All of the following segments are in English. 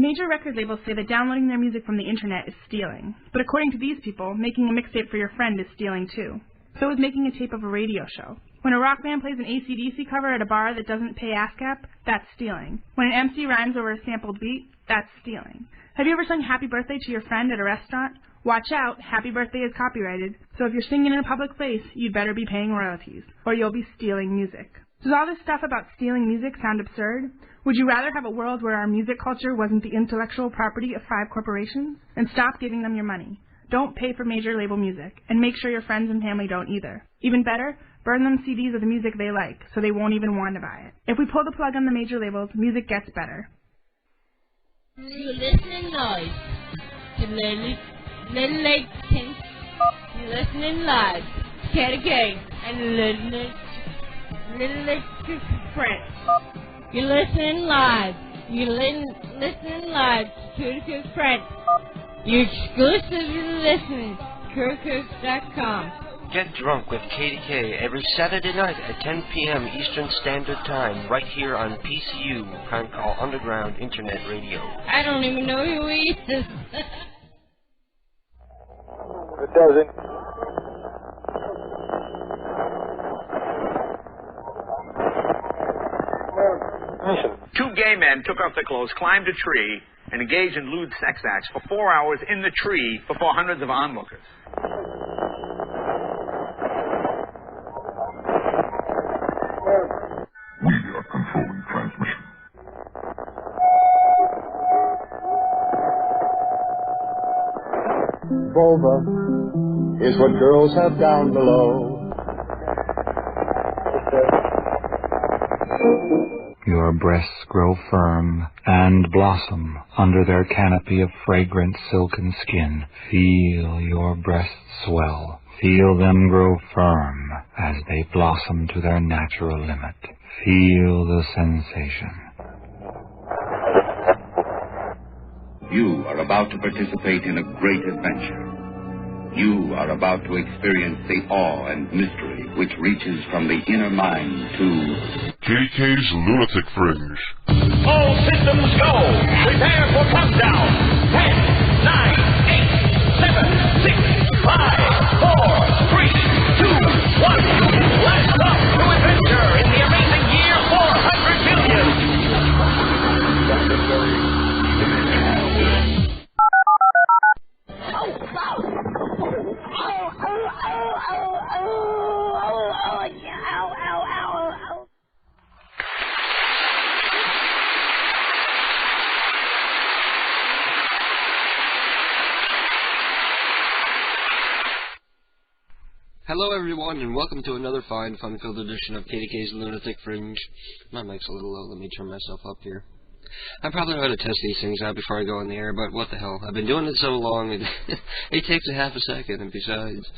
Major record labels say that downloading their music from the internet is stealing. But according to these people, making a mixtape for your friend is stealing too. So is making a tape of a radio show. When a rock band plays an AC/DC cover at a bar that doesn't pay ASCAP, that's stealing. When an MC rhymes over a sampled beat, that's stealing. Have you ever sung Happy Birthday to your friend at a restaurant? Watch out, Happy Birthday is copyrighted, so if you're singing in a public place, you'd better be paying royalties, or you'll be stealing music. Does all this stuff about stealing music sound absurd? Would you rather have a world where our music culture wasn't the intellectual property of 5 corporations? Then stop giving them your money. Don't pay for major label music, and make sure your friends and family don't either. Even better, burn them CDs of the music they like, so they won't even want to buy it. If we pull the plug on the major labels, music gets better. You're listening live to Little Lake Pink. You're listening live to KDK and Little Lake Friends. You're listening live. You're listening live to KDK Friends. You're exclusively listening to KDK.com. Get drunk with KDK every Saturday night at 10 p.m. Eastern Standard Time, right here on PCU, Prank Call Underground Internet Radio. I don't even know who he is. It doesn't. Listen. 2 gay men took off their clothes, climbed a tree, and engaged in lewd sex acts for 4 hours in the tree before hundreds of onlookers. We are controlling transmission. Vulva is what girls have down below. Your breasts grow firm and blossom under their canopy of fragrant silken skin. Feel your breasts swell. Feel them grow firm as they blossom to their natural limit. Feel the sensation. You are about to participate in a great adventure. You are about to experience the awe and mystery which reaches from the inner mind to KDK's Lunatic Fringe. All systems go. Prepare for countdown. 10, 9, 8, 7, 6, 5, 4, 3, 2, 1. Let's go to adventure in the amazing year 400 million. Hello everyone, and welcome to another fine, fun-filled edition of KDK's Lunatic Fringe. My mic's a little low, let me turn myself up here. I probably ought to test these things out before I go on the air, but what the hell. I've been doing it so long, it takes a half a second, and besides...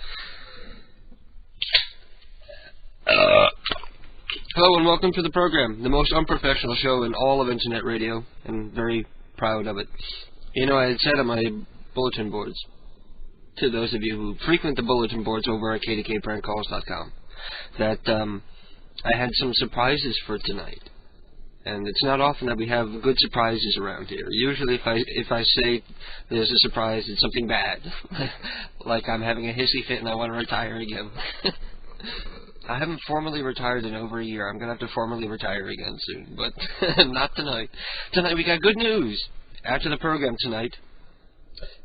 Hello and welcome to the program, the most unprofessional show in all of Internet radio, and very proud of it. You know, I had said on my bulletin boards, to those of you who frequent the bulletin boards over at kdkprankcalls.com, that I had some surprises for tonight. And it's not often that we have good surprises around here. Usually if I say there's a surprise, it's something bad. Like I'm having a hissy fit and I want to retire again. I haven't formally retired in over a year. I'm going to have to formally retire again soon, but not tonight. Tonight we got good news. After the program tonight,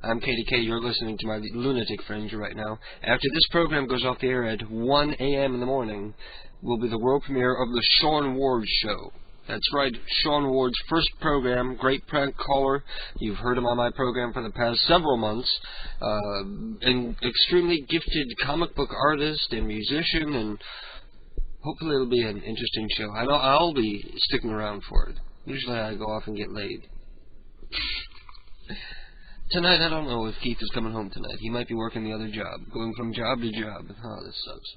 I'm KDK, you're listening to my Lunatic Fringe right now. After this program goes off the air at 1 a.m. in the morning, will be the world premiere of the Sean Ward Show. That's right, Sean Ward's first program, great prank caller. You've heard him on my program for the past several months. An extremely gifted comic book artist and musician, and hopefully it'll be an interesting show. I know I'll be sticking around for it. Usually I go off and get laid. Tonight, I don't know if Keith is coming home tonight. He might be working the other job, going from job to job. Oh, this sucks.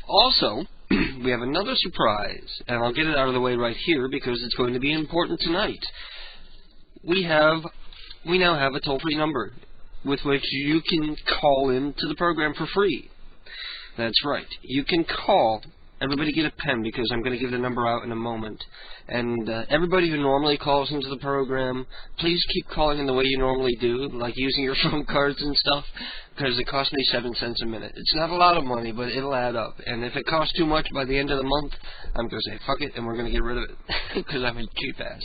Also, we have another surprise, and I'll get it out of the way right here because it's going to be important tonight. We now have a toll-free number with which you can call in to the program for free. That's right. You can call everybody get a pen because I'm going to give the number out in a moment. And everybody who normally calls into the program, please keep calling in the way you normally do, like using your phone cards and stuff, because it costs me 7 cents a minute. It's not a lot of money, but it'll add up. And if it costs too much by the end of the month, I'm going to say, fuck it, and we're going to get rid of it, because I'm a cheap ass.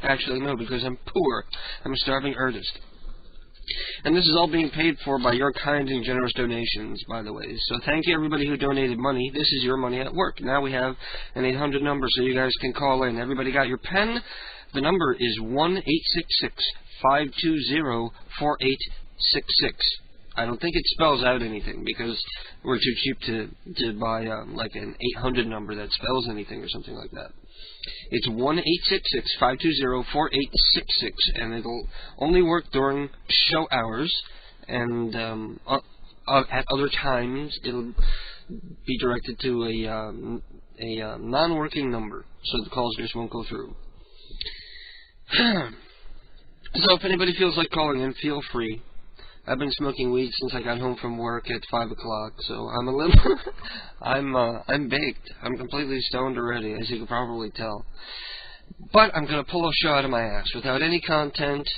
Actually, no, because I'm poor. I'm a starving artist. And this is all being paid for by your kind and generous donations, by the way. So thank you, everybody who donated money. This is your money at work. Now we have an 800 number, so you guys can call in. Everybody got your pen? The number is 1-866-520-4866. I don't think it spells out anything, because we're too cheap to buy, like, an 800 number that spells anything or something like that. It's 1-866-520-4866, and it'll only work during show hours, and at other times it'll be directed to a non-working number, so the calls just won't go through. So if anybody feels like calling in, feel free. I've been smoking weed since I got home from work at 5 o'clock, so I'm a little... I'm baked. I'm completely stoned already, as you can probably tell. But I'm going to pull a show out of my ass without any content.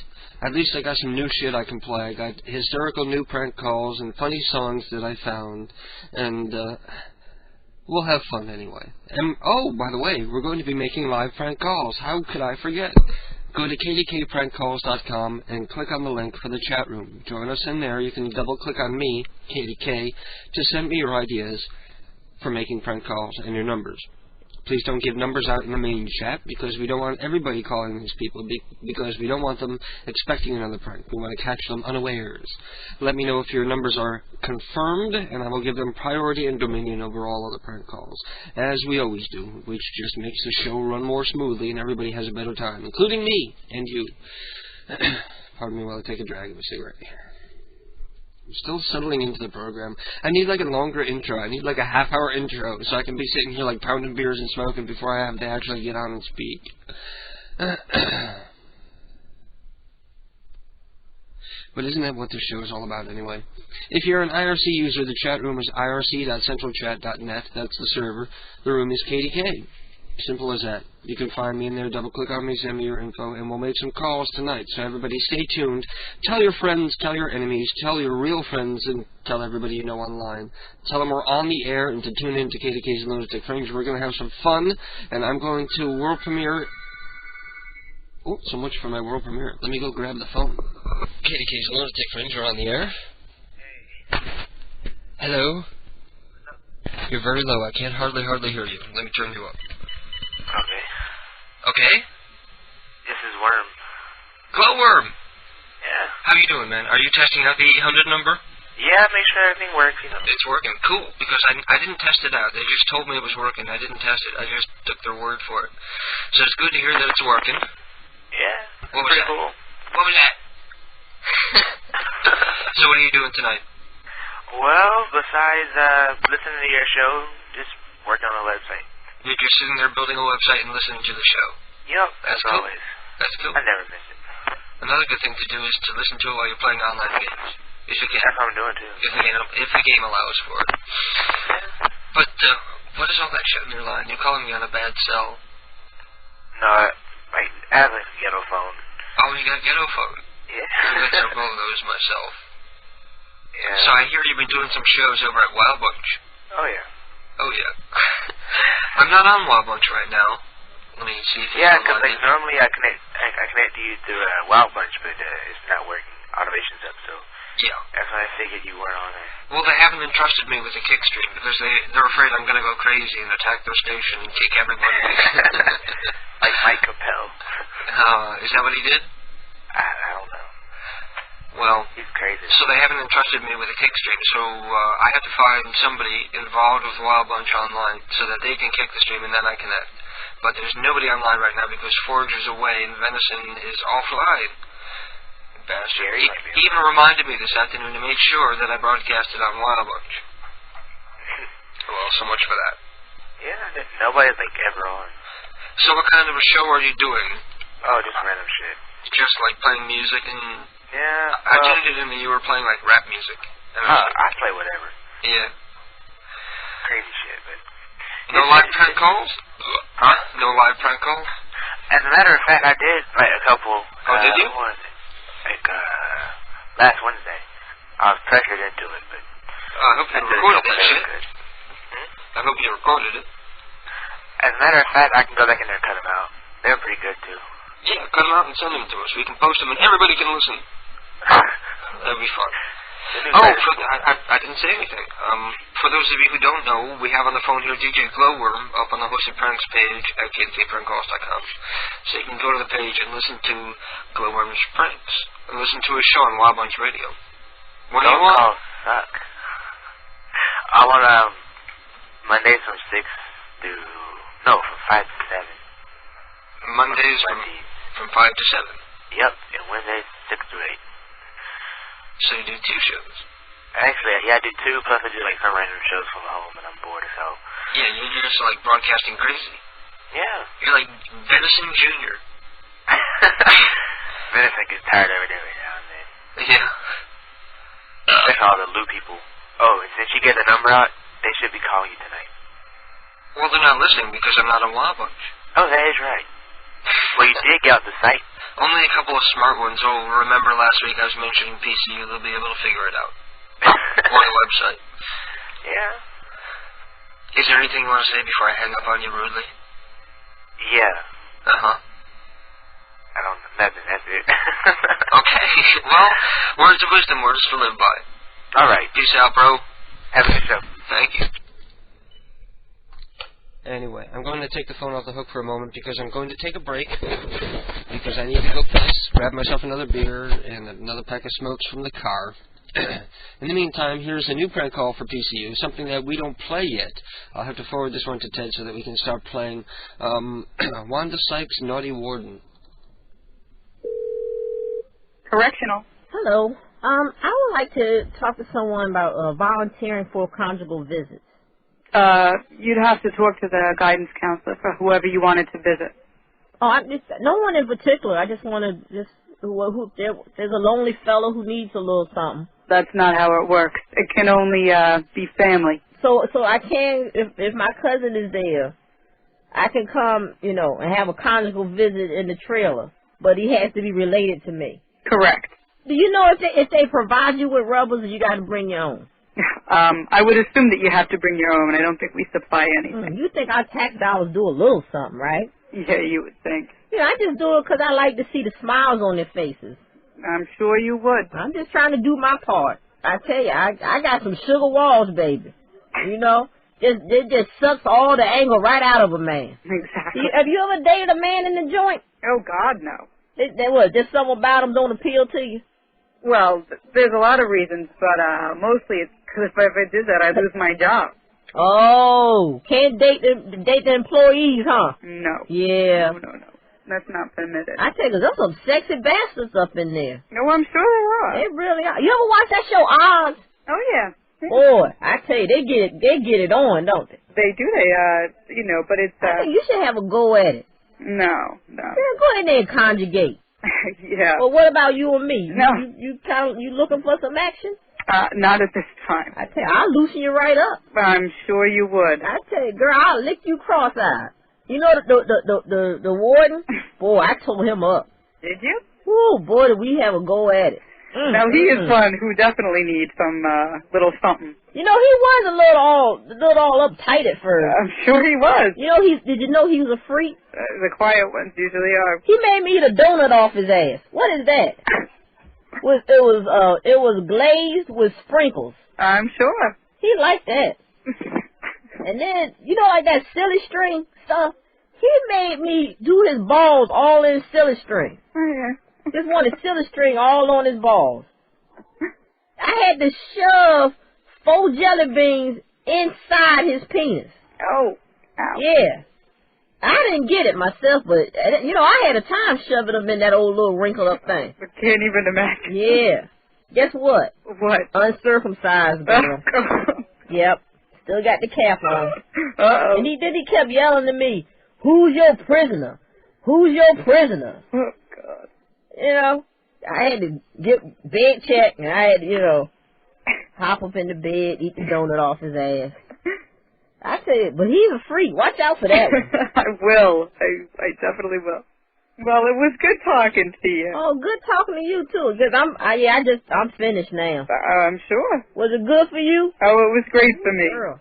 At least I got some new shit I can play. I got hysterical new prank calls and funny songs that I found, and we'll have fun anyway. And, oh, by the way, we're going to be making live prank calls. How could I forget? Go to kdkprankcalls.com and click on the link for the chat room. Join us in there. You can double-click on me, KDK, to send me your ideas for making prank calls and your numbers. Please don't give numbers out in the main chat, because we don't want everybody calling these people, because we don't want them expecting another prank. We want to catch them unawares. Let me know if your numbers are confirmed, and I will give them priority and dominion over all other prank calls, as we always do, which just makes the show run more smoothly and everybody has a better time, including me and you. Pardon me while I take a drag of a cigarette here. I'm still settling into the program. I need like a longer intro. I need like a half-hour intro so I can be sitting here like pounding beers and smoking before I have to actually get on and speak. But isn't that what this show is all about anyway? If you're an IRC user, the chat room is irc.centralchat.net. That's the server. The room is KDK. Simple as that. You can find me in there, double-click on me, send me your info, and we'll make some calls tonight. So everybody stay tuned. Tell your friends, tell your enemies, tell your real friends, and tell everybody you know online. Tell them we're on the air and to tune in to KDK's Lunatic Fringe. We're going to have some fun, and I'm going to world premiere... Oh, so much for my world premiere. Let me go grab the phone. KDK's Lunatic Fringe, we're on the air. Hey. Hello? You're very low. I can't hardly hear you. Let me turn you up. Okay. Okay? This is Worm. Glowworm! Yeah. How you doing, man? Are you testing out the 800 number? Yeah, make sure everything works, you know. It's working. Cool. Because I didn't test it out. They just told me it was working. I didn't test it. I just took their word for it. So it's good to hear that it's working. Yeah. What was pretty that? cool. What was that? So what are you doing tonight? Well, besides listening to your show, just working on the website. You're just sitting there building a website and listening to the show. Yep, That's as cool. always. That's cool. I never miss it. Another good thing to do is to listen to it while you're playing online games. If you can. That's what I'm doing, too. If the game allows for it. Yeah. But, what is all that shit in your line? You're calling me on a bad cell. No, I have a ghetto phone. Oh, you got a ghetto phone? Yeah. I got several of those myself. Yeah. So I hear you've been doing some shows over at Wild Bunch. Oh, yeah. Oh, yeah. I'm not on Wild Bunch right now. Let me see if yeah, because like, normally I connect to you through Wild Bunch, but it's not working. Automation's up, so yeah. That's why I figured you weren't on there. Well, they haven't entrusted me with a kick stream because they're afraid I'm going to go crazy and attack their station and kick everybody. Like Mike Capel. Is that what he did? I don't know. Well, he's crazy. So they haven't entrusted me with a kick stream, so I have to find somebody involved with Wild Bunch online so that they can kick the stream and then I connect. But there's nobody online right now because Forge is away and Venison is offline. Bastard. He even reminded me this afternoon to make sure that I broadcasted on Wild Bunch. Well, so much for that. Yeah, nobody's like ever on. So what kind of a show are you doing? Oh, just random shit. Just like playing music and... Yeah. I tuned it in that you were playing like rap music. I play whatever. Yeah. Crazy shit. No live prank calls? Huh? No live prank calls? As a matter of fact, I did like a couple. Oh, did you? What was it? Like, last Wednesday. I was pressured into it, but... I hope you recorded that shit. I hope you recorded it. As a matter of fact, I can go back in there and cut them out. They're pretty good, too. Yeah, cut them out and send them to us. We can post them and everybody can listen. That'd be fun. Oh, I didn't say anything. For those of you who don't know, we have on the phone here DJ Glowworm up on the Hosted Pranks page at KDKPrankCalls.com. So you can go to the page and listen to Glowworm's pranks and listen to his show on Wild Bunch Radio. What do you want? Calls suck. I want Mondays from 6 to... No, from 5 to 7. Mondays from 5 to 7. Yep, and Wednesdays 6 to 8. So you do 2 shows? Actually, yeah, I do 2, plus I do like some random shows from home when I'm bored as hell. Yeah, you're just like broadcasting crazy. Yeah. You're like Venison Jr. Venison gets tired every day now and then. Yeah. That's all the Lou people. Oh, and since you get the number out, they should be calling you tonight. Well, they're not listening because I'm not on Wild Bunch. Oh, that is right. Well, you did get out the site. Only a couple of smart ones. Oh, remember last week I was mentioning PCU. They'll be able to figure it out. Or the website. Yeah. Is there anything you want to say before I hang up on you rudely? Yeah. Uh-huh. I don't know. Nothing. That's it. Okay. Well, words of wisdom, words to live by. All right. Peace out, bro. Have a good show. Thank you. Anyway, I'm going to take the phone off the hook for a moment because I'm going to take a break because I need to go piss, grab myself another beer and another pack of smokes from the car. In the meantime, here's a new prank call for PCU, something that we don't play yet. I'll have to forward this one to Ted so that we can start playing Wanda Sykes' Naughty Warden. Correctional. Hello. I would like to talk to someone about volunteering for conjugal visits. You'd have to talk to the guidance counselor for whoever you wanted to visit. Oh, no one in particular. I just want to there's a lonely fellow who needs a little something. That's not how it works. It can only be family. So I can, if my cousin is there, I can come, and have a conjugal visit in the trailer, but he has to be related to me. Correct. Do you know if they provide you with rubbers, or you got to bring your own? I would assume that you have to bring your own. I don't think we supply anything. You think our tax dollars do a little something, right? Yeah, you would think. I just do it because I like to see the smiles on their faces. I'm sure you would. I'm just trying to do my part. I tell you, I got some sugar walls, baby. It just sucks all the anger right out of a man. Exactly. Have you ever dated a man in the joint? Oh, God, no. There's something about them don't appeal to you? Well, there's a lot of reasons, but mostly it's because if I did that, I'd lose my job. Oh, can't date the employees, huh? No. Yeah. No. That's not permitted. I tell you, there's some sexy bastards up in there. No, I'm sure they are. They really are. You ever watch that show Oz? Oh, yeah. Boy, I tell you, they get it on, don't they? They do. But it's... I think you should have a go at it. No. Yeah, go in there and conjugate. Yeah. Well, what about you and me? No. You looking for some action? Not at this time. I tell you, I'll loosen you right up. I'm sure you would. I tell you, girl, I'll lick you cross-eyed. You know the warden? Boy, I tore him up. Did you? Ooh, boy, did we have a go at it. Now, he is one who definitely needs some little something. He was a little all uptight at first. I'm sure he was. Did you know he was a freak? The quiet ones usually are. He made me eat a donut off his ass. What is that? It was glazed with sprinkles. I'm sure. He liked that. And then, like that silly string stuff, he made me do his balls all in silly string. Oh, yeah. Just wanted silly string all on his balls. I had to shove 4 jelly beans inside his penis. Oh. Ow. Yeah. I didn't get it myself, but, I had a time shoving them in that old little wrinkled up thing. I can't even imagine. Yeah. Guess what? What? Uncircumcised girl. Yep. Still got the cap on. Uh-oh. And he kept yelling to me, "Who's your prisoner? Who's your prisoner?" Oh, God. I had to get bed checked, and I had to, hop up in the bed, eat the donut off his ass. I said, but he's a freak. Watch out for that one. I will. I definitely will. Well, it was good talking to you. Oh, good talking to you too. Cause I'm finished now. I'm sure. Was it good for you? Oh, it was great for me. Girl.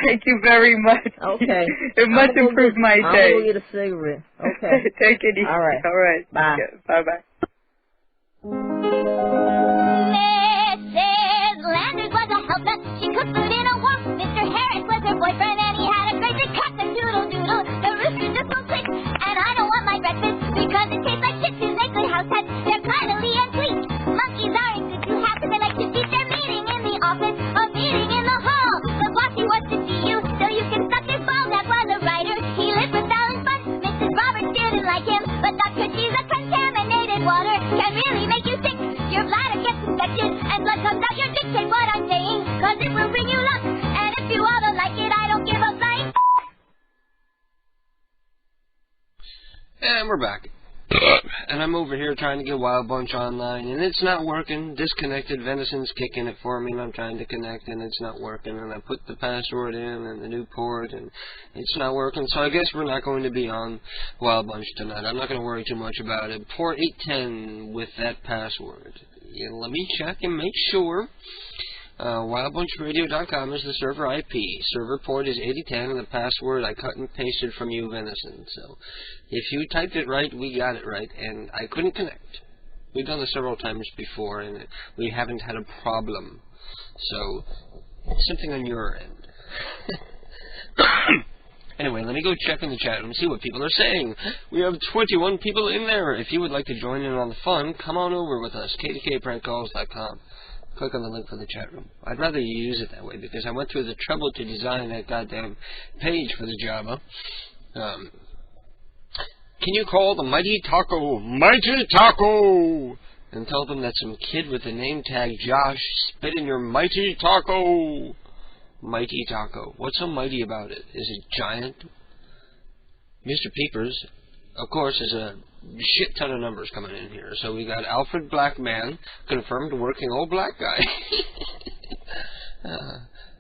Thank you very much. Okay. It much improved my day. I'm gonna go get a cigarette. Okay. Take it easy. All right. All right. Bye. Bye bye. Mrs. Landers was a help nut. She cooked food in a wok. Mr. Harris was her boyfriend, and he had a great big cock-a-doodle-doodle. The rooster just won't click, and I don't want my breakfast because it tastes like shit too. They good house pets. They're cuddly and sweet. Monkeys aren't good to have, 'cause they like to teach. They're meeting in the office or meeting in the hall. The bossy wants to see you so you can suck his ball. That was a writer. He lived with Alan Fun. Mrs. Roberts didn't like him, but Dr. G's a contaminated water can really make you sick. Your bladder gets infected and blood comes out your dick. Take what I'm saying, 'cause it will bring you luck. And if you all don't like it, I don't give a flying. And we're back. And I'm over here trying to get Wild Bunch online, and it's not working. Disconnected. Venison's kicking it for me, and I'm trying to connect, and it's not working. And I put the password in and the new port, and it's not working. So I guess we're not going to be on Wild Bunch tonight. I'm not going to worry too much about it. Port 810 with that password. Yeah, let me check and make sure. WildBunchRadio.com is the server IP. Server port is 8010, and the password I cut and pasted from you, Venison. So if you typed it right, we got it right, and I couldn't connect. We've done this several times before, and we haven't had a problem. So something on your end. Anyway, let me go check in the chat room and see what people are saying. We have 21 people in there. If you would like to join in on the fun, come on over with us. KDKPrankCalls.com. Click on the link for the chat room. I'd rather you use it that way because I went through the trouble to design that goddamn page for the Java. Can you call the Mighty Taco, and tell them that some kid with the name tag Josh spit in your Mighty Taco? Mighty Taco. What's so mighty about it? Is it giant? Mr. Peepers, of course, is a shit ton of numbers coming in here. So we got Alfred Blackman, confirmed working old black guy.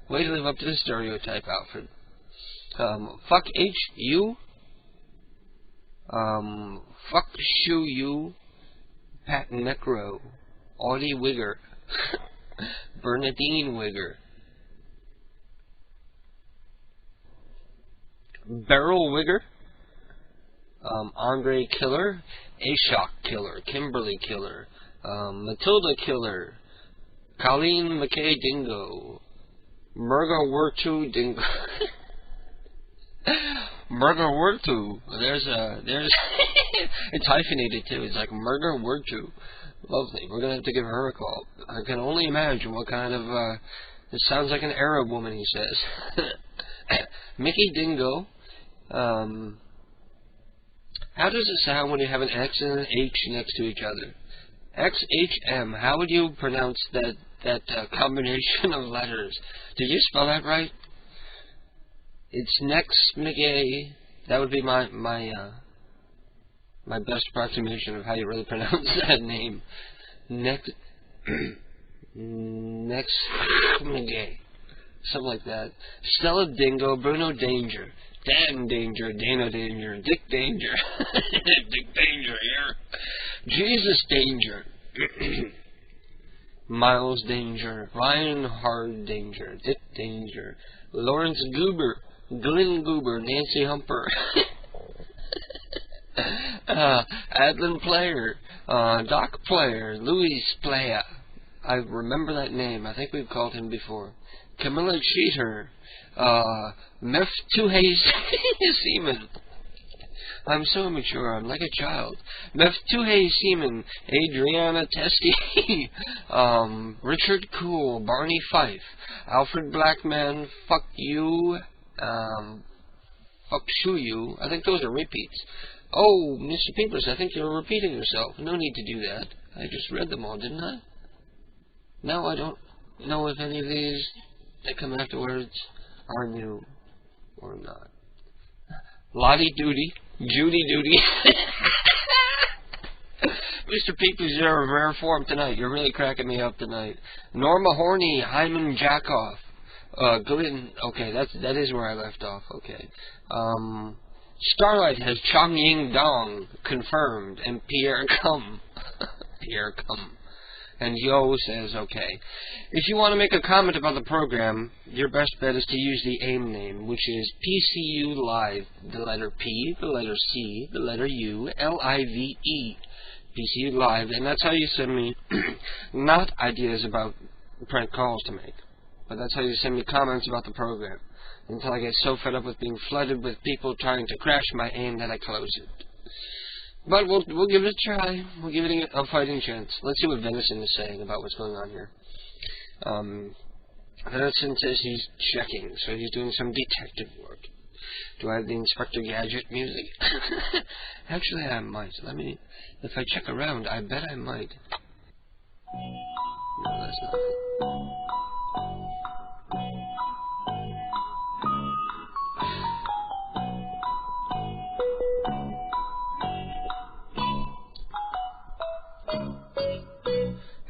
Way to live up to the stereotype, Alfred. Fuck H-U. Fuck Shoe You. Pat Necro. Audie Wigger. Bernadine Wigger. Beryl Wigger. Andre Killer, Ashok Killer, Kimberly Killer, Matilda Killer, Colleen McKay Dingo, Murga Wurtu Dingo, Murga Wurtu. There's it's hyphenated too. It's like Murga Wurtu. Lovely. We're gonna have to give her a call. I can only imagine what kind of. It sounds like an Arab woman. He says. Mickey Dingo. How does it sound when you have an X and an H next to each other? XHM. How would you pronounce that combination of letters? Did you spell that right? It's Next McGay. That would be my best approximation of how you really pronounce that name. Next McGay. Something like that. Stella Dingo, Bruno Danger. Dan Danger, Dana Danger, Dick Danger, Dick Danger here, Jesus Danger, Miles Danger, Ryan Hard Danger, Dick Danger, Lawrence Goober, Glenn Goober, Nancy Humper, Adlin Player, Doc Player, Louis Playa. I remember that name. I think we've called him before. Camilla Cheater. Mef Tuhey Seaman. I'm so immature, I'm like a child. Mef Tuhey Seaman, Adriana Testi, Richard Cool, Barney Fife, Alfred Blackman, Fuck You, Fuck Shoo You. I think those are repeats. Oh, Mr. Peepers, I think you're repeating yourself. No need to do that. I just read them all, didn't I? Now I don't know if any of these that come afterwards are new or not. Lottie Duty, Judy Duty. Mr. Peepers, you're in rare form tonight. You're really cracking me up tonight. Norma Horny, Hyman Jackoff, Glidden. Okay, that is where I left off. Okay. Starlight has Chong Ying Dong confirmed, and Pierre Cum. Pierre Cum. And Yo says, okay. If you want to make a comment about the program, your best bet is to use the AIM name, which is PCU Live. The letter P, the letter C, the letter U, L-I-V-E. PCU Live. And that's how you send me, not ideas about prank calls to make, but that's how you send me comments about the program. Until I get so fed up with being flooded with people trying to crash my AIM that I close it. But we'll give it a try. We'll give it a fighting chance. Let's see what Venison is saying about what's going on here. Venison says he's checking, so he's doing some detective work. Do I have the Inspector Gadget music? Actually, I might. If I check around, I bet I might. No, that's not it.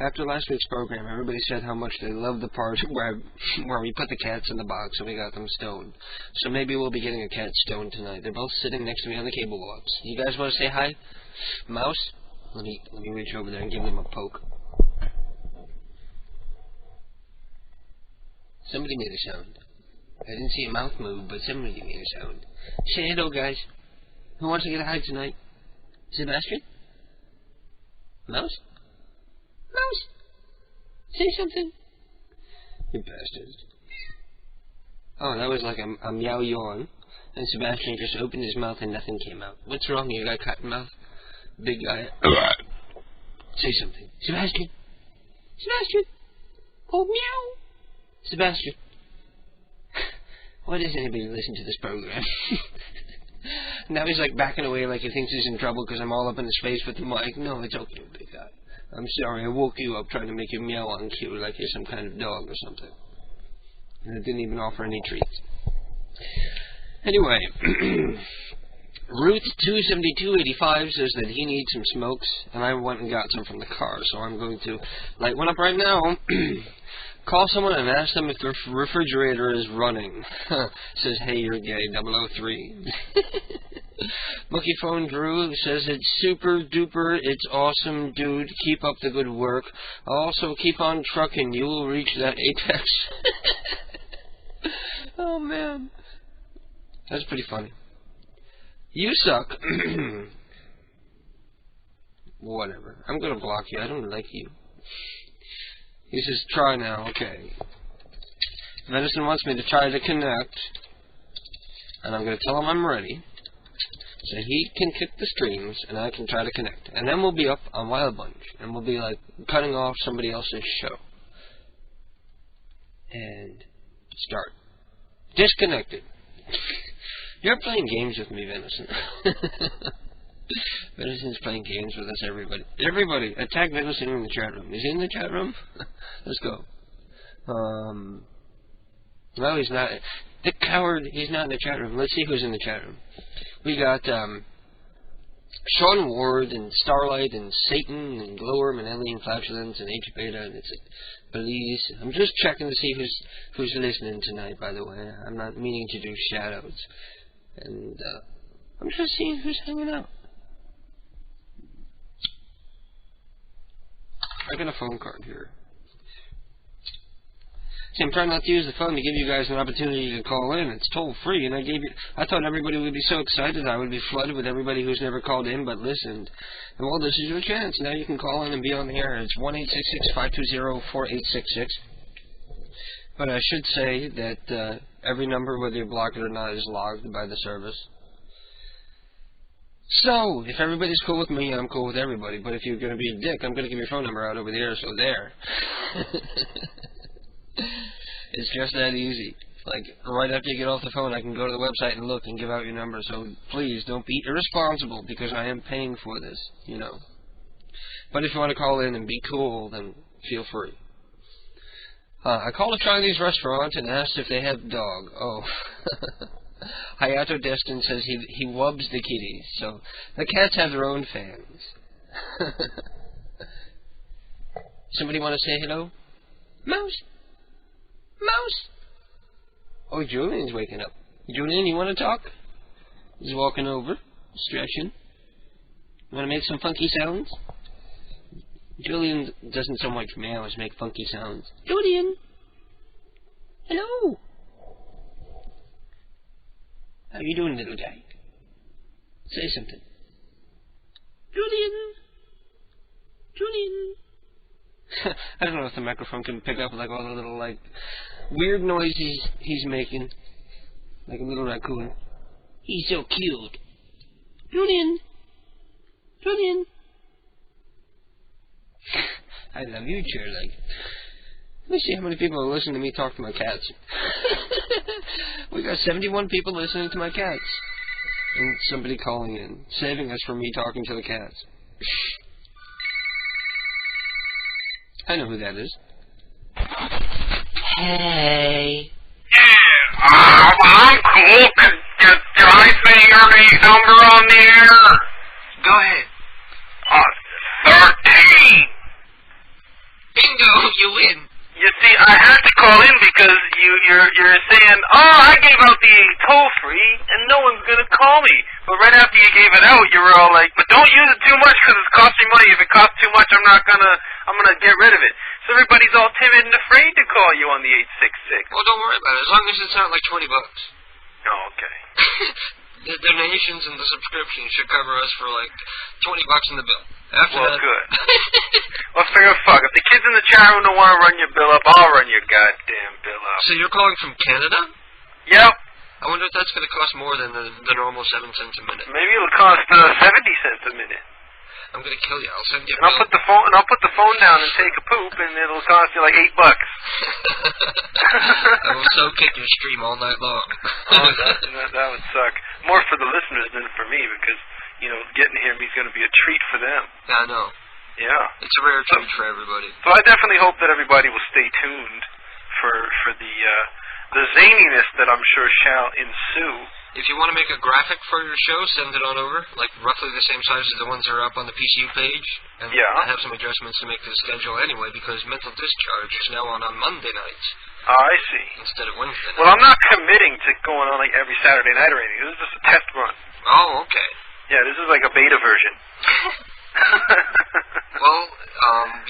After last week's program, everybody said how much they loved the part where we put the cats in the box and we got them stoned. So maybe we'll be getting a cat stoned tonight. They're both sitting next to me on the cable box. You guys want to say hi? Mouse? Let me reach over there and give them a poke. Somebody made a sound. I didn't see a mouth move, but somebody made a sound. Say hello, guys. Who wants to get a hi tonight? Sebastian? Mouse? Mouse! Say something. You bastards. Oh, that was like a meow yawn. And Sebastian just opened his mouth and nothing came out. What's wrong? You got cotton mouth? Big guy. Say something. Sebastian! Sebastian! Oh, meow! Sebastian. Why doesn't anybody listen to this program? Now he's like backing away like he thinks he's in trouble because I'm all up in his face with the mic. No, it's okay, big guy. I'm sorry, I woke you up trying to make you meow on cue like you're some kind of dog or something. And I didn't even offer any treats. Anyway, Ruth27285 says that he needs some smokes, and I went and got some from the car, so I'm going to light one up right now. Call someone and ask them if their refrigerator is running. Says, hey, you're gay, 003. Monkey Phone Drew says, it's super duper, it's awesome, dude. Keep up the good work. Also, keep on trucking. You will reach that apex. Oh, man. That's pretty funny. You suck. Whatever. I'm going to block you. I don't like you. He says, try now. Okay. Venison wants me to try to connect. And I'm going to tell him I'm ready. So he can kick the streams, and I can try to connect. And then we'll be up on Wild Bunch. And we'll be, like, cutting off somebody else's show. And start. Disconnected. You're playing games with me, Venison. Venison's playing games with us, everybody. Everybody, attack Venison in the chat room. Is he in the chat room? Let's go. No, he's not. The coward, he's not in the chat room. Let's see who's in the chat room. We got Sean Ward and Starlight and Satan and Glowworm and Alien Flatulence and H-Beta and it's Belize. I'm just checking to see who's listening tonight, by the way. I'm not meaning to do shout-outs. And I'm just seeing who's hanging out. I got a phone card here. See, I'm trying not to use the phone to give you guys an opportunity to call in. It's toll free, and I thought everybody would be so excited I would be flooded with everybody who's never called in but listened. And well, this is your chance. Now you can call in and be on the air. It's 1-866-520-4866. But I should say that every number, whether you block it or not, is logged by the service. So, if everybody's cool with me, I'm cool with everybody. But if you're going to be a dick, I'm going to give your phone number out over the air, so there. It's just that easy. Like, right after you get off the phone, I can go to the website and look and give out your number. So, please, don't be irresponsible, because I am paying for this, you know. But if you want to call in and be cool, then feel free. I called a Chinese restaurant and asked if they have dog. Oh. Hayato Destin says he wubs the kitties, so the cats have their own fans. Somebody want to say hello? Mouse? Mouse? Oh, Julian's waking up. Julian, you want to talk? He's walking over, stretching. Want to make some funky sounds? Julian doesn't so much meow as make funky sounds. Julian! Hello! How you doing, little guy? Say something. Julian! Julian! I don't know if the microphone can pick up like all the little weird noises he's making. Like a little raccoon. He's so cute. Julian! Julian! I love you, Charlie. Let me see how many people are listening to me talk to my cats. We got 71 people listening to my cats. And somebody calling in, saving us from me talking to the cats. I know who that is. Hey. Yeah, I'm cool. Can I say your number on the air? Go ahead. 13. Bingo, you win. You see, I had to call in because you're saying, oh, I gave out the toll-free and no one's going to call me. But right after you gave it out, you were all like, but don't use it too much because it's costing money. If it costs too much, I'm going to get rid of it. So everybody's all timid and afraid to call you on the 866. Well, don't worry about it. As long as it's not like $20. Oh, okay. The donations and the subscription should cover us for like $20 in the bill. After that, good. Well, fair fuck. If the kids in the chat room don't want to run your bill up, I'll run your goddamn bill up. So you're calling from Canada? Yep. I wonder if that's going to cost more than the normal 7 cents a minute. Maybe it'll cost 70 cents a minute. I'm going to kill you. I'll send you a bill. I'll put the phone down and take a poop, and it'll cost you like $8. I will so kick your stream all night long. Oh, that would suck. More for the listeners than for me, because, getting to hear me is going to be a treat for them. Yeah, I know. Yeah. It's a rare treat for everybody. So I definitely hope that everybody will stay tuned for the zaniness that I'm sure shall ensue. If you want to make a graphic for your show, send it on over, like roughly the same size as the ones that are up on the PCU page. And I have some adjustments to make to the schedule anyway, because Mental Discharge is now on Monday nights. I see. Instead of Wednesday nights. Well, I'm not committing to going on like every Saturday night or anything. This is just a test run. Oh, okay. Yeah, this is like a beta version. Well,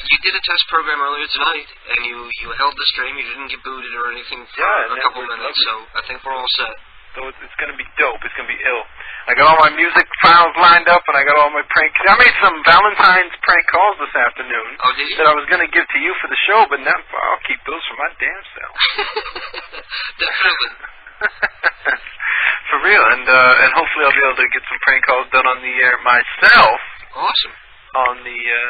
you did a test program earlier tonight, and you held the stream. You didn't get booted or anything for a couple minutes, so I think we're all set. So it's going to be dope. It's going to be ill. I got all my music files lined up, and I got all my prank. I made some Valentine's prank calls this afternoon. Oh, did you? That I was going to give to you for the show, but now I'll keep those for my damn self. Definitely. For real, and hopefully I'll be able to get some prank calls done on the air myself. Awesome. On the air.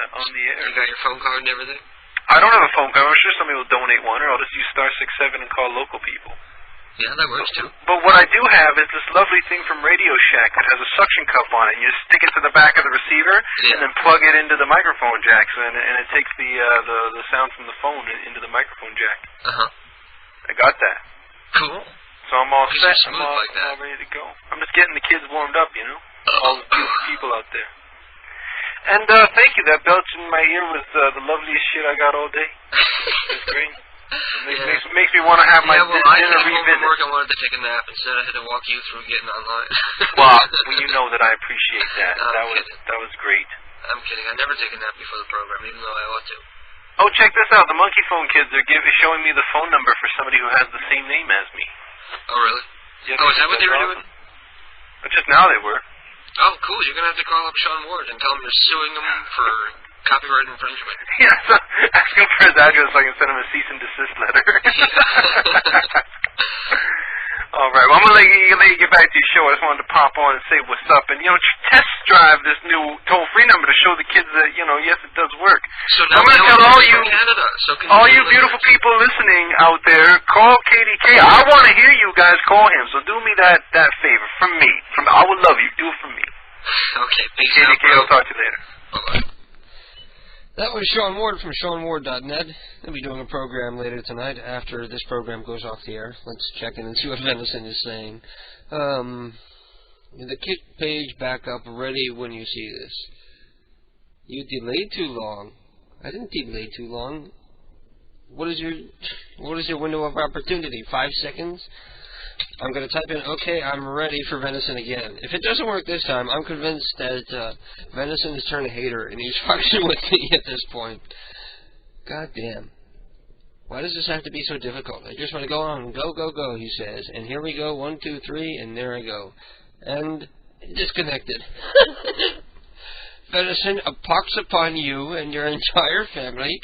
You got your phone card and everything? I don't have a phone card. I'm sure somebody will donate one, or I'll just use *67 and call local people. Yeah, that works too. But what I do have is this lovely thing from Radio Shack that has a suction cup on it. You just stick it to the back of the receiver and then plug it into the microphone jacks, and it takes the sound from the phone into the microphone jack. I got that. Cool. So I'm all set. I'm all ready to go. I'm just getting the kids warmed up, all the beautiful people out there. And thank you. That belch in my ear was the loveliest shit I got all day. It's great. Makes me want to have my dinner revisit. I wanted to take a nap. Instead, I had to walk you through getting online. Well, you know that I appreciate that. That was great. I'm kidding. I never take a nap before the program, even though I ought to. Oh, check this out. The Monkey Phone kids are showing me the phone number for somebody who has the same name as me. Oh, really? Yeah, is that what they were doing? Just now they were. Oh, cool. You're going to have to call up Sean Ward and tell him you're suing him for copyright infringement. Yeah, so ask him for his address so I can send him a cease and desist letter. All right, well, I'm going to let you get back to your show. I just wanted to pop on and say what's up. And, test drive this new toll-free number to show the kids that, yes, it does work. So now I'm going to tell all you beautiful people listening out there, call KDK. I want to hear you guys call him, so do me that favor from me. I would love you. Do it for me. Okay, peace KDK, out, I'll talk to you later. Bye-bye. That was Sean Ward from SeanWard.net. He'll be doing a program later tonight after this program goes off the air. Let's check in and see what Venison is saying. The kit page backup ready when you see this. You delayed too long. I didn't delay too long. What is your window of opportunity? 5 seconds? I'm going to type in, okay, I'm ready for Venison again. If it doesn't work this time, I'm convinced that Venison has turned a hater and he's fucking with me at this point. God damn. Why does this have to be so difficult? I just want to go on, go, go, go, he says. And here we go, 1, 2, 3, and there I go. And disconnected. Venison, a pox upon you and your entire family.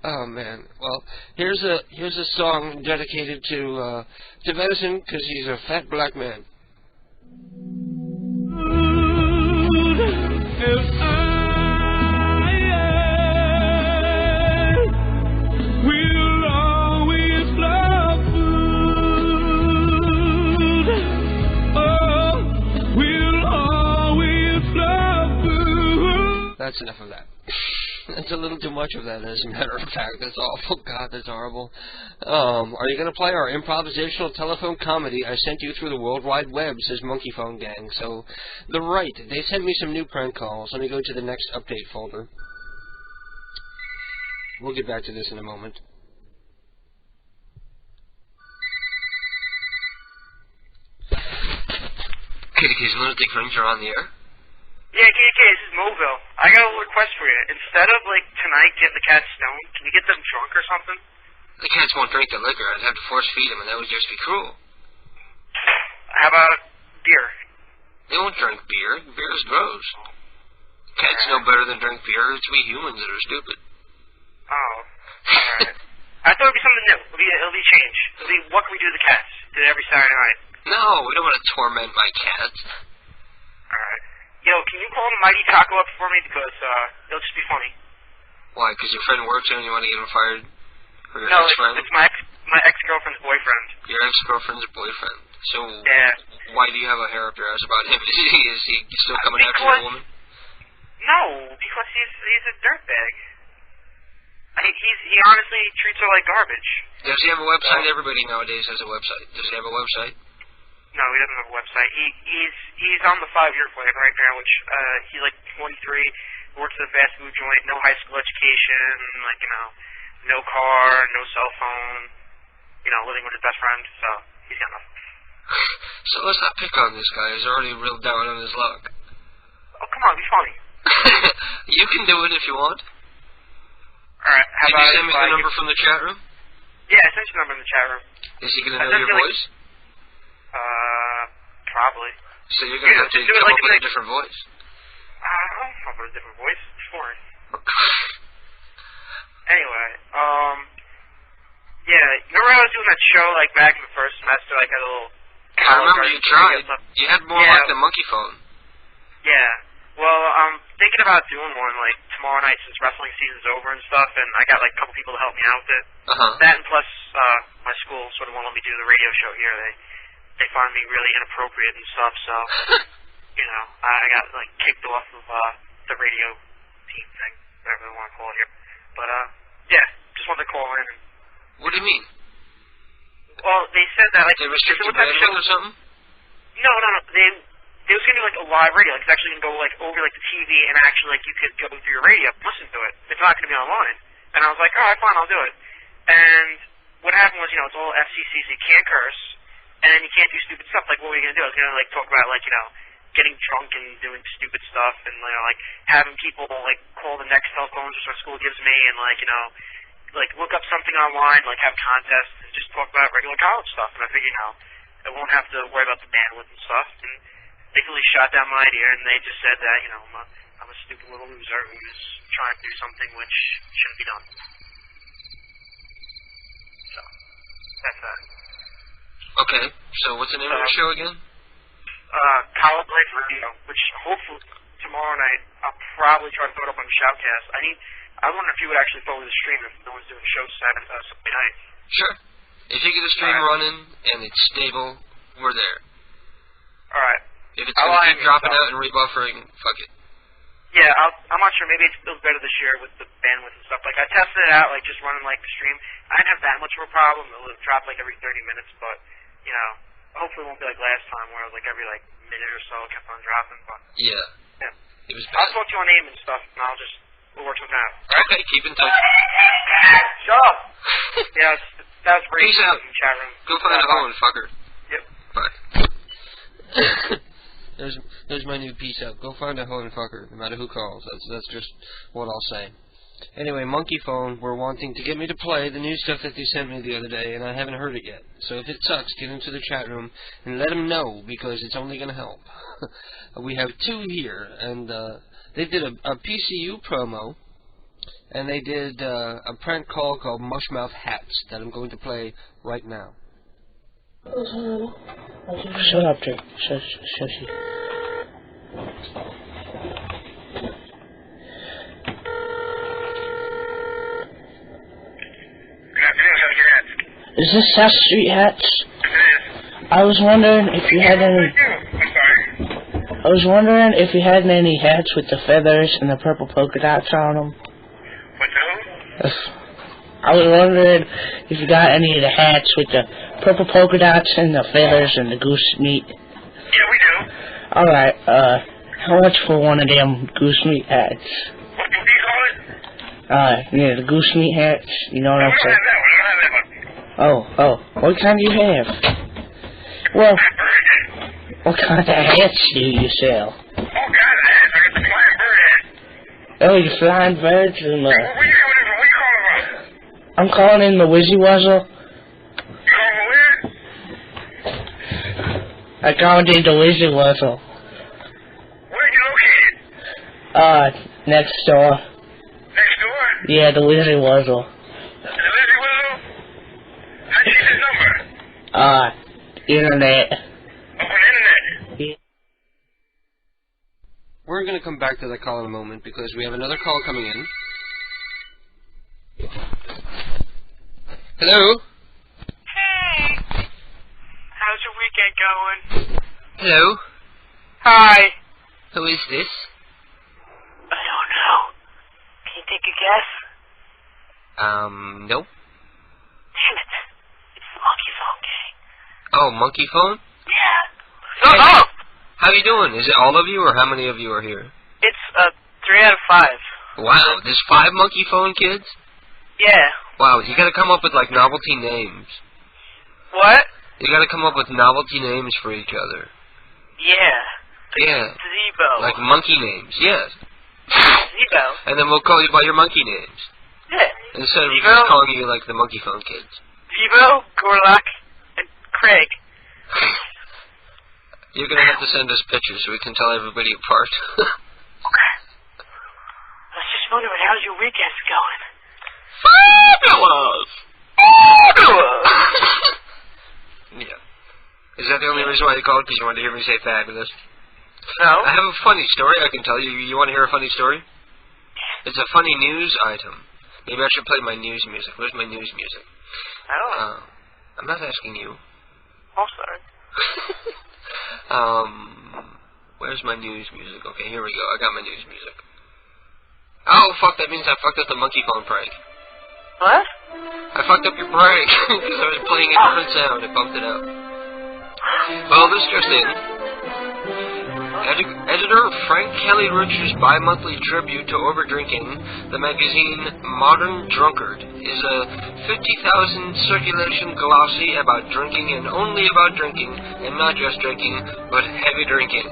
Oh man. Well, here's a song dedicated to Venison because he's a fat black man. That's enough of that. That's a little too much of that, as a matter of fact. That's awful. God, that's horrible. Are you going to play our improvisational telephone comedy I sent you through the World Wide Web, says Monkey Phone Gang. So, the right. They sent me some new prank calls. Let me go to the next update folder. We'll get back to this in a moment. Kitty K's Lunatic Rings are on the air. Yeah, KK, this is Moville. I got a little request for you. Instead of, like, tonight getting the cats stoned, can you get them drunk or something? The cats won't drink the liquor. I'd have to force feed them, and that would just be cruel. How about beer? They won't drink beer. Beer is gross. Cats know better than drink beer. It's we humans that are stupid. Oh, alright. I thought it would be something new. It'll be change. It'll be, what can we do to the cats? Do it every Saturday night. No, we don't want to torment my cats. Alright. Yo, can you call the Mighty Taco up for me? Because, it'll just be funny. Why? Because your friend works here and you want to get him fired? Or your no, ex-friend? it's my ex-girlfriend's boyfriend. Your ex-girlfriend's boyfriend. So, yeah. Why do you have a hair up your ass about him? Is he still coming after your woman? No, because he's a dirtbag. He honestly treats her like garbage. Does he have a website? Everybody nowadays has a website. Does he have a website? No, he doesn't have a website. He's on the 5-year plan right now, which he's like 23, works at a fast food joint, no high school education, like, you know, no car, no cell phone, you know, living with his best friend, so he's got nothing. So let's not pick on this guy. He's already real down on his luck. Oh, come on, be funny. You can do it if you want. Alright, how Did about you send me the number from the chat room? Yeah, I sent you the number in the chat room. Is he going to know your voice? Probably. So you're going to have to come up with a different voice. I'll come up with a different voice. Sure. Anyway, yeah, remember I was doing that show, like, back in the first semester, like, a little... I remember you tried. You had more luck than Monkey Phone. Yeah. Well, I'm thinking about doing one, like, tomorrow night since wrestling season's over and stuff, and I got, like, a couple people to help me out with it. That and plus, my school sort of won't let me do the radio show here. They find me really inappropriate and stuff, so, you know, I got, like, kicked off of the radio team thing, whatever they want to call it here. But, yeah, just wanted to call in. And what do you mean? Well, they said that, like, they restricted bandwidth or something? No. They was going to do, like, a live radio. Like, it's actually going to go, like, over, like, the TV, and actually, like, you could go through your radio and listen to it. It's not going to be online. And I was like, all right, fine, I'll do it. And what happened was, you know, it's all FCC, so you can't curse, and you can't do stupid stuff. Like, what were you going to do? I was going to, like, talk about, like, you know, getting drunk and doing stupid stuff, and, you know, like, having people, like, call the next cell phones which our school gives me, and, like, you know, like, look up something online, like, have contests, and just talk about regular college stuff. And I figured, you know, I won't have to worry about the bandwidth and stuff. And they really shot down my idea, and they just said that, you know, I'm a stupid little loser who's trying to do something which shouldn't be done. So, that's that. Okay, so what's the name of your show again? College Life Radio, which hopefully tomorrow night I'll probably try to throw it up on the Shoutcast. I wonder if you would actually follow the stream if no one's doing shows Sunday night. Sure. If you get a stream running and it's stable, we're there. Alright. If it's going to keep dropping out and rebuffering, fuck it. Yeah, I'm not sure. Maybe it feels better this year with the bandwidth and stuff. Like, I tested it out, like, just running, like, the stream. I didn't have that much of a problem. It would drop, like, every 30 minutes, but, you know, hopefully it won't be like last time where it was, like, every, like, minute or so it kept on dropping, but... Yeah. It was bad. I'll talk to you on AIM and stuff, and we'll work something out. Right? Okay, keep in touch. Shut up! Yeah, That was pretty Peace out. in the chat room. Go find a hoe and fuck her. Yep. Bye. There's my new peace out. Go find a hoe and fuck her, no matter who calls. That's just what I'll say. Anyway, Monkey Phone were wanting to get me to play the new stuff that they sent me the other day, and I haven't heard it yet. So if it sucks, get into the chat room and let them know, because it's only going to help. We have 2 here, and they did a PCU promo, and they did a prank call called Mushmouth Hats that I'm going to play right now. Shut up, Jake. Shush. Is this South Street Hats? I was wondering if you had any hats with the feathers and the purple polka dots on them. I was wondering if you got any of the hats with the purple polka dots and the feathers and the goose meat. Yeah, we do. Alright, how much for one of them goose meat hats? What do you call it? Yeah, the goose meat hats, you know what I'm saying? Oh, what kind do you have? Well, what kind of hats do you sell? All kinds of hats. I got the flying bird hat. Oh, you flying birds and Where you coming in from? Where you calling from? I'm calling in the Wizzy Wuzzle. You calling from where? I called in the Wizzy Wuzzle. Where are you located? Next door. Next door? Yeah, the Wizzy Wuzzle. The Wizzy Wuzzle? How'd you get this number? Internet. Open internet? Yeah. We're going to come back to that call in a moment because we have another call coming in. Hello? Hey. How's your weekend going? Hello? Hi. Who is this? I don't know. Can you take a guess? No. Damn it. It's the Monkey Phone Gang. Oh, Monkey Phone? Yeah. Shut up! How you doing? Is it all of you, or how many of you are here? It's 3 out of 5. Wow, there's 5 Monkey Phone kids? Yeah. Wow, you gotta come up with, like, novelty names. What? You gotta come up with novelty names for each other. Yeah. Yeah. Zebo. Like monkey names, yes. Zebo. And then we'll call you by your monkey names. Yeah. Instead of Zebo? just calling you, like, the Monkey Phone kids. Zebo, Gorlak, and Craig. You're gonna have to send us pictures so we can tell everybody apart. Okay. I was just wondering, how's your weekend going? Fabulous! Yeah. Is that the only reason why you called? Because you wanted to hear me say fabulous? No. I have a funny story I can tell you. You want to hear a funny story? It's a funny news item. Maybe I should play my news music. Where's my news music? I don't know. I'm not asking you. Oh, sorry. Where's my news music? Okay, here we go. I got my news music. Oh, fuck, that means I fucked up the Monkey Phone prank. What? I fucked up your prank because I was playing a different sound. I bumped it out. Well, this just in. Editor Frank Kelly Rich's bi-monthly tribute to overdrinking, the magazine Modern Drunkard, is a 50,000 circulation glossy about drinking and only about drinking, and not just drinking, but heavy drinking.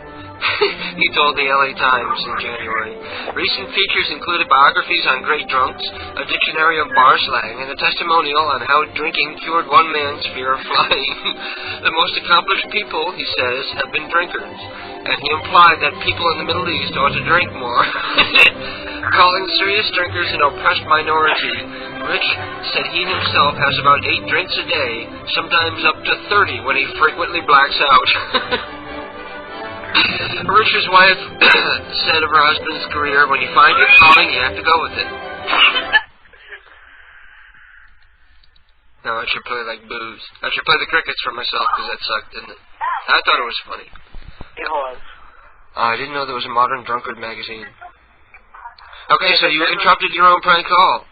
He told the LA Times in January. Recent features included biographies on great drunks, a dictionary of bar slang, and a testimonial on how drinking cured one man's fear of flying. The most accomplished people, he says, have been drinkers, and he implied that people in the Middle East ought to drink more. Calling serious drinkers an oppressed minority, Rich said he himself has about 8 drinks a day, sometimes up to 30 when he frequently blacks out. Rich's wife said of her husband's career, when you find your calling, you have to go with it. No, I should play like booze. I should play the crickets for myself because that sucked, didn't it? I thought it was funny. It was. I didn't know there was a Modern Drunkard magazine. Okay, so you interrupted your own prank call.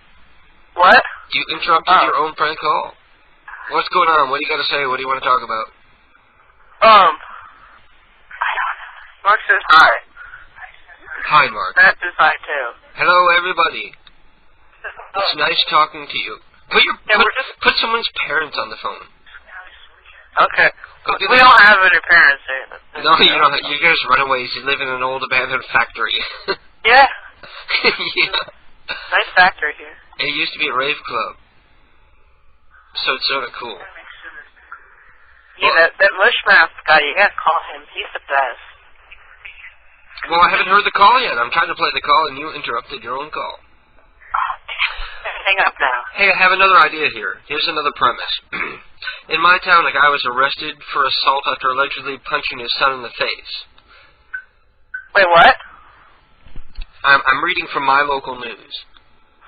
What? You interrupted your own prank call. What's going on? What do you got to say? What do you want to talk about? Mark says hi. Hi, Mark. Matt says hi, too. Hello, everybody. It's nice talking to you. Put someone's parents on the phone. Okay. We don't have any parents there. No, you don't. You guys runaways. You live in an old abandoned factory. Yeah. Yeah. Nice factory here. It used to be a rave club. So it's sort of cool. Yeah, that Mushmouth guy, you gotta call him. He's the best. Well, I haven't heard the call yet. I'm trying to play the call, and you interrupted your own call. Hang up now. Hey, I have another idea here. Here's another premise. In my town, a guy was arrested for assault after allegedly punching his son in the face. Wait, what? I'm reading from my local news.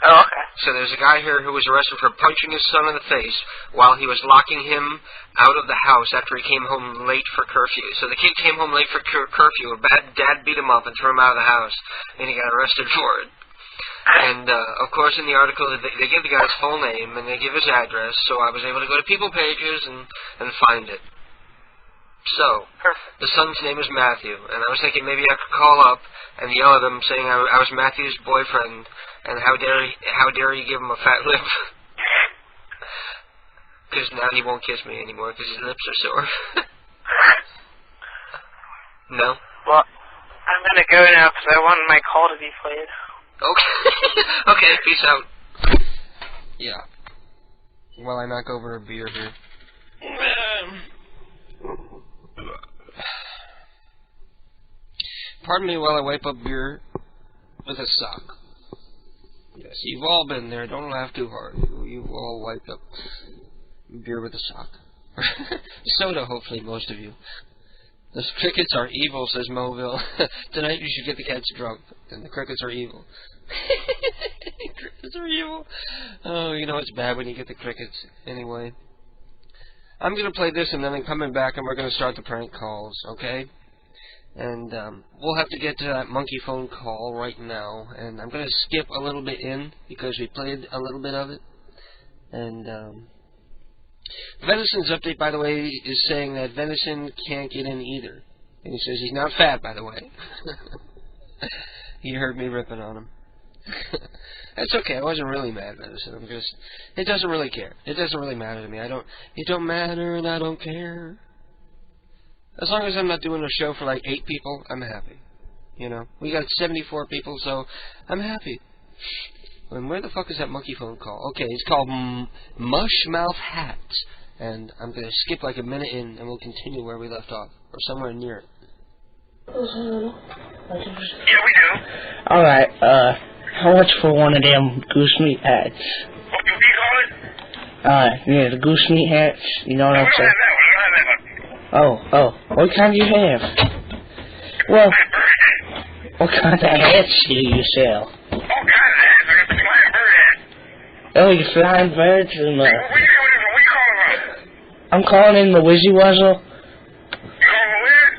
Oh, okay. So there's a guy here who was arrested for punching his son in the face while he was locking him out of the house after he came home late for curfew. So the kid came home late for curfew. Dad beat him up and threw him out of the house, and he got arrested for it. And, of course, in the article, they give the guy's full name, and they give his address, so I was able to go to People Pages and find it. So, the son's name is Matthew, and I was thinking maybe I could call up and yell at him saying I was Matthew's boyfriend, and how dare he give him a fat lip. Because now he won't kiss me anymore because his lips are sore. No? Well, I'm gonna go now because I want my call to be played. Okay. Okay, peace out. Yeah. While I knock over a beer here. Pardon me while I wipe up beer with a sock. Yes, you've all been there. Don't laugh too hard. You've all wiped up beer with a sock. Soda, hopefully, most of you. The crickets are evil, says Moville. Tonight you should get the cats drunk. And the crickets are evil. Crickets are evil. Oh, you know it's bad when you get the crickets. Anyway. I'm going to play this and then I'm coming back and we're going to start the prank calls, okay? And we'll have to get to that monkey phone call right now. And I'm going to skip a little bit in because we played a little bit of it. And Venison's update, by the way, is saying that Venison can't get in either. And he says he's not fat, by the way. He heard me ripping on him. That's okay. I wasn't really mad, Venison. I'm just... It doesn't really care. It doesn't really matter to me. It don't matter and I don't care. As long as I'm not doing a show for like 8 people, I'm happy. You know? We got 74 people, so I'm happy. And where the fuck is that monkey phone call? Okay, it's called Mushmouth Hats. And I'm going to skip like a minute in, and we'll continue where we left off. Or somewhere near it. Yeah, we do. Alright, how much for one of them goose meat hats? What do we call it? Yeah, the goose meat hats. You know what I'm saying? Oh, what kind do you have? Well, what kind of hats do you sell? All kinds of hats. I got the flying bird hat. Oh, you flying birds? And, where you calling from? Where you calling from? I'm calling in the Wizzy Wuzzle. You calling where?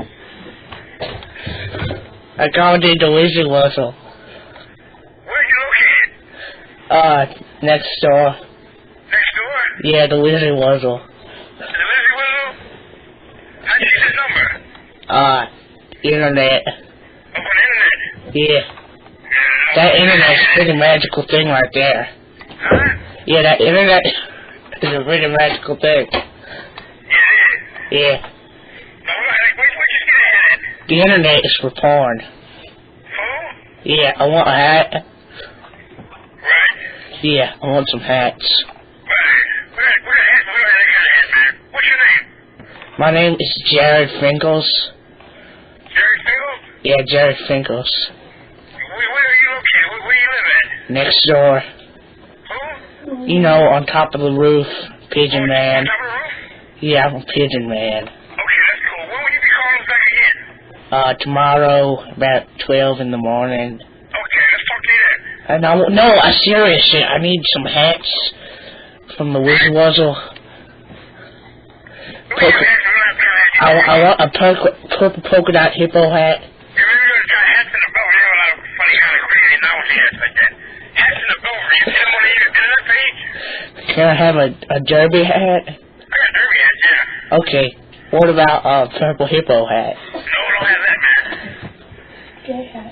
I called in the Wizzy Wuzzle. Where you located? Next door. Next door? Yeah, the Wizzy Wuzzle. The Wizzy Wuzzle? How'd you get this number? Internet. Up on the internet? Yeah. That internet's a pretty magical thing right there. Huh? Yeah, that internet is a pretty magical thing. Yeah. Now, where'd you get it at? The internet is for porn. Who? Yeah, I want a hat. Right. Yeah, I want some hats. Right. Where that kind of hat, man? What's your name? My name is Jared Finkles. Jared Finkles? Yeah, Jared Finkles. Where are you located? Where you live at? Next door. Who? You know, on top of the roof. Pigeon Man. On top of the roof? Yeah, I'm a Pigeon Man. Okay, that's cool. When will you be calling us back again? Tomorrow, about 12 in the morning. Okay, let's talk to you then. No, I'm serious. I need some hats from the Wizzy Wuzzle. I want a purple polka dot hippo hat. You remember those hats in the boat? They have a lot of funny kind of crazy novelty hats like that. Hats in the boat. You see them on the internet page? Can I have a derby hat? I got derby hats, yeah. Okay. What about a purple hippo hat? No, we don't have that, man. Gay hat.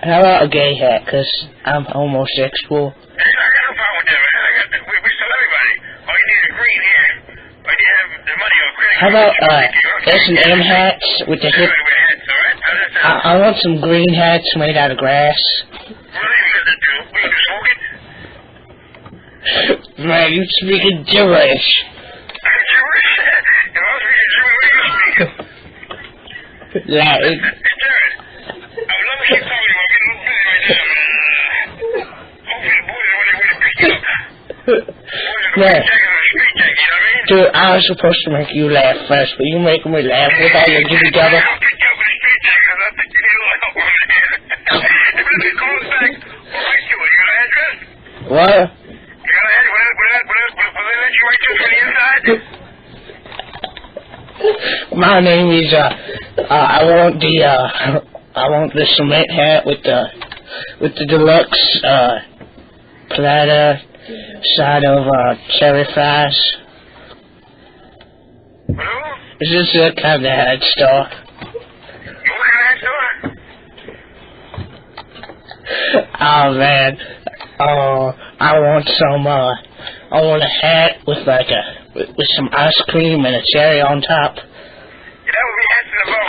How about a gay hat? Because I'm homosexual. I got no problem with that, man. We still How about S&M hats with the hip? I want some green hats made out of grass. Man, you speaking gibberish. Like, man, dude, I was supposed to make you laugh first, but you making me laugh with all your giddy gabber. What? My name is I want the cement hat with the deluxe platter side of cherry fries. Is this the kind of hat store? Oh man, I want a hat with like with some ice cream and a cherry on top. That would be answering about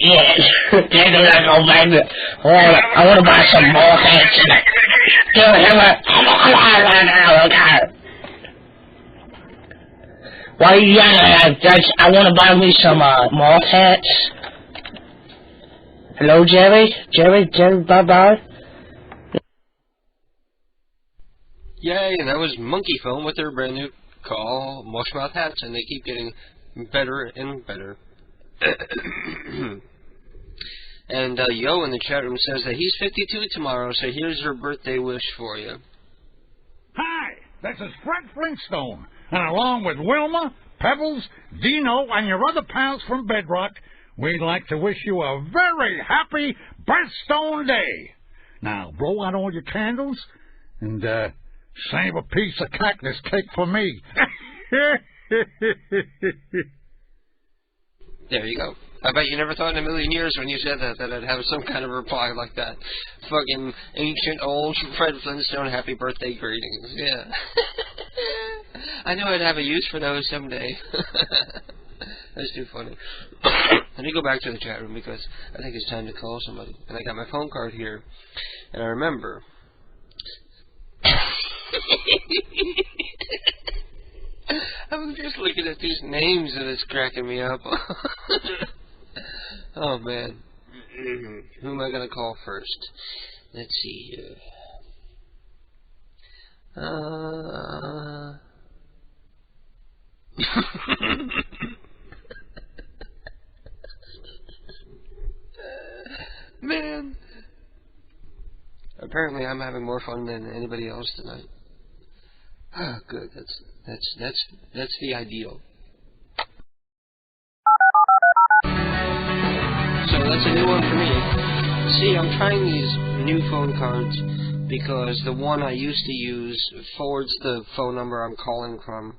Yes, I want to buy some more hats. Why are you yelling? I want to buy me some moth hats. Hello, Jerry? Jerry, bye-bye. Yay, and that was Monkey Phone with their brand new call, Mushmouth hats, and they keep getting better and better. And Yo in the chat room says that he's 52 tomorrow, so here's your birthday wish for you. Hi, this is Fred Flintstone, and along with Wilma, Pebbles, Dino, and your other pals from Bedrock, we'd like to wish you a very happy Birthstone Day. Now, blow out all your candles and save a piece of cactus cake for me. There you go. I bet you never thought in a million years when you said that I'd have some kind of reply like that. Fucking ancient old Fred Flintstone happy birthday greetings. Yeah. I know I'd have a use for those someday. That's too funny. Let me go back to the chat room because I think it's time to call somebody. And I got my phone card here. And I remember. I'm just looking at these names and it's cracking me up. Oh man. Who am I going to call first? Let's see here. Man. Apparently I'm having more fun than anybody else tonight. Ah, good. That's the ideal. So that's a new one for me. See, I'm trying these new phone cards because the one I used to use forwards the phone number I'm calling from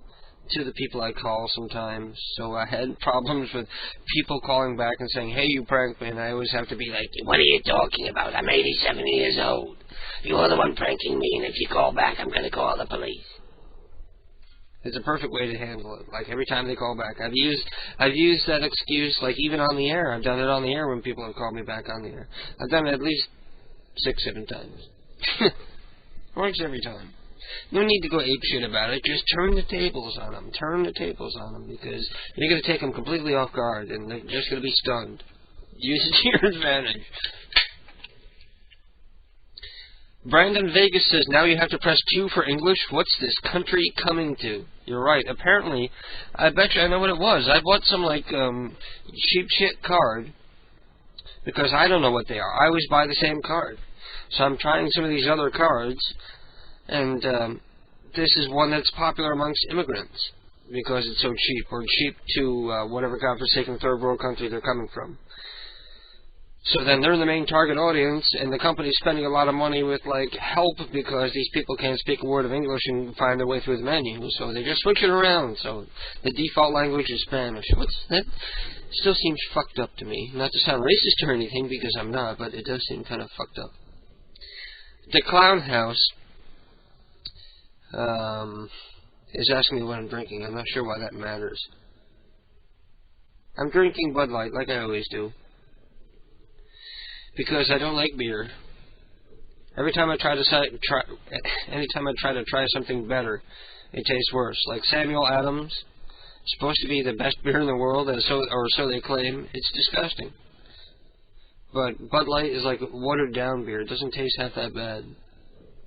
to the people I call sometimes. So I had problems with people calling back and saying, "Hey, you pranked me," and I always have to be like, "What are you talking about? I'm 87 years old. You're the one pranking me, and if you call back, I'm going to call the police." It's a perfect way to handle it. Like every time they call back, I've used that excuse. Like even on the air, I've done it on the air when people have called me back on the air. I've done it at least 6-7 times. Works every time. No need to go apeshit about it. Just turn the tables on them. Turn the tables on them because you're going to take them completely off guard and they're just going to be stunned. Use it to your advantage. Brandon Vegas says, now you have to press Q for English? What's this country coming to? You're right. Apparently, I bet you I know what it was. I bought some, like, cheap shit card because I don't know what they are. I always buy the same card. So I'm trying some of these other cards, and this is one that's popular amongst immigrants because it's so cheap, or cheap to whatever godforsaken third world country they're coming from. So then they're the main target audience, and the company's spending a lot of money with, like, help because these people can't speak a word of English and find their way through the menu. So they just switch it around. So the default language is Spanish. That still seems fucked up to me. Not to sound racist or anything, because I'm not, but it does seem kind of fucked up. The Clown House is asking me what I'm drinking. I'm not sure why that matters. I'm drinking Bud Light, like I always do. Because I don't like beer. Anytime I try to try something better, it tastes worse. Like Samuel Adams, supposed to be the best beer in the world, or so they claim. It's disgusting. But Bud Light is like watered down beer. It doesn't taste half that bad.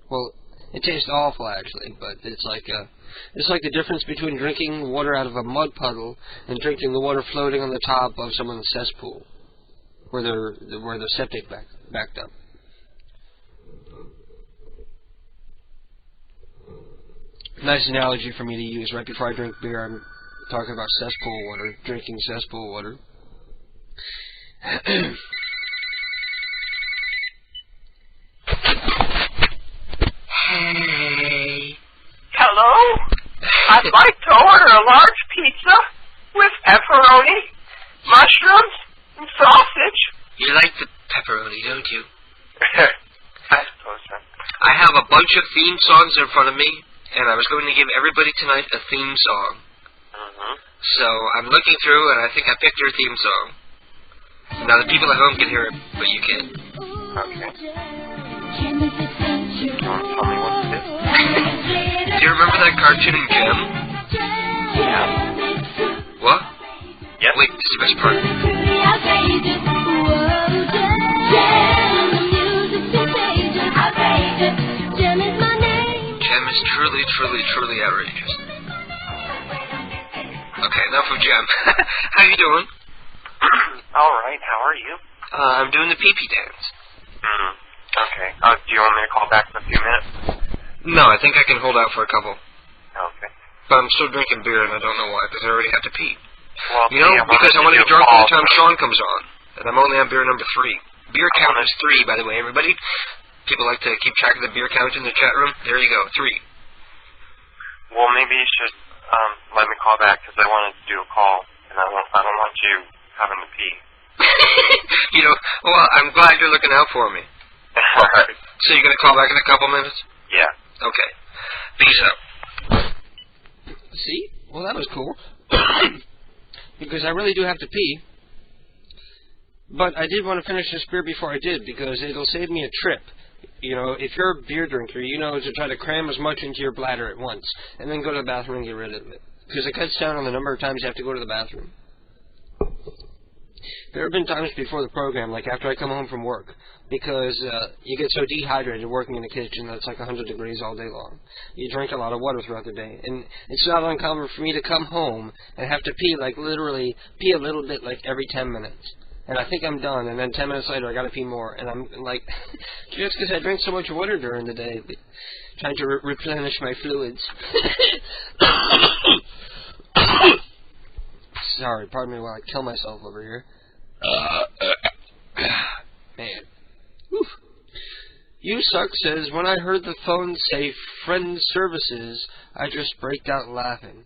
Well, it tastes awful actually, but it's like the difference between drinking water out of a mud puddle and drinking the water floating on the top of someone's cesspool, where their septic backed up. Nice analogy for me to use right before I drink beer. I'm talking about cesspool water, drinking cesspool water. Hey. Hello? I'd like to order a large pizza with pepperoni, mushrooms, and sausage. You like the pepperoni, don't you? I suppose so. I have a bunch of theme songs in front of me, and I was going to give everybody tonight a theme song. Mm-hmm. So I'm looking through, and I think I picked your theme song. Now the people at home can hear it, but you can't. Okay. You want to tell me what it is? Do you remember that cartoon Gem? Yeah. What? Yep. Wait, this is the best part. Gem is truly, truly, truly outrageous. Okay, enough of Gem. How you doing? All right. How are you? I'm doing the pee-pee dance. Okay. Do you want me to call back in a few minutes? No, I think I can hold out for a couple. Okay. But I'm still drinking beer, and I don't know why, because I already have to pee. Well, you know, because I want to get drunk by the time Sean comes on. And I'm only on beer number 3. Beer count is 3, by the way, everybody. People like to keep track of the beer count in the chat room. There you go, 3. Well, maybe you should let me call back, because I wanted to do a call, and I don't want you having to pee. You know, well, I'm glad you're looking out for me. Alright. So you're going to call back in a couple minutes? Yeah. Okay. Peace out. See? Well, that was cool. Because I really do have to pee. But I did want to finish this beer before I did, because it'll save me a trip. You know, if you're a beer drinker, you know to try to cram as much into your bladder at once, and then go to the bathroom and get rid of it. Because it cuts down on the number of times you have to go to the bathroom. There have been times before the program, like after I come home from work, because you get so dehydrated working in the kitchen that it's like 100 degrees all day long. You drink a lot of water throughout the day, and it's not uncommon for me to come home and have to pee, like literally pee a little bit like every 10 minutes. And I think I'm done, and then 10 minutes later I gotta pee more, and I'm like, just because I drink so much water during the day, trying to replenish my fluids. Sorry, pardon me while I kill myself over here. Man. Oof. You Suck says, when I heard the phone say friend services, I just braked out laughing.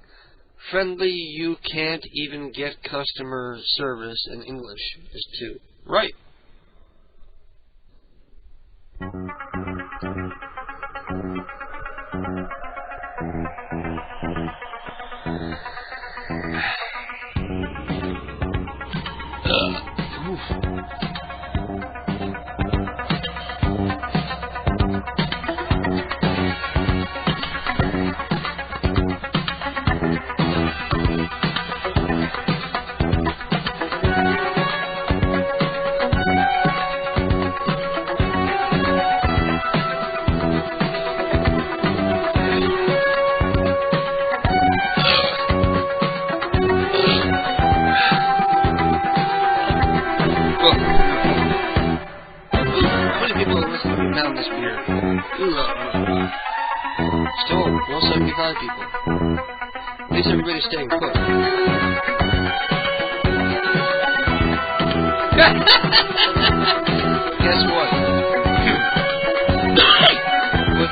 Friendly, you can't even get customer service in English. Just 2. Right. Still, no 75 people. At least everybody's staying put.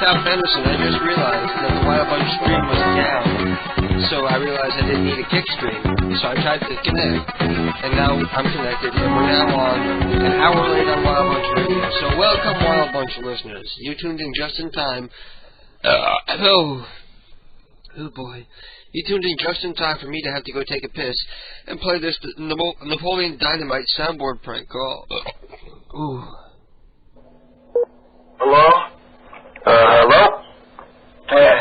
South Henderson, I just realized that the Wild Bunch screen was down. So I realized I didn't need a kick screen. So I tried to connect. And now I'm connected, and we're now on an hour late on Wild Bunch Radio. So welcome, Wild Bunch listeners. You tuned in just in time. Oh boy. You tuned in just in time for me to have to go take a piss and play this Napoleon Dynamite soundboard prank call. Ooh. Hello? Hello? Hey.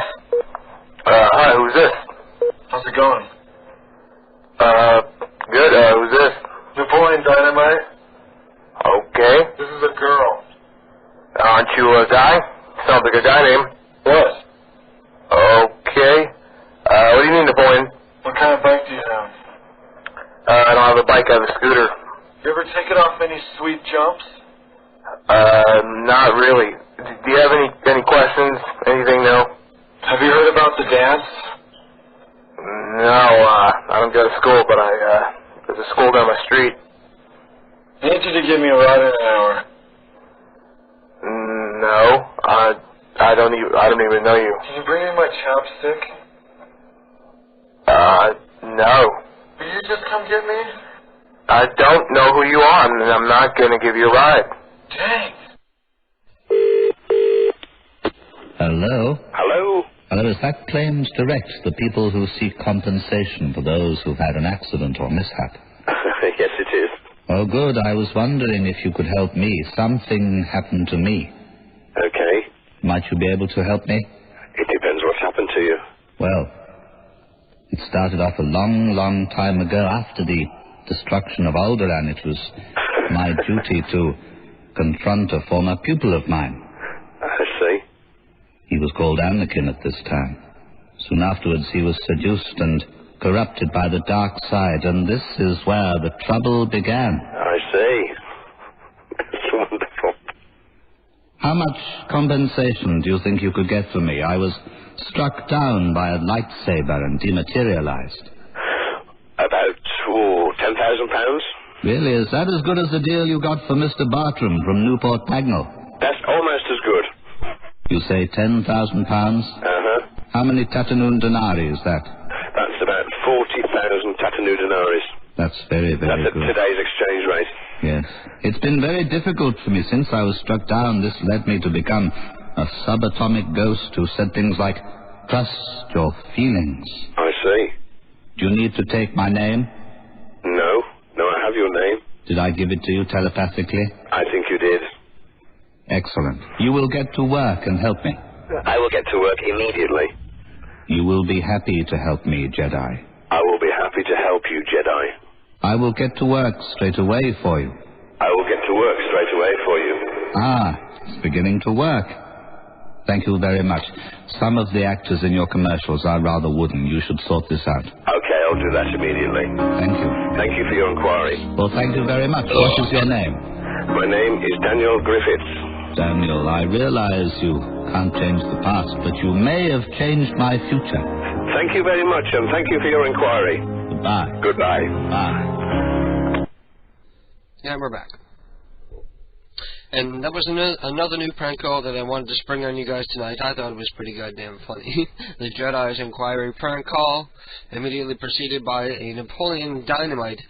Hi, who's this? How's it going? Good, who's this? Napoleon Dynamite. Okay. This is a girl. Aren't you a guy? Sounds like a guy name. What? Okay. What do you mean, Napoleon? What kind of bike do you have? I don't have a bike, I have a scooter. You ever take it off any sweet jumps? Not really. Do you have any questions? Anything, no? Have you heard about the dance? No, I don't go to school, but there's a school down my street. I need you to give me a ride in an hour. No, I don't even know you. Can you bring me my chopstick? No. Will you just come get me? I don't know who you are, and I'm not gonna give you a ride. Dang. Hello? Hello? Hello, is that Claims Direct, the people who seek compensation for those who've had an accident or mishap? Yes, it is. Oh, good. I was wondering if you could help me. Something happened to me. Okay. Might you be able to help me? It depends what's happened to you. Well, it started off a long, long time ago after the destruction of Alderaan. It was my duty to confront a former pupil of mine. I see. He was called Anakin at this time. Soon afterwards he was seduced and corrupted by the dark side, and this is where the trouble began. I see. It's wonderful. How much compensation do you think you could get from me? I was struck down by a lightsaber and dematerialized. About, £10,000? Really? Is that as good as the deal you got for Mr. Bartram from Newport Pagnell? That's almost as good. You say £10,000? Uh-huh. How many Tatanoon denarii is that? That's about 40,000 Tatanu denaries. That's very, very good. That's at today's exchange rate. Yes. It's been very difficult for me since I was struck down. This led me to become a subatomic ghost who said things like, trust your feelings. I see. Do you need to take my name? No. No, I have your name. Did I give it to you telepathically? I think you did. Excellent. You will get to work and help me. I will get to work immediately. You will be happy to help me, Jedi. I will be happy to help you, Jedi. I will get to work straight away for you. I will get to work straight away for you. Ah, it's beginning to work. Thank you very much. Some of the actors in your commercials are rather wooden. You should sort this out. Okay, I'll do that immediately. Thank you. Thank you for your inquiry. Well, thank you very much. What is your name? My name is Daniel Griffiths. Daniel, I realize you can't change the past, but you may have changed my future. Thank you very much, and thank you for your inquiry. Goodbye. Goodbye. Bye. Yeah, we're back. And that was another new prank call that I wanted to spring on you guys tonight. I thought it was pretty goddamn funny. The Jedi's Inquiry prank call, immediately preceded by a Napoleon Dynamite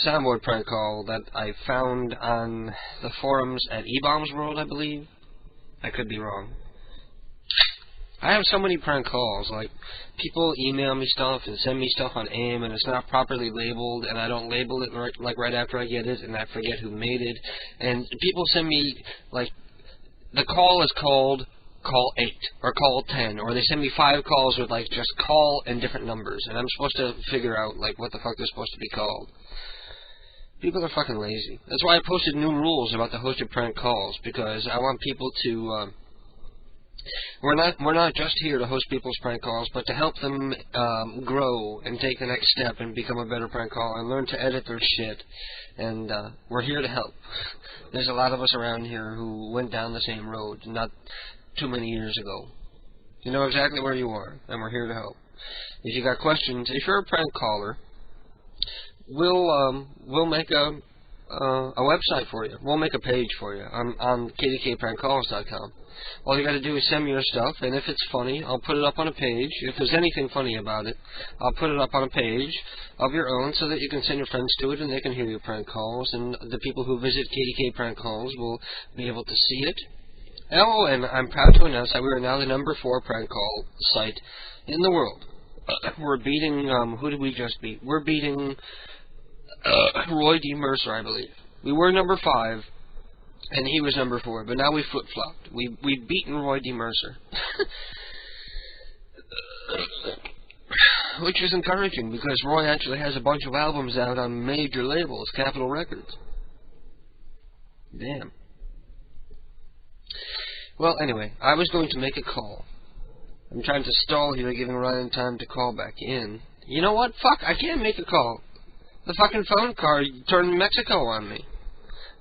soundboard prank call that I found on the forums at eBombs World, I believe. I could be wrong. I have so many prank calls. Like, people email me stuff and send me stuff on AIM, and it's not properly labeled, and I don't label it right after I get it, and I forget who made it. And people send me, like, the call is called call 8 or call 10, or they send me 5 calls with, like, just call and different numbers, and I'm supposed to figure out, like, what the fuck they're supposed to be called. People are fucking lazy. That's why I posted new rules about the hosted prank calls, because I want people to, we're not just here to host people's prank calls, but to help them grow and take the next step and become a better prank caller and learn to edit their shit. And we're here to help. There's a lot of us around here who went down the same road not too many years ago. You know exactly where you are, and we're here to help. If you got questions, if you're a prank caller, we'll make a a website for you. We'll make a page for you on kdkprankcalls.com. All you got to do is send me your stuff, and if it's funny, I'll put it up on a page. If there's anything funny about it, I'll put it up on a page of your own so that you can send your friends to it and they can hear your prank calls, and the people who visit KDK Prank Calls will be able to see it. Oh, and I'm proud to announce that we are now the number 4 prank call site in the world. We're beating, who did we just beat? We're beating Roy D. Mercer, I believe. We were number 5, and he was number 4, but now we flip-flopped. We've beaten Roy D. Mercer. Which is encouraging, because Roy actually has a bunch of albums out on major labels, Capitol Records. Damn. Well, anyway, I was going to make a call. I'm trying to stall here, giving Ryan time to call back in. You know what? Fuck, I can't make a call. The fucking phone card turned Mexico on me.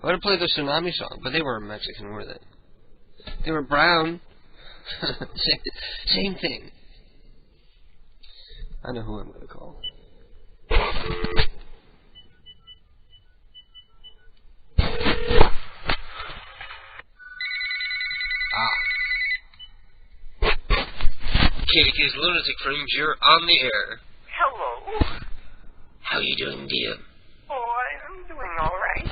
I would have played the Tsunami song, but they weren't Mexican, were they? They were brown. Same thing. I know who I'm going to call. KDK's Lunatic Fringe, you're on the air. Hello. How you doing, dear? Oh, I'm doing all right.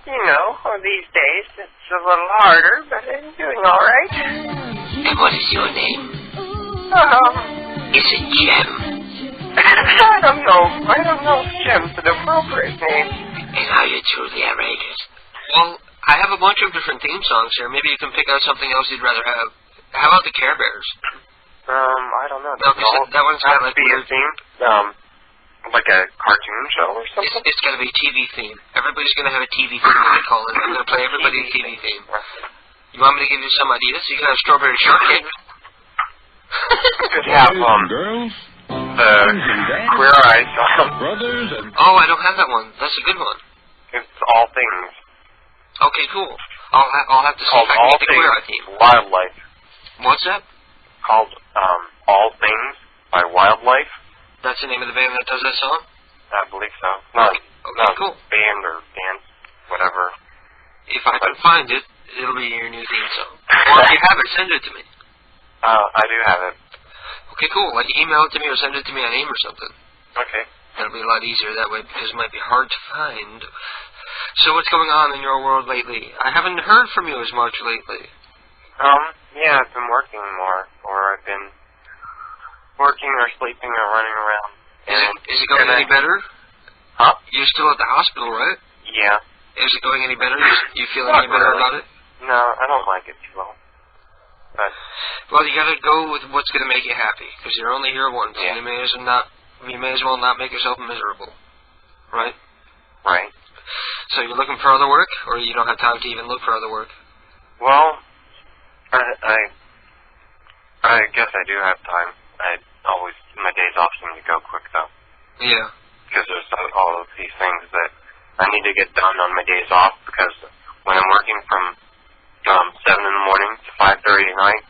You know, these days it's a little harder, but I'm doing all right. And what is your name? Is it Jem? I don't know if Jem's an appropriate name. And are you truly outrageous? Well, I have a bunch of different theme songs here. Maybe you can pick out something else you'd rather have. How about the Care Bears? I don't know. That one's got like a theme. Like a cartoon show or something? It's got to be a TV theme. Everybody's going to have a TV theme when they call it. I'm going to play everybody's TV theme. You want me to give you some ideas? You can have Strawberry Shortcake. Just have, girls, the Queer Eye song. Brothers and... Oh, I don't have that one. That's a good one. It's All Things. Okay, cool. I'll have to see if I can get the Queer Eye theme. Wildlife. What's that? Called, All Things by Wildlife. That's the name of the band that does that song? I believe so. Not cool. Band or dance, whatever. If I can find it, it'll be your new theme song. Or if you have it, send it to me. I do have it. Okay, cool. Like, email it to me or send it to me on AIM or something. Okay. That'll be a lot easier that way, because it might be hard to find. So what's going on in your world lately? I haven't heard from you as much lately. Yeah, I've been working more, or I've been working or sleeping or running around. Is it going any better? Huh? You're still at the hospital, right? Yeah. Is it going any better? You feeling any better about it? No, I don't like it too well. But well, you gotta go with what's gonna make you happy, because you're only here once. Yeah. And you may as well not make yourself miserable, right? Right. So you're looking for other work, or you don't have time to even look for other work? Well, I guess I do have time. My days off seem to go quick, though. Yeah. Because there's all of these things that I need to get done on my days off, because when I'm working from 7 in the morning to 5:30 at night,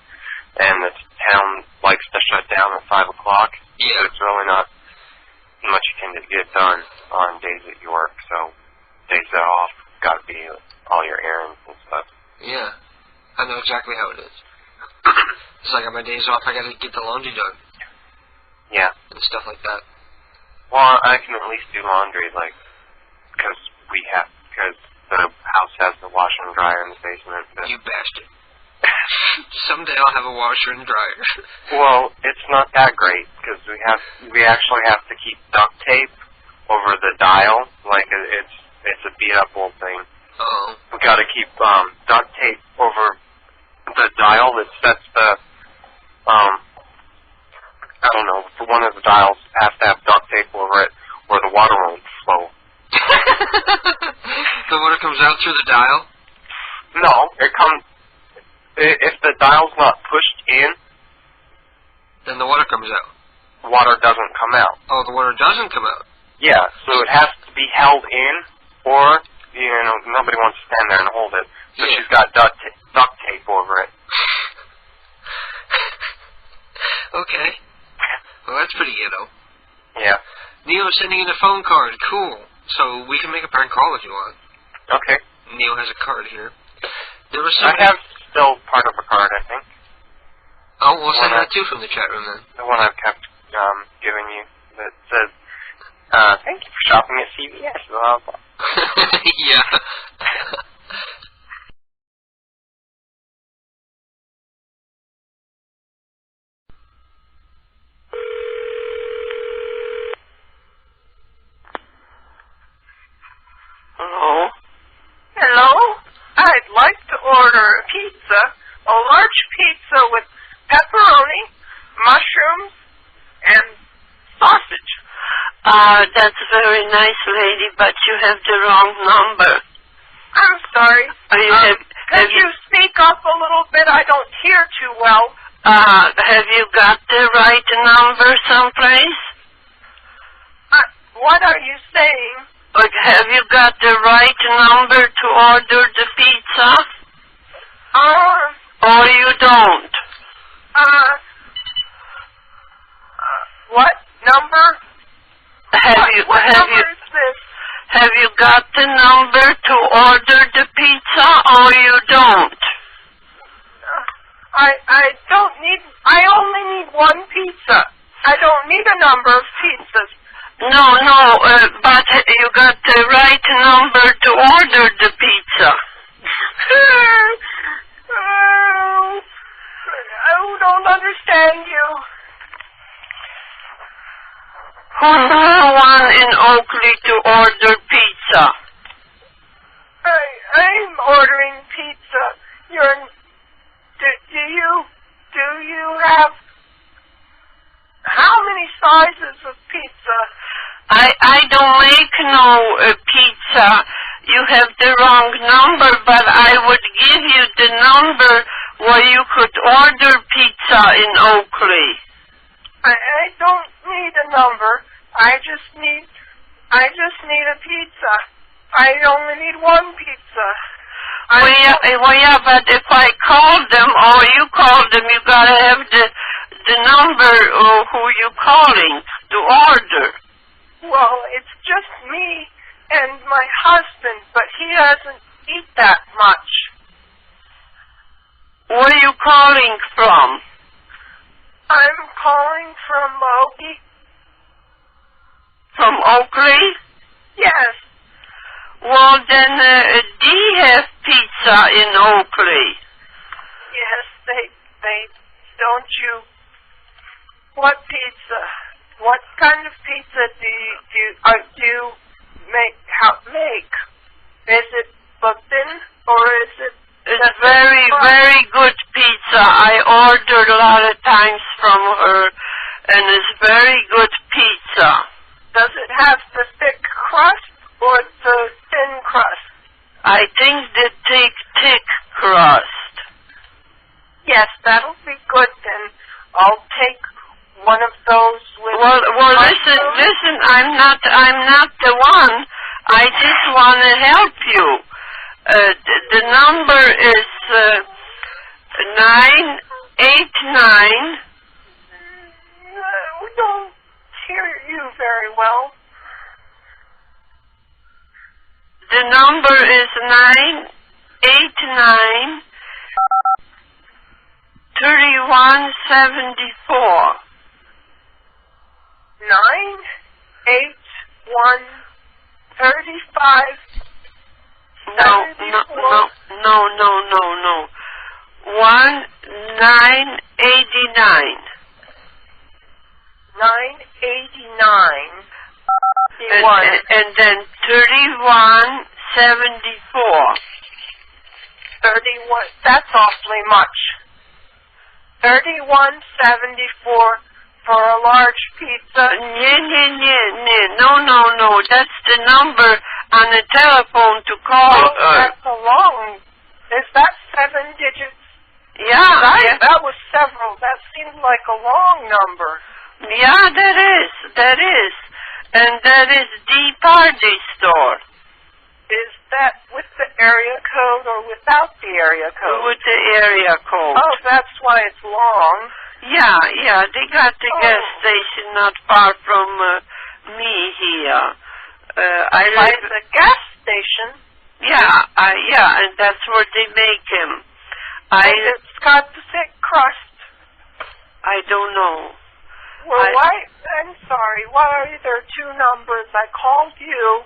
and the town likes to shut down at 5 o'clock, yeah. So it's really not much you can get done on days that you work. So days that off got to be all your errands and stuff. Yeah. I know exactly how it is. It's like on my days off, I got to get the laundry done. Yeah. And stuff like that. Well, I can at least do laundry, because the house has the washer and dryer in the basement. You bastard. Someday I'll have a washer and dryer. Well, it's not that great, because we actually have to keep duct tape over the dial. Like, it's a beat-up old thing. Uh-oh. We got to keep duct tape over the dial that sets the I don't know, for one of the dials has to have duct tape over it, or the water won't flow. The water comes out through the dial? No, it comes. If the dial's not pushed in, then the water comes out. Water doesn't come out. Oh, the water doesn't come out. Yeah, so it has to be held in, or nobody wants to stand there and hold it. So she's got duct tape over it. Okay. Well, that's pretty ghetto. Yeah. Neo's sending in a phone card. Cool. So we can make a prank call if you want. Okay. Neil has a card here. There was I have still part of a card, I think. Oh, we'll send that too from the chat room then. The one I've kept giving you that says, thank you for shopping at CVS. Blah, blah. Yeah. Hello? Hello? I'd like to order a pizza, a large pizza with pepperoni, mushrooms, and sausage. That's very nice, lady, but you have the wrong number. I'm sorry. Have you speak up a little bit? I don't hear too well. Have you got the right number someplace? What are you saying? Have you got the right number to order the pizza? Or you don't? What number? What number is this? Have you got the number to order the pizza, or you don't? I don't need. I only need one pizza. I don't need a number of pizzas. No, but you got the right number to order the pizza. I don't understand you. Who's the one in Oakley to order pizza? I'm ordering pizza. Do you have how many sizes of pizza? I don't make no pizza. You have the wrong number, but I would give you the number where you could order pizza in Oakley. I don't need a number. I just need a pizza. I only need one pizza. Well, yeah, but if I call them or you call them, you gotta have the number who you calling to order. Well, it's just me and my husband, but he doesn't eat that much. Where are you calling from? I'm calling from Oakley. From Oakley? Yes. Well, then, do you have pizza in Oakley? Yes, they don't you. What pizza? What kind of pizza do you make? Is it thin or is it? It's very, very good pizza. I ordered a lot of times from her, and it's very good pizza. Does it have the thick crust or the thin crust? I think the thick crust. Yes, that'll be good then. I'll take one of those with. Well, listen. I'm not the one. I just want to help you. The number is 989. We don't hear you very well. The number is 989 3174. 981 35. No. 989. 989. And then 3174. 31. That's awfully much. 3174 for a large pizza. No. That's the number on the telephone to call. That's a long. Is that 7 digits? Yeah. That was several. That seemed like a long number. Yeah, that is. And that is the party store. Is that with the area code or without the area code? With the area code. Oh, that's why it's long. Yeah. They got the gas station not far from me here. The gas station? Yeah, and that's where they make him. It's got the thick crust. I don't know. Well, I'm sorry. Why are there two numbers? I called you,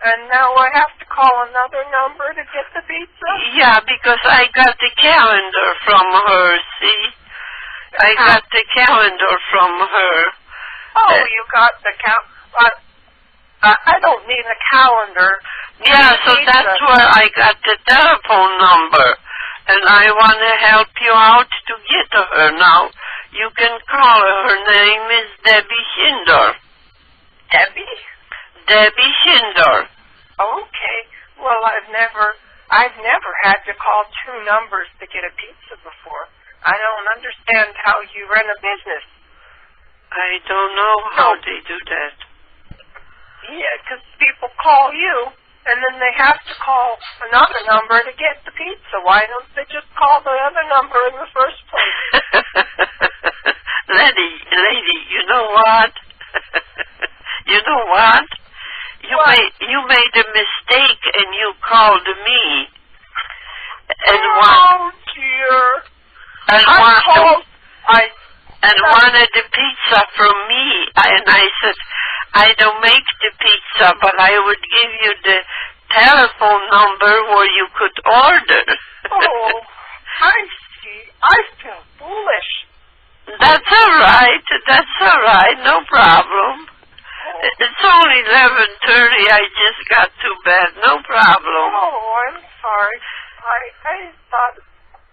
and now I have to call another number to get the pizza? Yeah, because I got the calendar from her, see? I got the calendar from her. Oh, you got the I don't need a calendar. Yeah, so that's where I got the telephone number. And I want to help you out to get to her now. You can call her. Her name is Debbie Hinder. Debbie? Debbie Hinder. Okay. Well, I've never had to call two numbers to get a pizza before. I don't understand how you run a business. I don't know how they do that. Yeah, because people call you, and then they have to call another number to get the pizza. Why don't they just call the other number in the first place? Lady, you know what? You made a mistake and you called me. And dear. And wanted the pizza from me. And I said, I don't make the pizza, but I would give you the telephone number where you could order. Oh, I see. I feel foolish. That's all right. No problem. It's only 11:30. I just got to bed. No problem. Oh, I'm sorry. I thought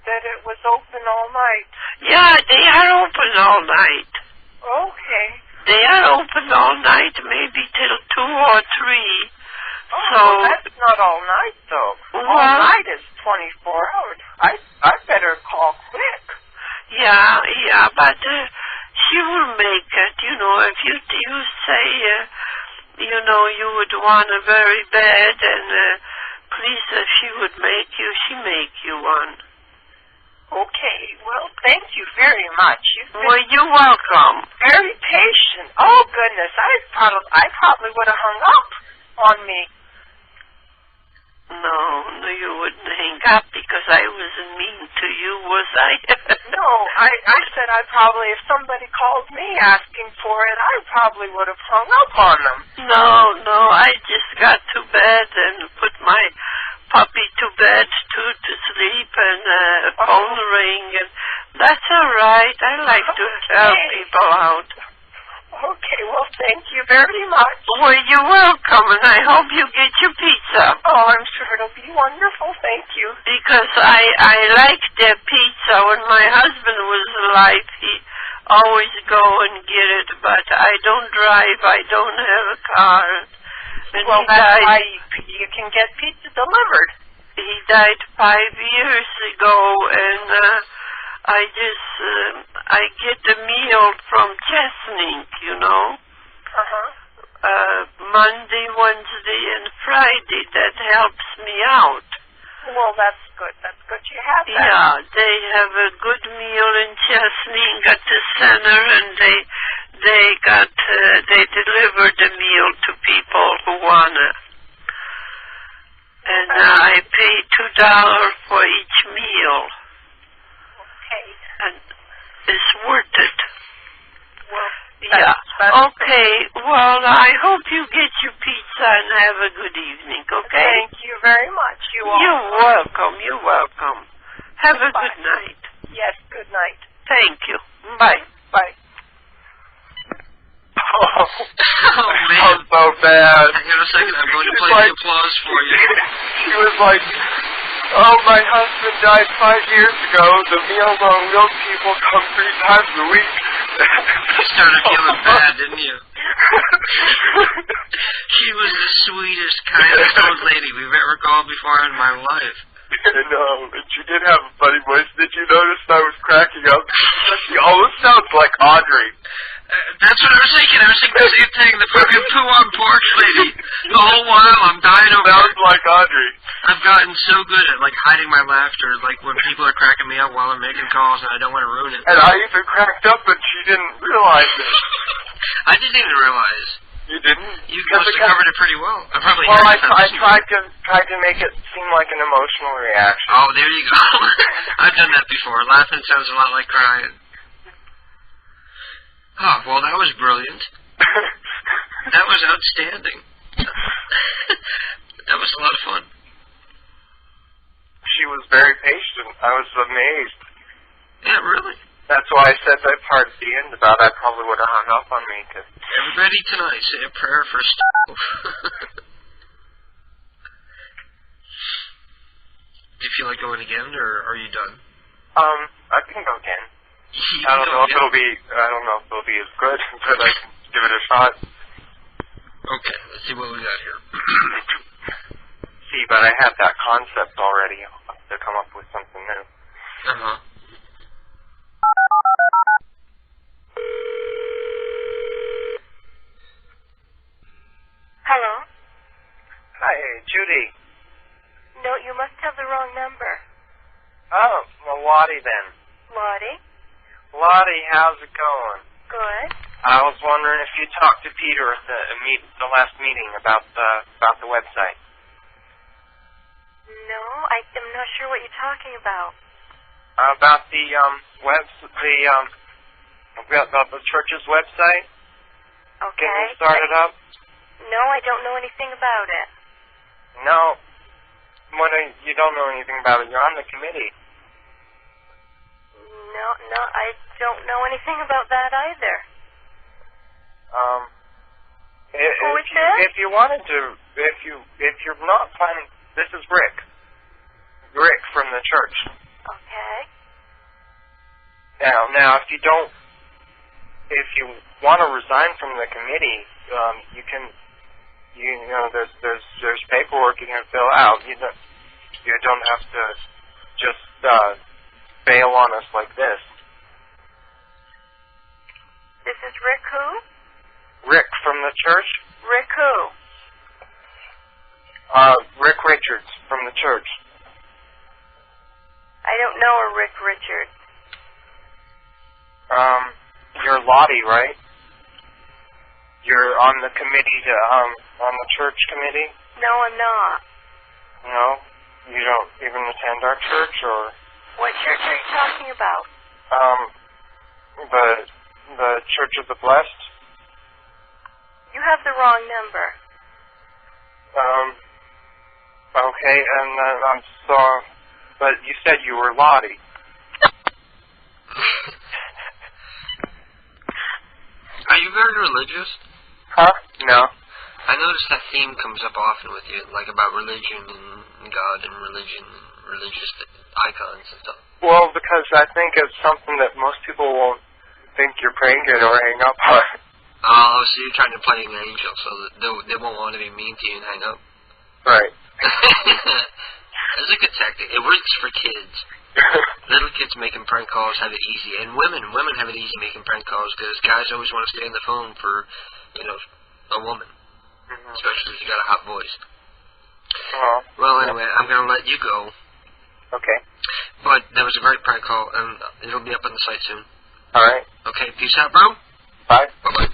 that it was open all night. Yeah, they are open all night. Okay. They are open all night, maybe till 2 or 3. So that's not all night, though. All night is 24 hours. I better call quick. Yeah, but she will make it. You know, if you say, you would want a very bad, and please, if she would make you, she make you one. Okay, well, thank you very much. You're welcome. Very patient. Oh, goodness, I probably would have hung up on me. No, you wouldn't hang up because I wasn't mean to you, was I? No, I said if somebody called me asking for it, I probably would have hung up on them. No, I just got to bed and put my puppy to bed to sleep, and phone ring, and that's all right. I like to help people out. Okay, well, thank you very much. Well, you're welcome, and I hope you get your pizza. Oh, I'm sure it'll be wonderful. Thank you. Because I like their pizza. When my husband was alive, he always go and get it, but I don't drive. I don't have a car. And well, that's why you can get pizza delivered. He died 5 years ago, and I get the meal from Chesaning, you know. Monday, Wednesday, and Friday. That helps me out. Well, that's good. That's good you have that. Yeah, they have a good meal in Chesaning at the center, and they deliver the meal to people who wanna. And I pay $2 for each meal. Okay. And it's worth it. Well, yeah. Okay. Well, I hope you get your pizza and have a good evening, okay? Thank you very much. You're welcome. Have a good night. Yes, good night. Thank you. Bye. Bye. Oh, man. So bad. Hang on a second. I'm going to play the applause for you. She was like, oh, my husband died 5 years ago. The Meals on Wheels people come 3 times a week. You started feeling bad, didn't you? She was the sweetest, kindest old lady we've ever called before in my life. I know, and she did have a funny voice. Did you notice I was cracking up? She almost sounds like Audrey. That's what I was thinking. I was thinking the same thing. The fucking poo on pork lady. The whole while I'm dying over Sounds like Audrey. I've gotten so good at hiding my laughter, when people are cracking me up while I'm making calls and I don't want to ruin it. And I even cracked up, but she didn't realize it. I didn't even realize. You didn't? You must have covered it pretty well. I probably Well, heard I tried to make it seem like an emotional reaction. Oh, there you go. I've done that before. Laughing sounds a lot like crying. Oh, well, that was brilliant. That was outstanding. That was a lot of fun. She was very patient. I was amazed. Yeah, really? That's why I said that part at the end about I probably would have hung up on me. Cause Everybody tonight, say a prayer for Do you feel like going again, or are you done? I can go again. I don't know if it'll be as good, but I can give it a shot. Okay, let's see what we got here. See, but I have that concept already. I'll have to come up with something new. Uh-huh. Hello? Hi, Judy. No, you must have the wrong number. Oh, well, Lottie then. Lottie? Lottie, how's it going? Good. I was wondering if you talked to Peter at the last meeting about the website. No, I'm not sure what you're talking about. About the about the church's website. Okay. Can we start it up? No, I don't know anything about it. No. You don't know anything about it. You're on the committee. No, I don't know anything about that either. Who is this? If you wanted to, if you're not planning, this is Rick. Rick from the church. Okay. Now, if you want to resign from the committee, you can. There's paperwork you can fill out. You don't have to just bail on us like this. This is Rick who? Rick from the church. Rick who? Rick Richards from the church. I don't know a Rick Richards. You're Lottie, right? You're on the committee on the church committee? No, I'm not. No? You don't even attend our church, or? What church are you talking about? The Church of the Blessed. You have the wrong number. Okay, and I'm sorry, but you said you were Lottie. Are you very religious? Huh? No. I noticed that theme comes up often with you, like about religion and God and religion and religious icons and stuff. Well, because I think it's something that most people won't think you're praying it or hang up on. Oh, so you're trying to play an angel so that they won't want to be mean to you and hang up? Right. It's a good tactic. It works for kids. Little kids making prank calls have it easy, and women have it easy making prank calls because guys always want to stay on the phone for, a woman, especially if you got a hot voice. Well, anyway, I'm gonna let you go. Okay. But that was a great prank call, and it'll be up on the site soon. All right. Okay, peace out, bro. Bye. Bye-bye.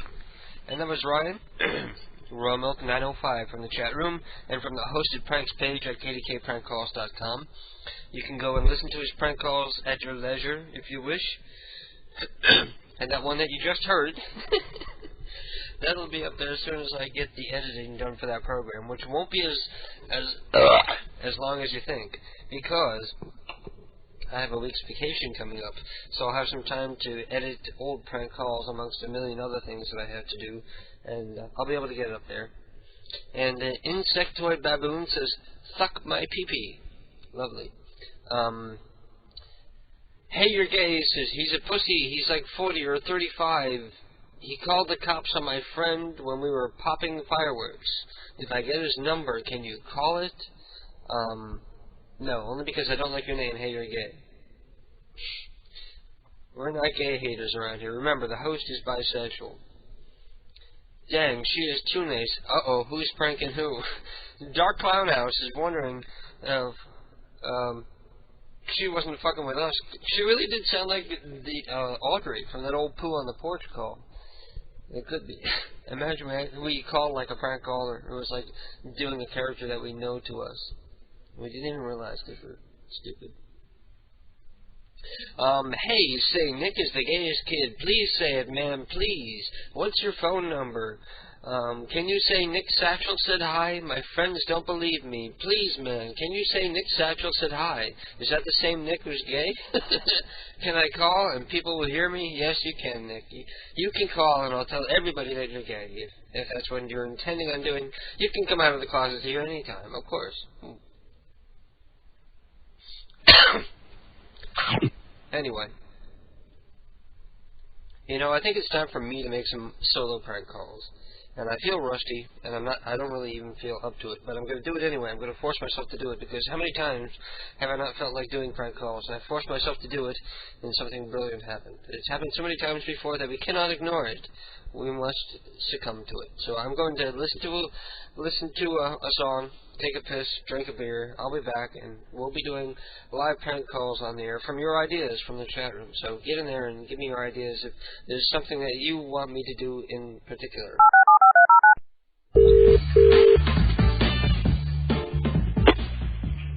And that was Ryan, Royal Milk 905 from the chat room, and from the hosted pranks page at kdkprankcalls.com. You can go and listen to his prank calls at your leisure, if you wish. And that one that you just heard, that'll be up there as soon as I get the editing done for that program, which won't be as long as you think, because I have a week's vacation coming up, so I'll have some time to edit old prank calls amongst a million other things that I have to do, and I'll be able to get it up there. And Insectoid Baboon says, "Suck my pee-pee." Lovely. Hey, you're gay says, "He's a pussy. He's like 40 or 35. He called the cops on my friend when we were popping fireworks. If I get his number, can you call it?" No, only because I don't like your name. Hey, you're gay. We're not gay haters around here. Remember, the host is bisexual. Dang, she is too nice. Uh-oh, who's pranking who? Dark Clown House is wondering if she wasn't fucking with us. She really did sound like the Audrey from that old Poo on the Porch call. It could be. Imagine we called like a prank caller. It was like doing a character that we know to us. We didn't even realize because we're stupid. Hey, say, Nick is the gayest kid. Please say it, ma'am, please. What's your phone number? Can you say Nick Satchel said hi? My friends don't believe me. Please, man, can you say Nick Satchel said hi? Is that the same Nick who's gay? Can I call and people will hear me? Yes, you can, Nick. You can call and I'll tell everybody that you're gay. If that's what you're intending on doing, you can come out of the closet here anytime, of course. Anyway. You know, I think it's time for me to make some solo prank calls. And I feel rusty, and I don't really even feel up to it, but I'm going to do it anyway. I'm going to force myself to do it, because how many times have I not felt like doing prank calls, and I forced myself to do it, and something brilliant happened. It's happened so many times before that we cannot ignore it. We must succumb to it. So I'm going to listen to a song, take a piss, drink a beer. I'll be back, and we'll be doing live prank calls on the air from your ideas from the chat room. So get in there and give me your ideas if there's something that you want me to do in particular.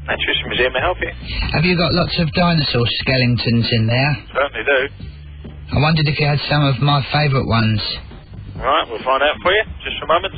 Natural History Museum, may I help you? Have you got lots of dinosaur skeletons in there? Certainly do. I wondered if you had some of my favourite ones. Right, we'll find out for you. Just a moment.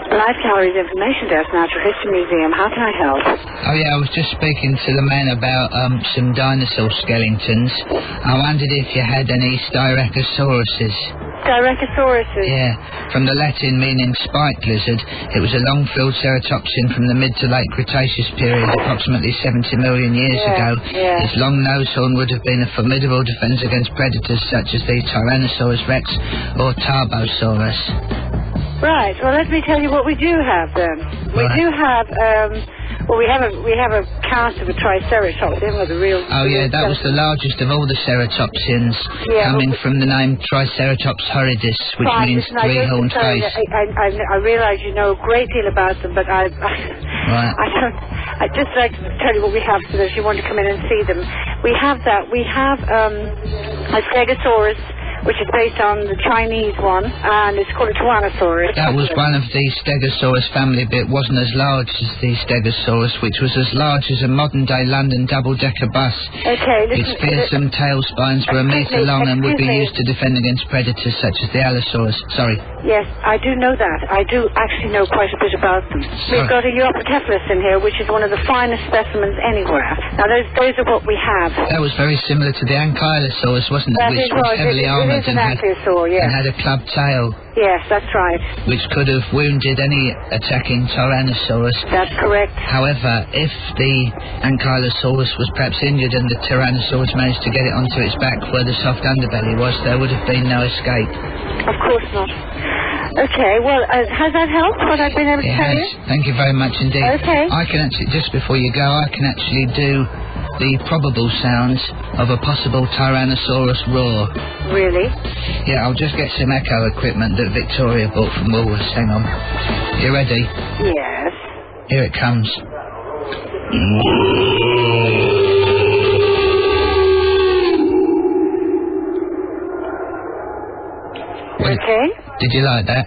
Life Gallery's Information Desk, Natural History Museum. How can I help? Oh yeah, I was just speaking to the man about some dinosaur skeletons. I wondered if you had any Styracosauruses. Styracosauruses? Yeah, from the Latin meaning spiked lizard. It was a long-filled ceratopsin from the mid to late Cretaceous period, approximately 70 million years ago. Yeah. Its long nose horn would have been a formidable defence against predators such as the Tyrannosaurus rex or Tarbosaurus. Right. Well, let me tell you what we do have then. We do have, we have a cast of a Triceratops in with a real... Oh yeah, that was the largest of all the ceratopsians, coming from the name Triceratops horridus, which means three-horned face. I realise you know a great deal about them, but I'd just like to tell you what we have so that if you want to come in and see them. We have that. We have a Stegosaurus, which is based on the Chinese one, and it's called a Tyrannosaurus. That was one of the Stegosaurus family, but it wasn't as large as the Stegosaurus, which was as large as a modern-day London double-decker bus. Okay, listen, its fearsome tail spines were a metre long and would be used to defend against predators such as the Allosaurus. Sorry. Yes, I do know that. I do actually know quite a bit about them. We've got a Euoplocephalus in here, which is one of the finest specimens anywhere. Now, those are what we have. That was very similar to the Ankylosaurus, wasn't it? Which was heavily armoured and had a clubbed tail. Yes, that's right. Which could have wounded any attacking Tyrannosaurus. That's correct. However, if the Ankylosaurus was perhaps injured and the Tyrannosaurus managed to get it onto its back where the soft underbelly was, there would have been no escape. Of course not. Okay, well, has that helped, what I've been able to tell you? Thank you very much indeed. Okay. I can actually, just before you go, I can actually do the probable sounds of a possible Tyrannosaurus roar. Really? Yeah, I'll just get some echo equipment that Victoria bought from Woolworths. Hang on. You ready? Yes. Here it comes. Okay. Did you like that?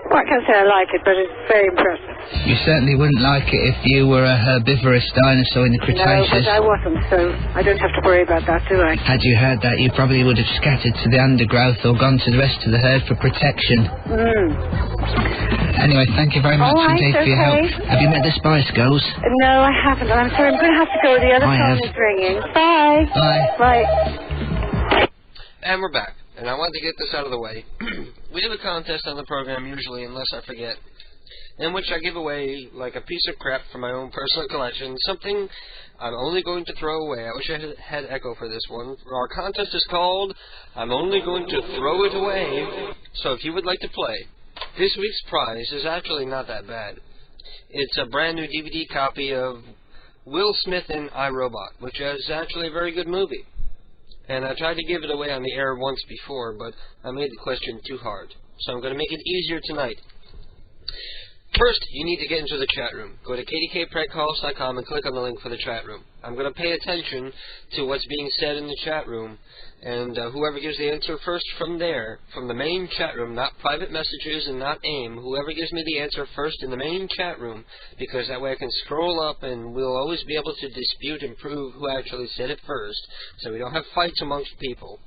Well, I can't say I like it, but it's very impressive. You certainly wouldn't like it if you were a herbivorous dinosaur in the Cretaceous. No, but I wasn't, so I don't have to worry about that, do I? Had you heard that, you probably would have scattered to the undergrowth or gone to the rest of the herd for protection. Anyway, thank you very much indeed for your help. Have you met the Spice Girls? No, I haven't. I'm sorry, I'm going to have to go. The other phone is ringing. Bye. Bye. Bye. And we're back. And I wanted to get this out of the way. We have a contest on the program usually, unless I forget, in which I give away like a piece of crap from my own personal collection, something I'm only going to throw away. I wish I had echo for this one. Our contest is called I'm Only Going to Throw It Away. So if you would like to play, this week's prize is actually not that bad. It's a brand new DVD copy of Will Smith in iRobot, which is actually a very good movie. And I tried to give it away on the air once before, but I made the question too hard. So I'm going to make it easier tonight. First, you need to get into the chat room. Go to kdkprankcalls.com and click on the link for the chat room. I'm going to pay attention to what's being said in the chat room, and whoever gives the answer first from there, from the main chat room, not private messages and not AIM, whoever gives me the answer first in the main chat room, because that way I can scroll up and we'll always be able to dispute and prove who actually said it first, so we don't have fights amongst people.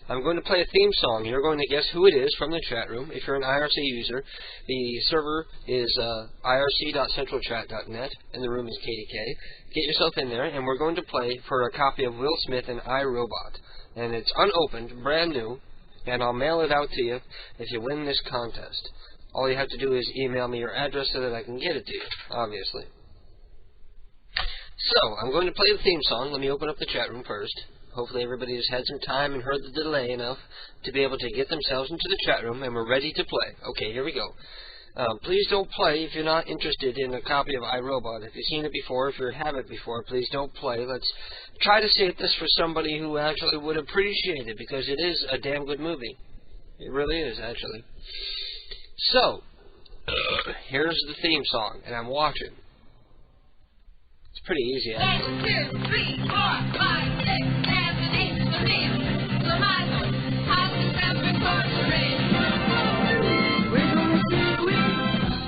I'm going to play a theme song. You're going to guess who it is from the chat room. If you're an IRC user, the server is irc.centralchat.net, and the room is KDK. Get yourself in there, and we're going to play for a copy of Will Smith and iRobot. And it's unopened, brand new, and I'll mail it out to you if you win this contest. All you have to do is email me your address so that I can get it to you, obviously. So, I'm going to play the theme song. Let me open up the chat room first. Hopefully everybody has had some time and heard the delay enough to be able to get themselves into the chat room, and we're ready to play. Okay, here we go. Please don't play if you're not interested in a copy of iRobot. If you've seen it before, if you have it before, please don't play. Let's try to save this for somebody who actually would appreciate it, because it is a damn good movie. It really is, actually. So, here's the theme song, and I'm watching. It's pretty easy, actually. 1, 2, 3, 4, 5, 6, 7, 8, the real, the Bible, House and Family Incorporated. We're gonna do it.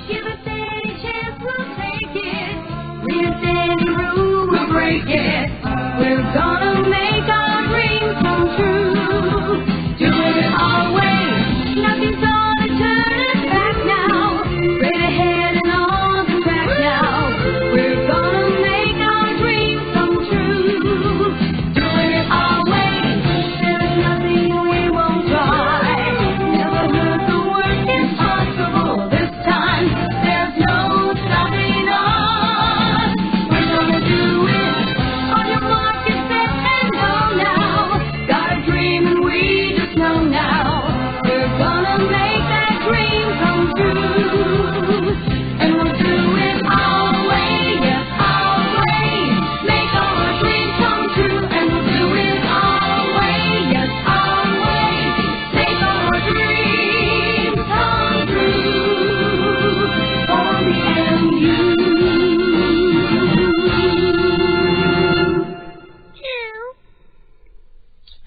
Give us any chance, we'll take it. With any rule, we'll break it. We're gonna make our dreams come true. Doing it our way. Nothing's gonna turn us back now. Straight ahead and on the track now. We're gonna make our dreams come true. Doing it our way. There's nothing we won't try. Never heard the word impossible. This time there's no stopping us. We're gonna do it. On your mark, get set and go now. Got a dream and we just know now. We're gonna make that dream come true. And we'll do it our way, yes, our way. Make our dreams come true. And we'll do it our way, yes, our way. Make our dreams come true. For the MU.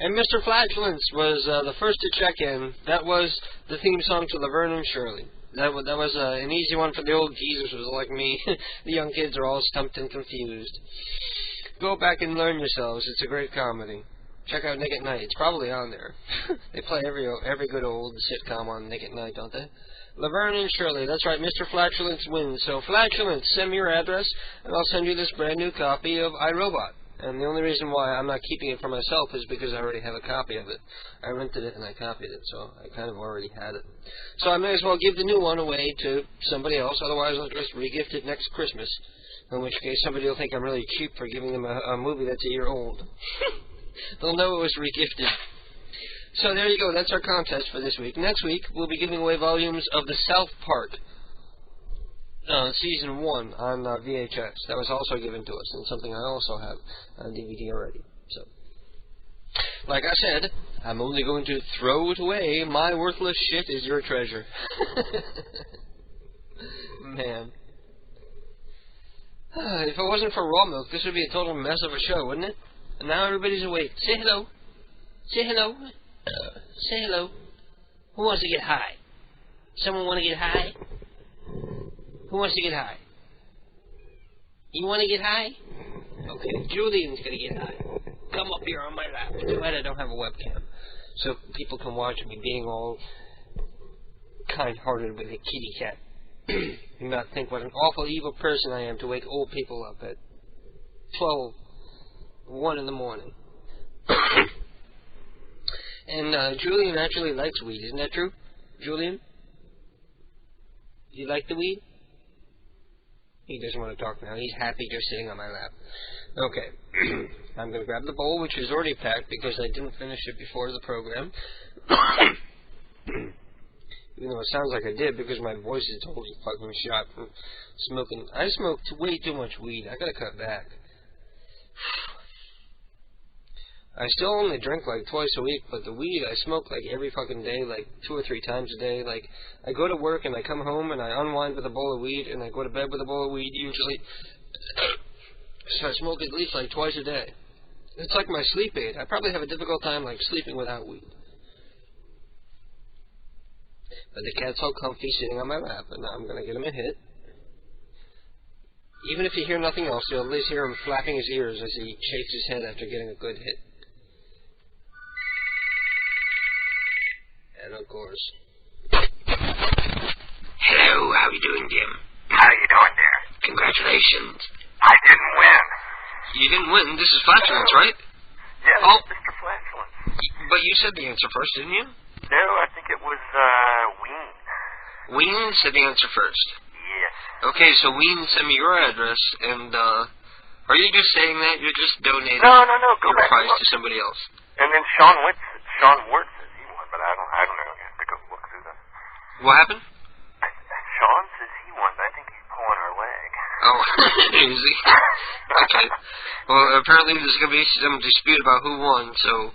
And Mr. Flatulence was the first to check in. That was the theme song to Laverne and Shirley. That was an easy one for the old geezers like me. The young kids are all stumped and confused. Go back and learn yourselves. It's a great comedy. Check out Nick at Night. It's probably on there. They play every good old sitcom on Nick at Night, don't they? Laverne and Shirley. That's right. Mr. Flatulence wins. So Flatulence, send me your address, and I'll send you this brand new copy of iRobot. And the only reason why I'm not keeping it for myself is because I already have a copy of it. I rented it and I copied it, so I kind of already had it. So I may as well give the new one away to somebody else, otherwise I'll just regift it next Christmas. In which case somebody will think I'm really cheap for giving them a movie that's a year old. They'll know it was regifted. So there you go, that's our contest for this week. Next week, we'll be giving away volumes of the South Park. Season 1 on VHS. That was also given to us, and something I also have on DVD already. So, like I said, I'm only going to throw it away. My worthless shit is your treasure. Man. If it wasn't for Raw Milk, this would be a total mess of a show, wouldn't it? And now everybody's awake. Say hello. Say hello. Say hello. Who wants to get high? Someone want to get high? Who wants to get high? You want to get high? Okay, Julian's going to get high. Come up here on my lap. Too bad I don't have a webcam, so people can watch me being all kind-hearted with a kitty cat. And not think what an awful evil person I am to wake old people up at 1 in the morning. And Julian actually likes weed, isn't that true? Julian? You like the weed? He doesn't want to talk now. He's happy just sitting on my lap. Okay. I'm going to grab the bowl, which is already packed because I didn't finish it before the program. Even though it sounds like I did because my voice is totally fucking shot from smoking. I smoked way too much weed. I got to cut back. I still only drink like twice a week, but the weed I smoke like every fucking day, like 2 or 3 times a day. Like, I go to work and I come home and I unwind with a bowl of weed, and I go to bed with a bowl of weed usually. So I smoke at least like twice a day. It's like my sleep aid. I probably have a difficult time like sleeping without weed. But the cat's all comfy sitting on my lap, and now I'm gonna get him a hit. Even if you hear nothing else, you'll at least hear him flapping his ears as he shakes his head after getting a good hit. And of course. Hello, how you doing, Jim? How you doing, dear? Congratulations. I didn't win. You didn't win. This is Flatulence, right? Yeah, oh. Mr. Flatulence. But you said the answer first, didn't you? No, I think it was, Ween. Ween said the answer first. Yes. Okay, so Ween, send me your address, and, are you just saying that? You're just donating No, go your back prize and look. to somebody else. And then Sean Wirt says he won, but I don't know. I have to go look through them. What happened? Sean says he won, but I think he's pulling our leg. Oh, is he? Okay. Well, apparently there's going to be some dispute about who won, so,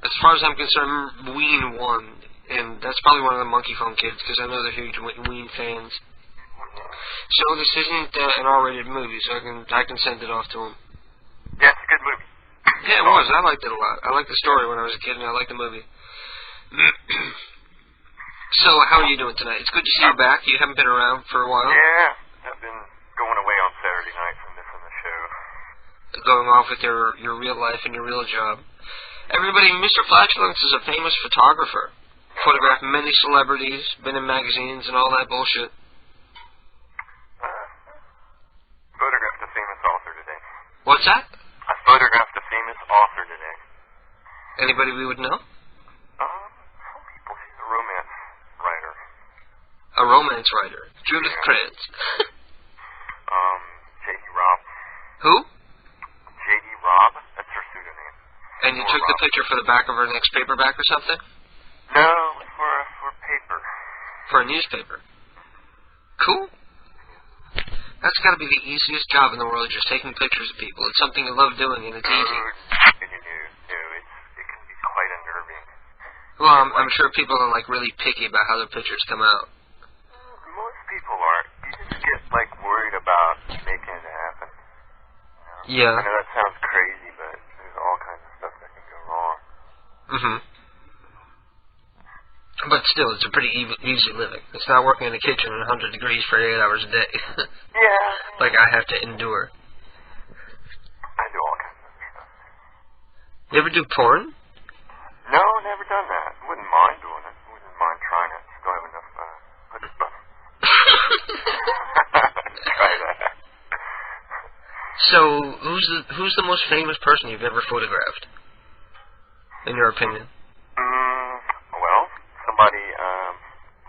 as far as I'm concerned, Ween won, and that's probably one of the Monkey Phone kids, because I know they're huge Ween fans. So this isn't an R-rated movie, so I can send it off to him. Yeah, it's a good movie. Yeah, it was. I liked it a lot. I liked the story when I was a kid, and I liked the movie. So, how are you doing tonight? It's good to see you back. You haven't been around for a while. Yeah, I've been going away on Saturday nights and missing the show. Going off with your real life and your real job. Everybody, Mr. Flatulence is a famous photographer. Photographed many celebrities, been in magazines and all that bullshit. Photographed a famous author today. What's that? I photographed a famous author today. Anybody we would know? Some people. She's a romance writer. A romance writer. Judith Krantz. J.D. Robb. Who? J.D. Robb. That's her pseudonym. And you took the picture for the back of her next paperback or something? No, for paper. For a newspaper. Cool. That's got to be the easiest job in the world, just taking pictures of people. It's something you love doing, and it's easy. It can be quite unnerving. Well, I'm sure people are, like, really picky about how their pictures come out. Most people aren't. You just get, like, worried about making it happen. Yeah. I know that sounds crazy, but there's all kinds of stuff that can go wrong. Mm-hmm. But still, it's a pretty easy living. It's not working in the kitchen at 100 degrees for 8 hours a day. Yeah. Like I have to endure. I do all kinds of stuff. You ever do porn? No, never done that. Wouldn't mind doing it. Wouldn't mind trying it. Still have enough, try that. So, who's the most famous person you've ever photographed? In your opinion? Well, somebody,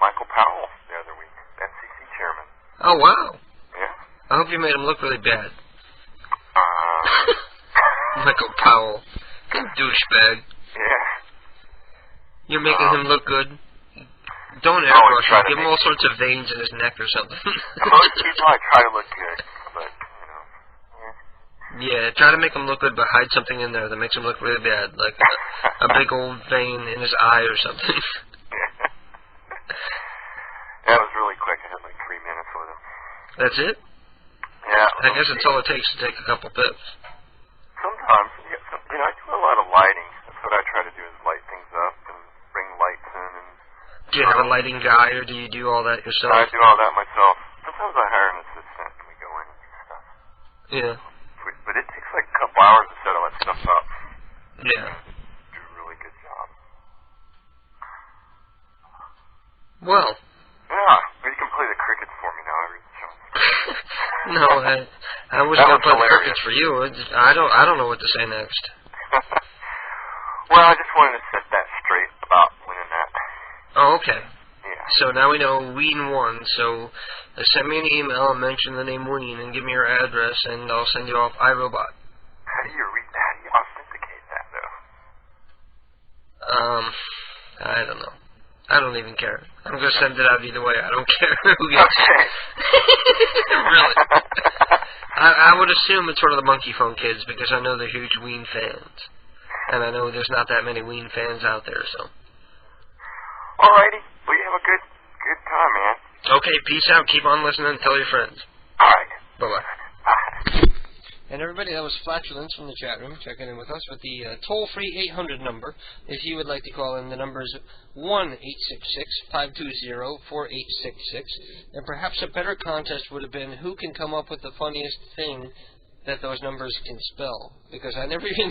Michael Powell the other week, NCC chairman. Oh, wow. Yeah. I hope you made him look really bad. Michael Powell. Good douchebag. Yeah. You're making him look good. Don't airbrush him. Give him all sorts of veins in his neck or something. Most people I try to look good, but, Yeah, try to make him look good, but hide something in there that makes him look really bad, like a big old vein in his eye or something. That was really quick. I had like 3 minutes with him. That's it? Yeah. I guess that's all it takes to take a couple pips. Sometimes, I do a lot of lighting. That's what I try to do, is light things up and bring lights in. And Do you have a lighting guy, or do you do all that yourself? I do all that myself. Sometimes I hire an assistant and we go in and do stuff. Yeah. But it takes like a couple hours to set all that stuff up. Yeah. Do a really good job. Well. Yeah, you can play the crickets for me now every show. No, I was going to play the crickets for you. I don't know what to say next. Well, I just wanted to set that straight about winning that. Oh, okay. Yeah. So now we know Ween won, so send me an email and mention the name Ween and give me your address, and I'll send you off iRobot. How do you authenticate that, though? I don't know. I don't even care. I'm going to send it out either way. I don't care who gets it. Really. I would assume it's one of the Monkey Phone kids, because I know they're huge Ween fans. And I know there's not that many Ween fans out there, so. Alrighty. Well, you have a good time, man. Okay, peace out. Keep on listening and tell your friends. Alright. Bye-bye. And everybody, that was Flatulence from the chat room checking in with us with the toll-free 800 number. If you would like to call in, the number is 1-866-520-4866. And perhaps a better contest would have been who can come up with the funniest thing that those numbers can spell. Because I never even,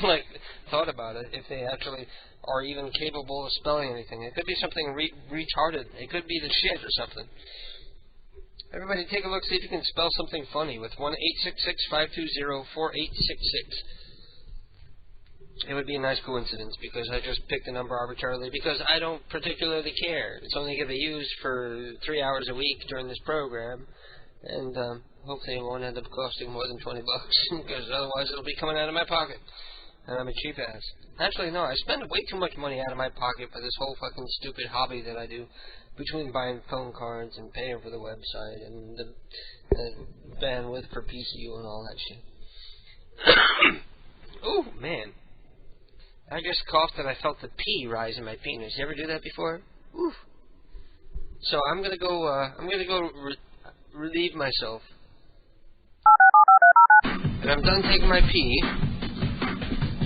thought about it, if they actually are even capable of spelling anything. It could be something retarded. It could be the shit or something. Everybody take a look, see if you can spell something funny with 1-866-520-4866. It would be a nice coincidence because I just picked a number arbitrarily because I don't particularly care. It's only going to be used for 3 hours a week during this program, and hopefully it won't end up costing more than $20 because otherwise it'll be coming out of my pocket. And I'm a cheap ass. Actually, no, I spend way too much money out of my pocket for this whole fucking stupid hobby that I do. Between buying phone cards and paying for the website and the bandwidth for PCU and all that shit. Oh, man. I just coughed and I felt the pee rise in my penis. You ever do that before? Oof. So I'm gonna go relieve myself. And I'm done taking my pee.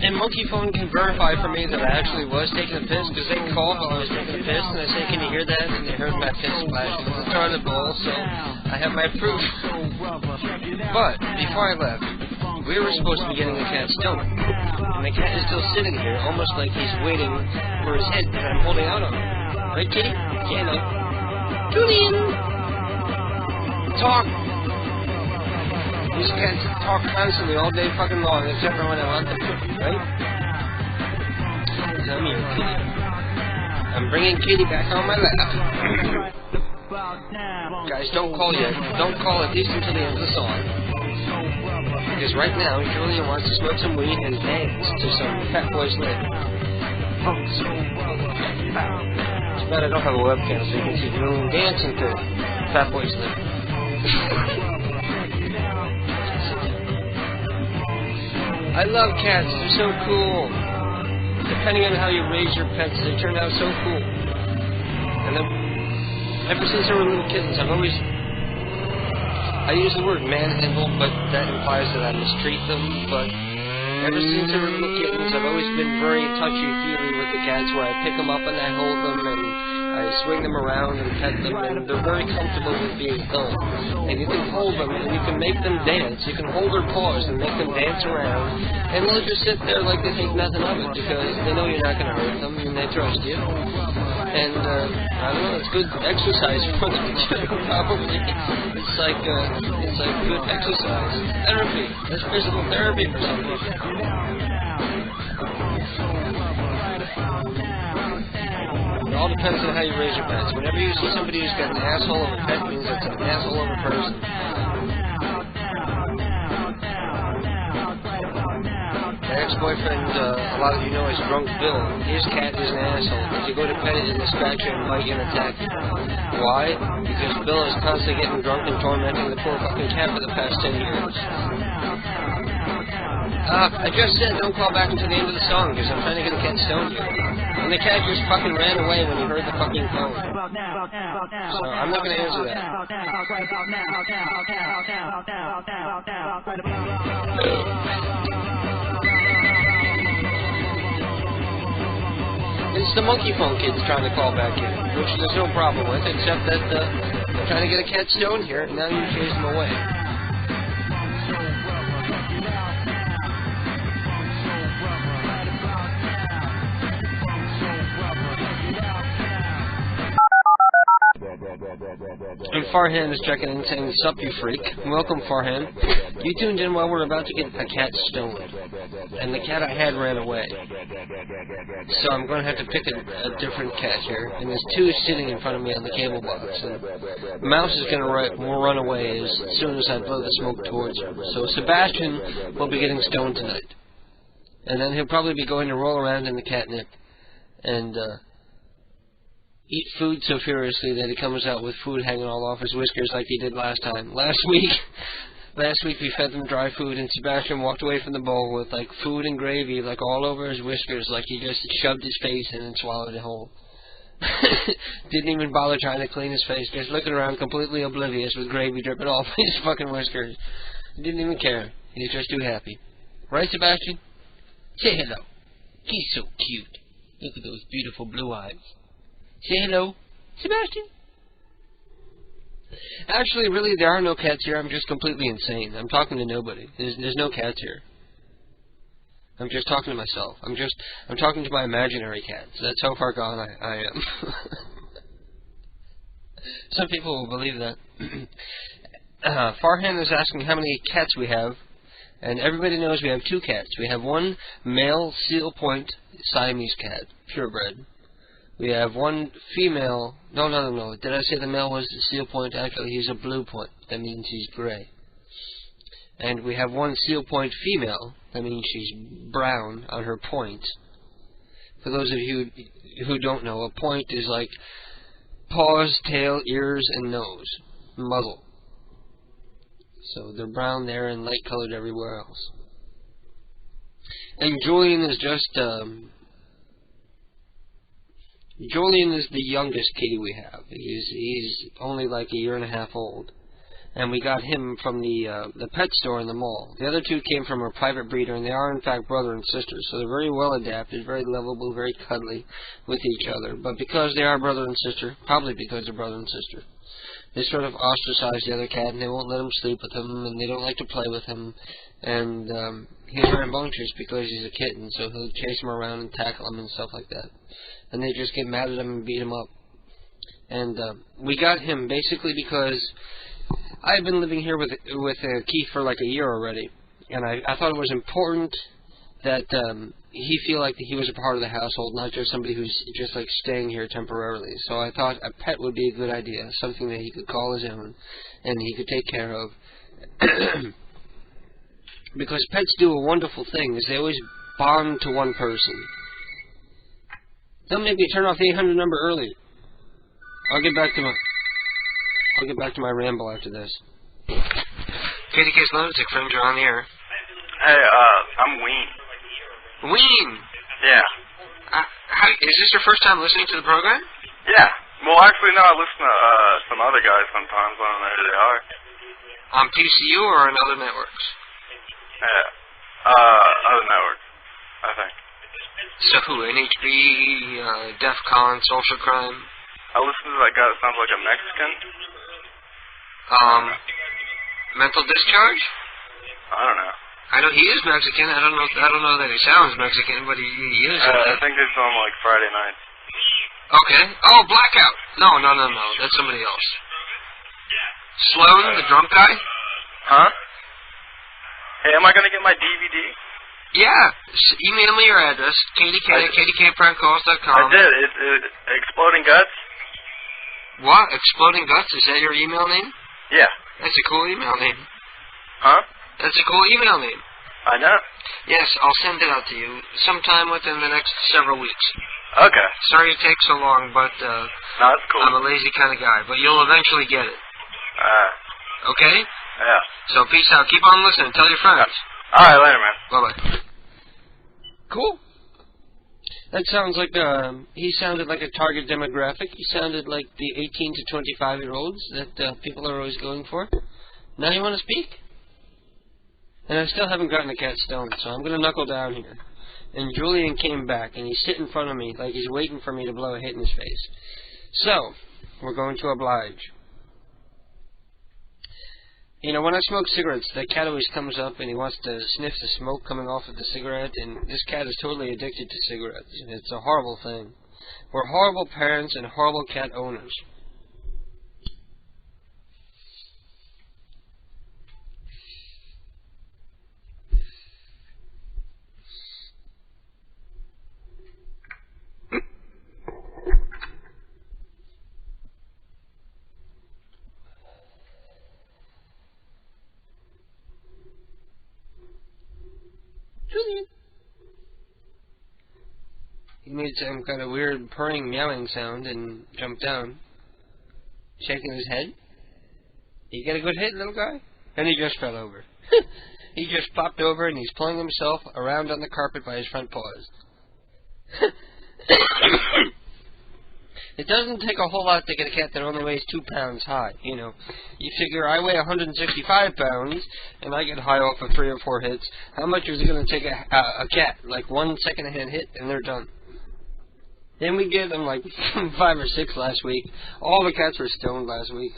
And Monkey Phone can verify for me that I actually was taking a piss, because they called while I was taking a piss, and I said, can you hear that? And they heard my piss splashing in the toilet bowl, so I have my proof. But, before I left, we were supposed to be getting the cat stoned. And the cat is still sitting here, almost like he's waiting for his head that I'm holding out on him. Right, kitty? Yeah, no. Tune in! Talk! These cats talk constantly all day fucking long, except for when I want them to, right? Come here, kitty. I'm bringing kitty back on my lap. Guys, don't call yet. Don't call at least until the end of the song. Because right now, Julian wants to smoke some weed and dance to some Fat Boy Slim. Too bad I don't have a webcam so you can see Julian dancing to Fat Boy Slim. I love cats. They're so cool. Depending on how you raise your pets, they turn out so cool. And then, ever since they were little kittens, I use the word manhandle, but that implies that I mistreat them. But ever since they were little kittens, I've always been very touchy-feely with the cats, where I pick them up and I hold them and I swing them around and pet them, and they're very comfortable with being held. And you can hold them, and you can make them dance. You can hold their paws and make them dance around, and they'll just sit there like they think nothing of it, because they know you're not going to hurt them, and they trust you. And, I don't know, it's good exercise for them, probably. It's like good exercise. Therapy. That's physical therapy for some people. It all depends on how you raise your pets. Whenever you see somebody who's got an asshole of a pet, it means it's an asshole of a person. My ex-boyfriend, a lot of you know, is Drunk Bill. His cat is an asshole. If you go to pet it, it'll scratch you and bite you and attack you. Why? Because Bill is constantly getting drunk and tormenting the poor fucking cat for the past 10 years. I just said don't call back until the end of the song, because I'm trying to get the cat stoned here. And the cat just fucking ran away when he heard the fucking phone. So I'm not going to answer that. It's the Monkey Phone kids trying to call back in, which there's no problem with, except that I'm trying to get a cat stoned here, and now you chase them away. And Farhan is checking in saying, sup you freak. Welcome Farhan. You tuned in while we're about to get a cat stoned. And the cat I had ran away. So I'm going to have to pick a different cat here. And there's two sitting in front of me on the cable box. And Mouse is going to run away as soon as I blow the smoke towards her. So Sebastian will be getting stoned tonight. And then he'll probably be going to roll around in the catnip. And, eat food so furiously that he comes out with food hanging all off his whiskers like he did last time. Last week, Last week we fed them dry food, and Sebastian walked away from the bowl with, like, food and gravy, like, all over his whiskers, like he just shoved his face in and swallowed it whole. Didn't even bother trying to clean his face, just looking around completely oblivious with gravy dripping off his fucking whiskers. Didn't even care. He was just too happy. Right, Sebastian? Say hello. He's so cute. Look at those beautiful blue eyes. Say hello, Sebastian. Actually, really, there are no cats here. I'm just completely insane. I'm talking to nobody. There's no cats here. I'm just talking to myself. I'm talking to my imaginary cats. That's how far gone I am. Some people will believe that. Farhan is asking how many cats we have, and everybody knows we have 2 cats. We have one male seal point Siamese cat, purebred. We have one female. No. Did I say the male was the seal point? Actually, he's a blue point. That means he's gray. And we have one seal point female. That means she's brown on her point. For those of you who don't know, a point is like paws, tail, ears, and nose. Muzzle. So they're brown there and light colored everywhere else. And Julian is just, Julian is the youngest kitty we have. He's only like a year and a half old. And we got him from the pet store in the mall. The other 2 came from a private breeder, and they are in fact brother and sister. So they're very well adapted, very lovable, very cuddly with each other. But because they are brother and sister, probably because they're brother and sister, they sort of ostracize the other cat, and they won't let him sleep with him, and they don't like to play with him. And he's rambunctious because he's a kitten, so he'll chase him around and tackle him and stuff like that. And they just get mad at him and beat him up. And we got him basically because I've been living here with Keith for like a year already, and I thought it was important that he feel like that he was a part of the household, not just somebody who's just like staying here temporarily. So I thought a pet would be a good idea, something that he could call his own and he could take care of. Because pets do a wonderful thing, is they always bond to one person. Don't make me turn off the 800 number early. I'll get back to my ramble after this. KDK's Lunatic Friends are on the air. Hey, I'm Ween. Ween! Yeah. Is this your first time listening to the program? Yeah. Well, actually, no, I listen to some other guys sometimes. I don't know who they are. On PCU or on other networks? Yeah. Other networks, I think. So who? NHB, DEF CON, Social Crime? I listen to that guy that sounds like a Mexican. Mental Discharge? I don't know. I know he is Mexican. I don't know that he sounds Mexican, but he is. I think it's on like Friday nights. Okay. Oh, Blackout. No. That's somebody else. Sloan, the drunk guy? Huh? Hey, am I gonna get my DVD? Yeah. Email me your address, kdk@kdkprankcalls.com. I did. Exploding Guts? What? Exploding Guts? Is that your email name? Yeah. That's a cool email name. Huh? That's a cool email name. I know. Yes, I'll send it out to you sometime within the next several weeks. Okay. Sorry it takes so long, but no, that's cool. I'm a lazy kind of guy, but you'll eventually get it. Okay? Yeah. So peace out. Keep on listening. Tell your friends. All right, later, man. Bye-bye. Cool. That sounds like, he sounded like a target demographic. He sounded like the 18 to 25-year-olds that people are always going for. Now you want to speak? And I still haven't gotten a cat stoned, so I'm going to knuckle down here. And Julian came back, and he's sitting in front of me like he's waiting for me to blow a hit in his face. So, we're going to oblige. You know, when I smoke cigarettes, that cat always comes up and he wants to sniff the smoke coming off of the cigarette, and this cat is totally addicted to cigarettes. It's a horrible thing. We're horrible parents and horrible cat owners. Julian. He made some kind of weird purring, meowing sound and jumped down, shaking his head. You get a good hit, little guy? And he just fell over. He just popped over and he's pulling himself around on the carpet by his front paws. It doesn't take a whole lot to get a cat that only weighs 2 pounds high, you know. You figure I weigh 165 pounds, and I get high off of 3 or 4 hits. How much is it going to take a cat? Like 1 second-hand hit, and they're done. Then we get them like 5 or 6 last week. All the cats were stoned last week.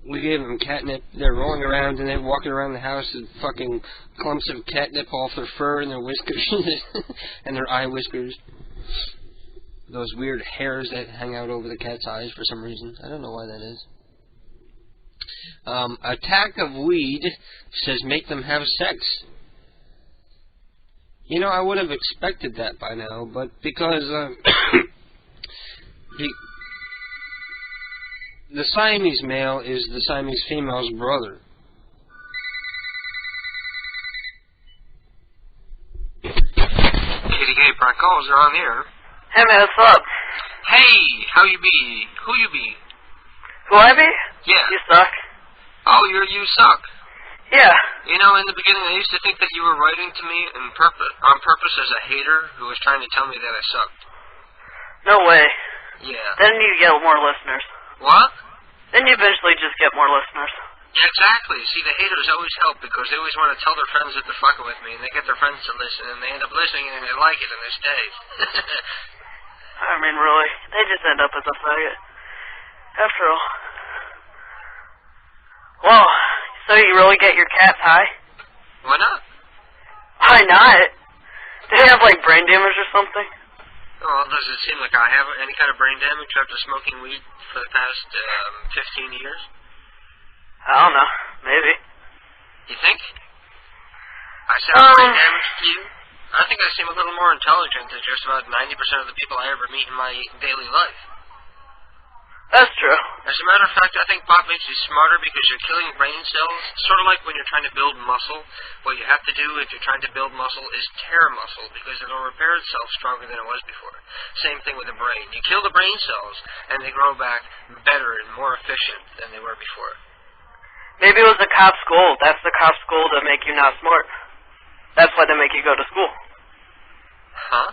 We gave them catnip. They're rolling around and they're walking around the house with fucking clumps of catnip off their fur and their whiskers and their eye whiskers. Those weird hairs that hang out over the cat's eyes for some reason. I don't know why that is. Attack of Weed says make them have sex. You know, I would have expected that by now, but because the Siamese male is the Siamese female's brother. KDK prank calls are on the air. Hey man, what's up? Hey, how you be? Who you be? Who I be? Yeah. You suck. Oh, you suck. Yeah. You know, in the beginning I used to think that you were writing to me on purpose as a hater who was trying to tell me that I sucked. No way. Yeah. Then you get more listeners. What? Then you eventually just get more listeners. Yeah, exactly. See, the haters always help because they always want to tell their friends that they're fucking with me, and they get their friends to listen, and they end up listening, and they like it, and they stay. I mean, really, they just end up as a faggot. After all. Well, so you really get your cats high? Why not? Why not? Do they have, like, brain damage or something? Well, does it seem like I have any kind of brain damage after smoking weed for the past 15 years? I don't know. Maybe. You think? I sound brain damaged to you? I think I seem a little more intelligent than just about 90% of the people I ever meet in my daily life. That's true. As a matter of fact, I think pot makes you smarter because you're killing brain cells. Sort of like when you're trying to build muscle. What you have to do if you're trying to build muscle is tear muscle because it'll repair itself stronger than it was before. Same thing with the brain. You kill the brain cells and they grow back better and more efficient than they were before. Maybe it was the cop's goal. That's the cop's goal to make you not smart. That's why they make you go to school. Huh?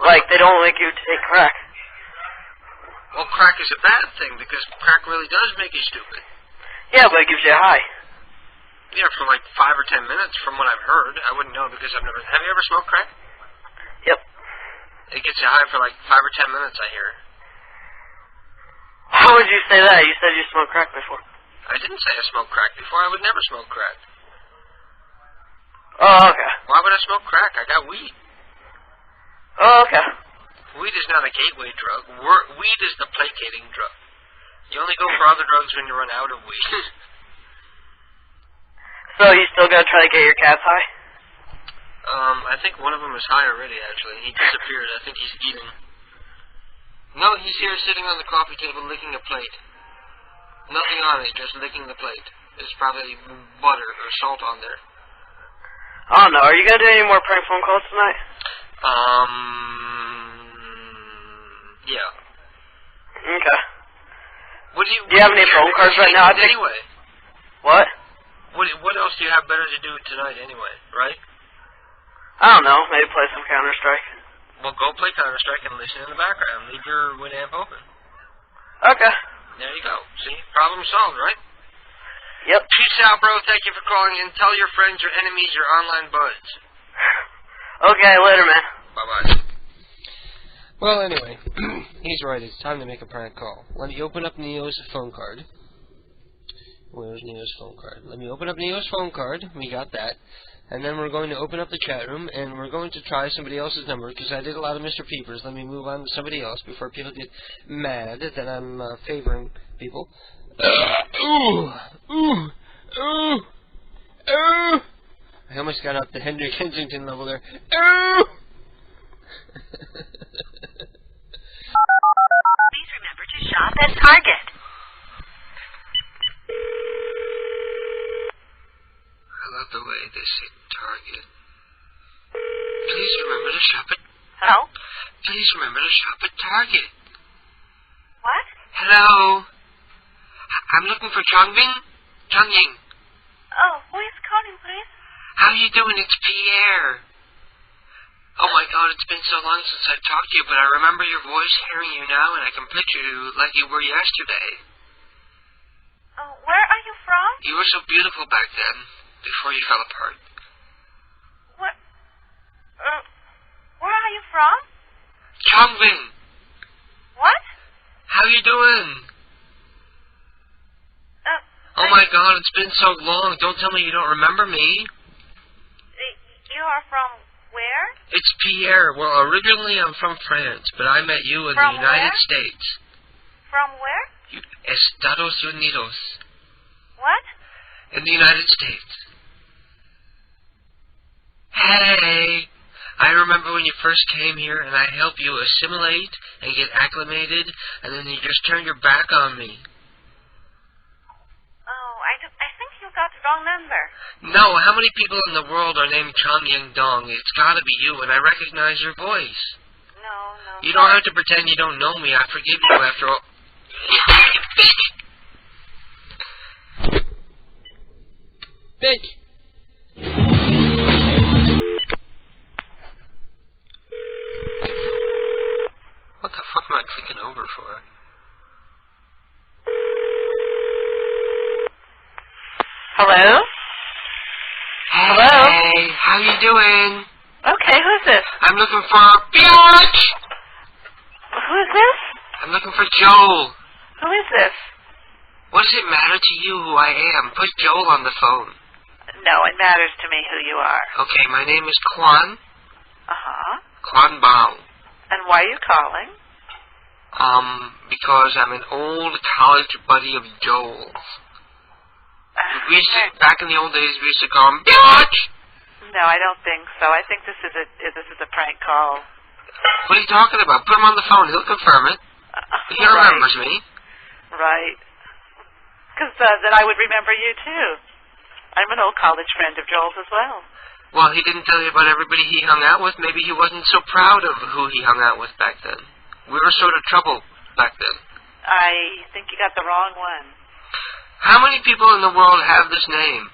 Like, they don't make you take crack. Well, crack is a bad thing because crack really does make you stupid. Yeah, but it gives you a high. Yeah, for like 5 or 10 minutes from what I've heard. I wouldn't know because I've never... Have you ever smoked crack? Yep. It gets you high for like 5 or 10 minutes, I hear. How would you say that? You said you smoked crack before. I didn't say I smoked crack before. I would never smoke crack. Oh, okay. Why would I smoke crack? I got weed. Oh, okay. Weed is not a gateway drug. Weed is the placating drug. You only go for other drugs when you run out of weed. So you still gotta try to get your cats high? I think one of them is high already, actually. He disappeared. I think he's eating. No, he's here sitting on the coffee table licking a plate. Nothing on it, just licking the plate. There's probably butter or salt on there. I don't know. Are you gonna do any more prank phone calls tonight? Yeah. Okay. Do you have any phone cards right now? Anyway. What? What else do you have better to do tonight anyway, right? I don't know. Maybe play some Counter-Strike. Well, go play Counter-Strike and listen in the background. Leave your Winamp open. Okay. There you go. See? Problem solved, right? Yep. Peace out, bro. Thank you for calling in. Tell your friends, your enemies, your online buds. Okay, later, man. Bye-bye. Well, anyway, he's right. It's time to make a prank call. Let me open up Neo's phone card. Where's Neo's phone card? Let me open up Neo's phone card. We got that. And then we're going to open up the chat room, and we're going to try somebody else's number, because I did a lot of Mr. Peepers. Let me move on to somebody else before people get mad that I'm favoring people. I almost got up to Henry Kensington level there. Please remember to shop at Target. I love the way they say Target. Please remember to shop at... Hello? Please remember to shop at Target. What? Hello? I'm looking for Changbin? Changying. Oh, who is calling, please? How you doing? It's Pierre. Oh my God, it's been so long since I've talked to you, but I remember your voice, hearing you now, and I can picture you like you were yesterday. Oh, where are you from? You were so beautiful back then, before you fell apart. What? Where are you from? Changbin. What? How you doing? Oh my God, it's been so long. Don't tell me you don't remember me. You are from where? It's Pierre. Well, originally I'm from France, but I met you in the United States. From where? Estados Unidos. What? In the United States. Hey! I remember when you first came here, and I helped you assimilate and get acclimated, and then you just turned your back on me. Oh, I think you got the wrong number. No, how many people in the world are named Chang Ying Dong? It's gotta be you, and I recognize your voice. No. You don't have to pretend you don't know me. I forgive you after all. Bitch! What the fuck am I clicking over for? Hello? Hello? Hey, how you doing? Okay, who's this? I'm looking for Biatch! Who is this? I'm looking for Joel. Who is this? What does it matter to you who I am? Put Joel on the phone. No, it matters to me who you are. Okay, my name is Quan. Uh-huh. Quan Bao. And why are you calling? Because I'm an old college buddy of Joel's. Back in the old days, we used to call him Biatch! No, I don't think so. I think this is a prank call. What are you talking about? Put him on the phone. He'll confirm it. He remembers me. Right. Because then I would remember you, too. I'm an old college friend of Joel's as well. Well, he didn't tell you about everybody he hung out with. Maybe he wasn't so proud of who he hung out with back then. We were sort of trouble back then. I think you got the wrong one. How many people in the world have this name?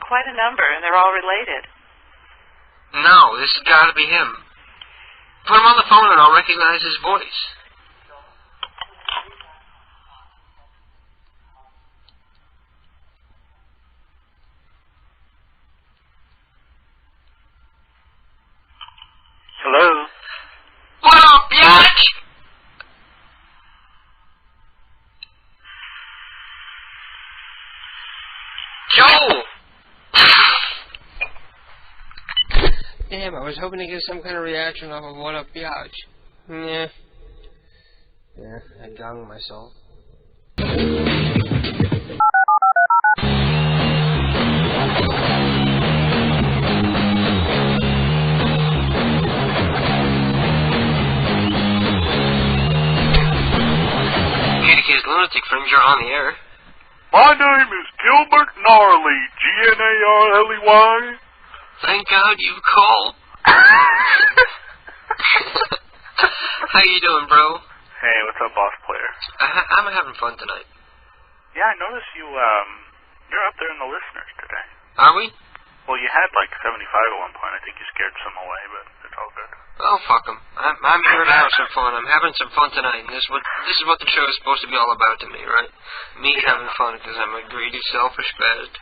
Quite a number, and they're all related. No, this has got to be him. Put him on the phone and I'll recognize his voice. Hello? What up, biatch? Joel! Damn, I was hoping to get some kind of reaction off of what up, biatch. Yeah, I gonged myself. KDK's Lunatic Fringe, you're on the air. My name is Gilbert Gnarly, Gnarley. Thank God you called. How you doing, bro? Hey, what's up, boss player? I'm having fun tonight. Yeah, I noticed you're up there in the listeners today. Are we? Well, you had like 75 at one point. I think you scared some away, but it's all good. Oh, fuck them. I'm here to have some fun. I'm having some fun tonight, and this is what the show is supposed to be all about to me, right? Me having fun because I'm a greedy, selfish bastard.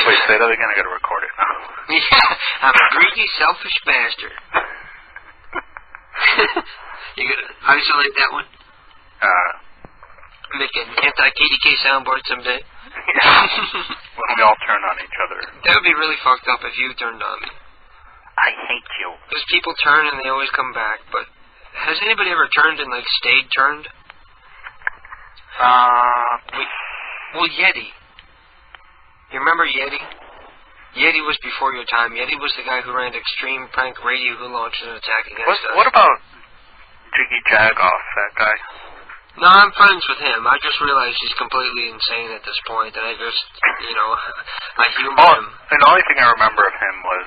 Wait, say that again. I gotta record it now. Yeah, I'm a greedy, selfish bastard. You gonna isolate that one? Make an anti-KDK soundboard someday. Yeah. When we all turn on each other. That would be really fucked up if you turned on me. I hate you. Because people turn and they always come back, but has anybody ever turned and, like, stayed turned? Well, Yeti. You remember Yeti? Yeti was before your time. Yeti was the guy who ran Extreme Prank Radio who launched an attack against us. What about Jiggy Jagoff, that guy? No, I'm friends with him. I just realized he's completely insane at this point, and I just, I humor him. And the only thing I remember of him was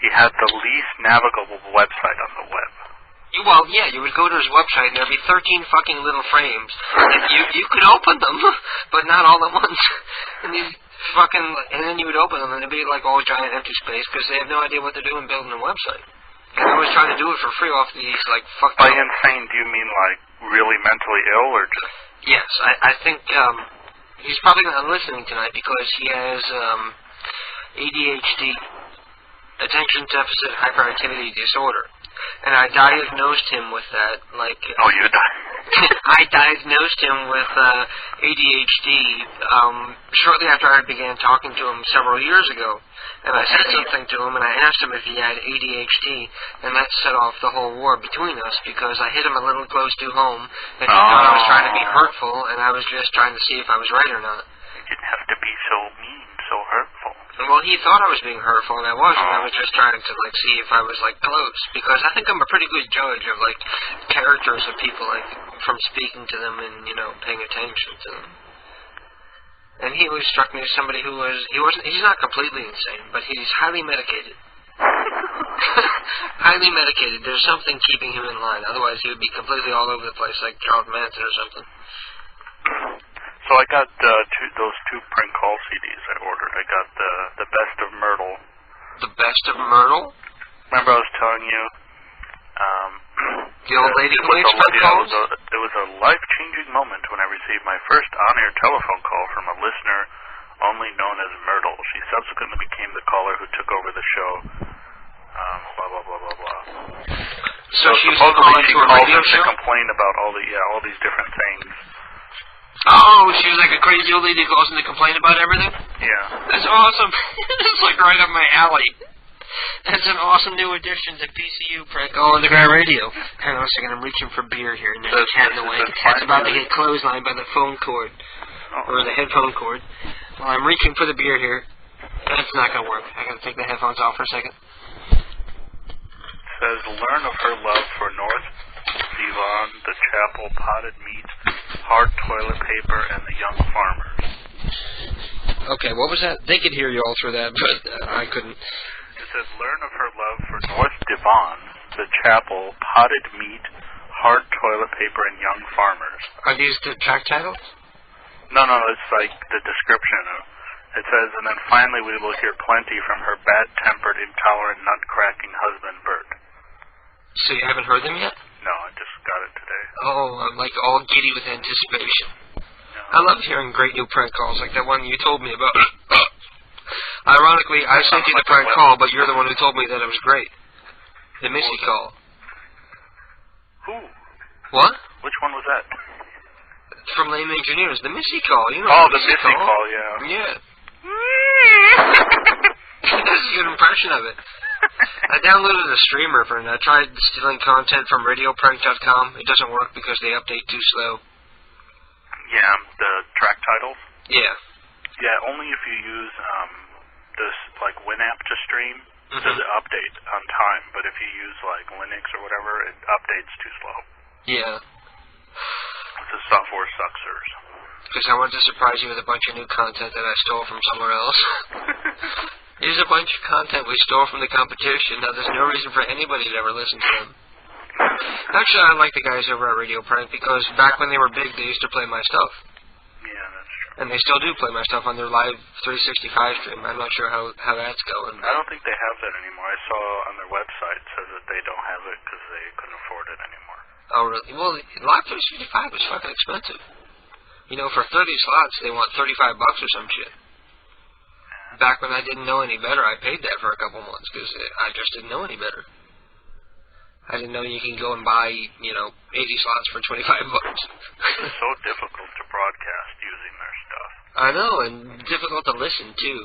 he had the least navigable website on the web. Well, yeah, you would go to his website and there'd be 13 fucking little frames. And you could open them, but not all at once. And these fucking, and then you would open them and it'd be like all giant empty space because they have no idea what they're doing building a website. And I was trying to do it for free off these like fucked By up. insane, do you mean like really mentally ill or just? Yes, I think he's probably not listening tonight because he has ADHD, attention deficit hyperactivity disorder. And I diagnosed him with that, like... Oh, you I diagnosed him with ADHD shortly after I began talking to him several years ago. And I said something to him, and I asked him if he had ADHD, and that set off the whole war between us, because I hit him a little close to home, and he thought I was trying to be hurtful, and I was just trying to see if I was right or not. You didn't have to be so mean, so hurtful. Well, he thought I was being hurtful, and I wasn't. I was just trying to, like, see if I was, like, close. Because I think I'm a pretty good judge of, like, characters of people, like, from speaking to them and, you know, paying attention to them. And he always struck me as somebody who was, he's not completely insane, but he's highly medicated. Highly medicated. There's something keeping him in line. Otherwise, he would be completely all over the place, like Charles Manson or something. So I got those two prank call CDs I ordered. I got the Best of Myrtle. The Best of Myrtle? Remember I was telling you? The old lady who makes prank calls? It was a life-changing moment when I received my first on-air telephone call from a listener only known as Myrtle. She subsequently became the caller who took over the show. Blah, blah, blah, blah, blah. So she was supposedly she calling called to a radio us show? to complain about all these different things. Oh, she was like a crazy old lady who goes in to complain about everything? Yeah. That's awesome. It's like right up my alley. That's an awesome new addition to PCU Prank Call Underground Radio. Hang on a second, I'm reaching for beer here, and there's a cat in the way. The cat's about to get clotheslined by the phone cord, or the headphone cord. Well, I'm reaching for the beer here. That's not going to work. I got to take the headphones off for a second. It says, learn of her love for North Devon, the Chapel, potted meat, hard toilet paper, and the young farmers. Okay, what was that? They could hear you all through that, but I couldn't. It says, learn of her love for North Devon, the Chapel, potted meat, hard toilet paper, and young farmers. Are these the track titles? No, it's like the description of. It says, and then finally we will hear plenty from her bad-tempered, intolerant, nut-cracking husband, Bert. So you haven't heard them yet? No, I just got it today. Oh, I'm like all giddy with anticipation. I love hearing great new prank calls like that one you told me about. Ironically, I sent you the prank call, but you're the one who told me that it was great. The Missy call. Who? What? Which one was that? From Lame Engineers. The Missy call. You know Oh, the the Missy call, yeah. Yeah. That's a good impression of it. I downloaded a streamer for it, and I tried stealing content from radioprank.com. It doesn't work because they update too slow. Yeah, the track titles? Yeah. Yeah, only if you use this, like, Winamp to stream, does it update on time. But if you use, like, Linux or whatever, it updates too slow. Yeah. The software sucksers. Because I wanted to surprise you with a bunch of new content that I stole from somewhere else. Here's a bunch of content we stole from the competition. Now, there's no reason for anybody to ever listen to them. Actually, I like the guys over at Radio Prank because back when they were big, they used to play my stuff. Yeah, that's true. And they still do play my stuff on their live 365 stream. I'm not sure how that's going. I don't think they have that anymore. I saw on their website it says that they don't have it because they couldn't afford it anymore. Oh, really? Well, live 365 is fucking expensive. You know, for 30 slots, they want $35 or some shit. Back when I didn't know any better, I paid that for a couple months because I just didn't know any better. I didn't know you can go and buy, 80 slots for $25. It's so difficult to broadcast using their stuff. I know, and difficult to listen, too.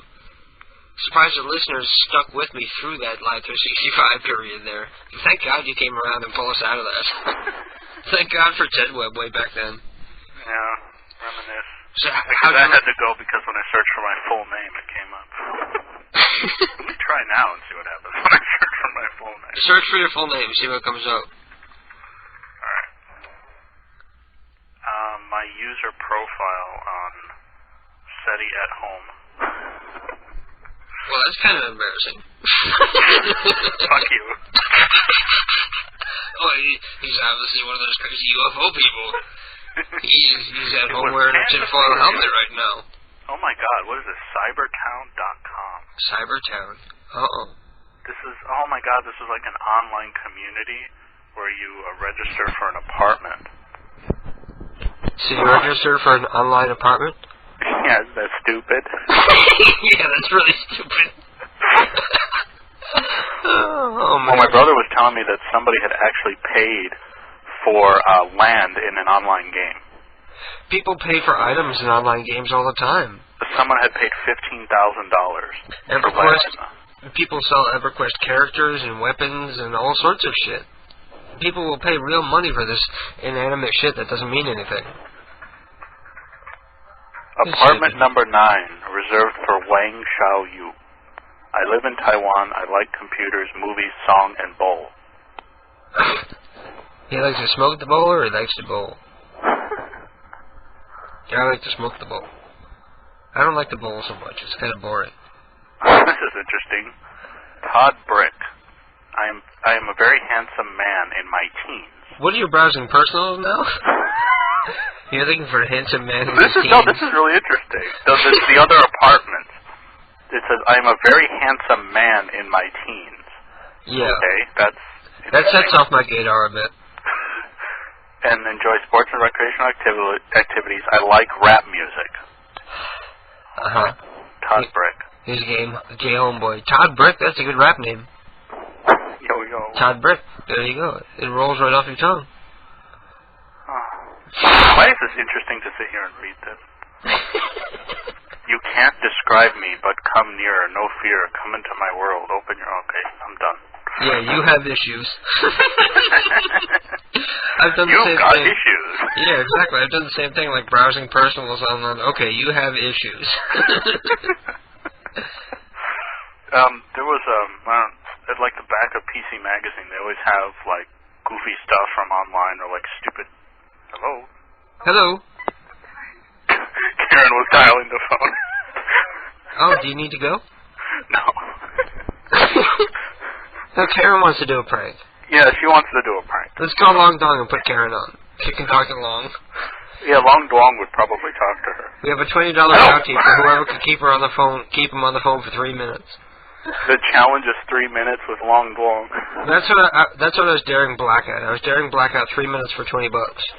Surprised the listeners stuck with me through that live 365 period there. Thank God you came around and pulled us out of that. Thank God for Ted Webb way back then. Yeah, reminisce. So because I had to go because when I searched for my full name, it came up. Let me try now and see what happens when I search for my full name. Search for your full name, see what comes up. Alright. My user profile on SETI at home. Well, that's kind of embarrassing. Fuck you. Well, he's obviously one of those crazy UFO people. He's at home wearing a tinfoil helmet right now. Oh my God, what is this? Cybertown.com. Cybertown. Uh-oh. This is, oh my God, this is like an online community where you register for an apartment. So you register for an online apartment? Yeah, isn't that stupid? Yeah, that's really stupid. Oh, man. Well, my brother was telling me that somebody had actually paid for land in an online game. People pay for items in online games all the time. Someone had paid $15,000 for land. People sell EverQuest characters and weapons and all sorts of shit. People will pay real money for this inanimate shit that doesn't mean anything. Apartment number 9, reserved for Wang Xiaoyu. I live in Taiwan. I like computers, movies, song, and bowl. He likes to smoke the bowl, or he likes to bowl? Yeah, I like to smoke the bowl. I don't like the bowl so much. It's kind of boring. This is interesting. Todd Brick. I am a very handsome man in my teens. What are you browsing personals now? You're looking for a handsome man in his teens? No, this is really interesting. The other apartment. It says, I am a very handsome man in my teens. Yeah. Okay, that sets off my gaydar a bit. And enjoy sports and recreational activities. I like rap music. Uh-huh. Todd Brick. He's a gay homeboy. Todd Brick, that's a good rap name. Yo. Todd Brick. There you go. It rolls right off your tongue. Why is this interesting to sit here and read this? You can't describe me, but come nearer. No fear. Come into my world. Open your... Okay, I'm done. Yeah, you have issues. I've done the same thing. You've got issues. Yeah, exactly. I've done the same thing, like browsing personals online. Okay, you have issues. There was at like the back of PC Magazine, they always have like goofy stuff from online or like stupid. Hello. Hello. Karen was dialing the phone. Oh, do you need to go? No. No, Karen wants to do a prank. Yeah, she wants to do a prank. Let's call Long Dong and put Karen on. She can talk along. Yeah, Long Dong would probably talk to her. We have a $20 bounty for whoever can keep her on the phone. Keep him on the phone for 3 minutes. The challenge is 3 minutes with Long Dong. That's what I was daring Black at. I was daring Black out 3 minutes for $20,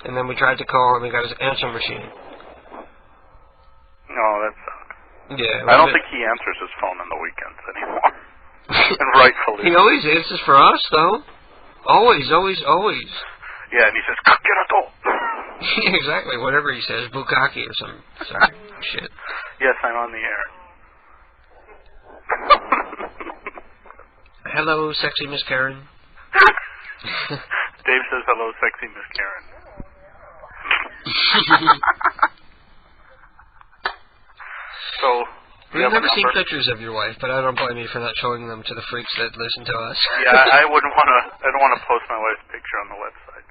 and then we tried to call and we got his answer machine. No, that sucks. Yeah. I don't think he answers his phone on the weekends anymore. And rightfully. He always answers for us, though. Always. Yeah, and he says, "Kakirato." Yeah, exactly. Whatever he says, bukkake or some shit. Yes, I'm on the air. Hello, sexy Miss Karen. Dave says, "Hello, sexy Miss Karen." So, we've never seen pictures of your wife, but I don't blame you for not showing them to the freaks that listen to us. Yeah, I wouldn't want to. I don't want to post my wife's picture on the website.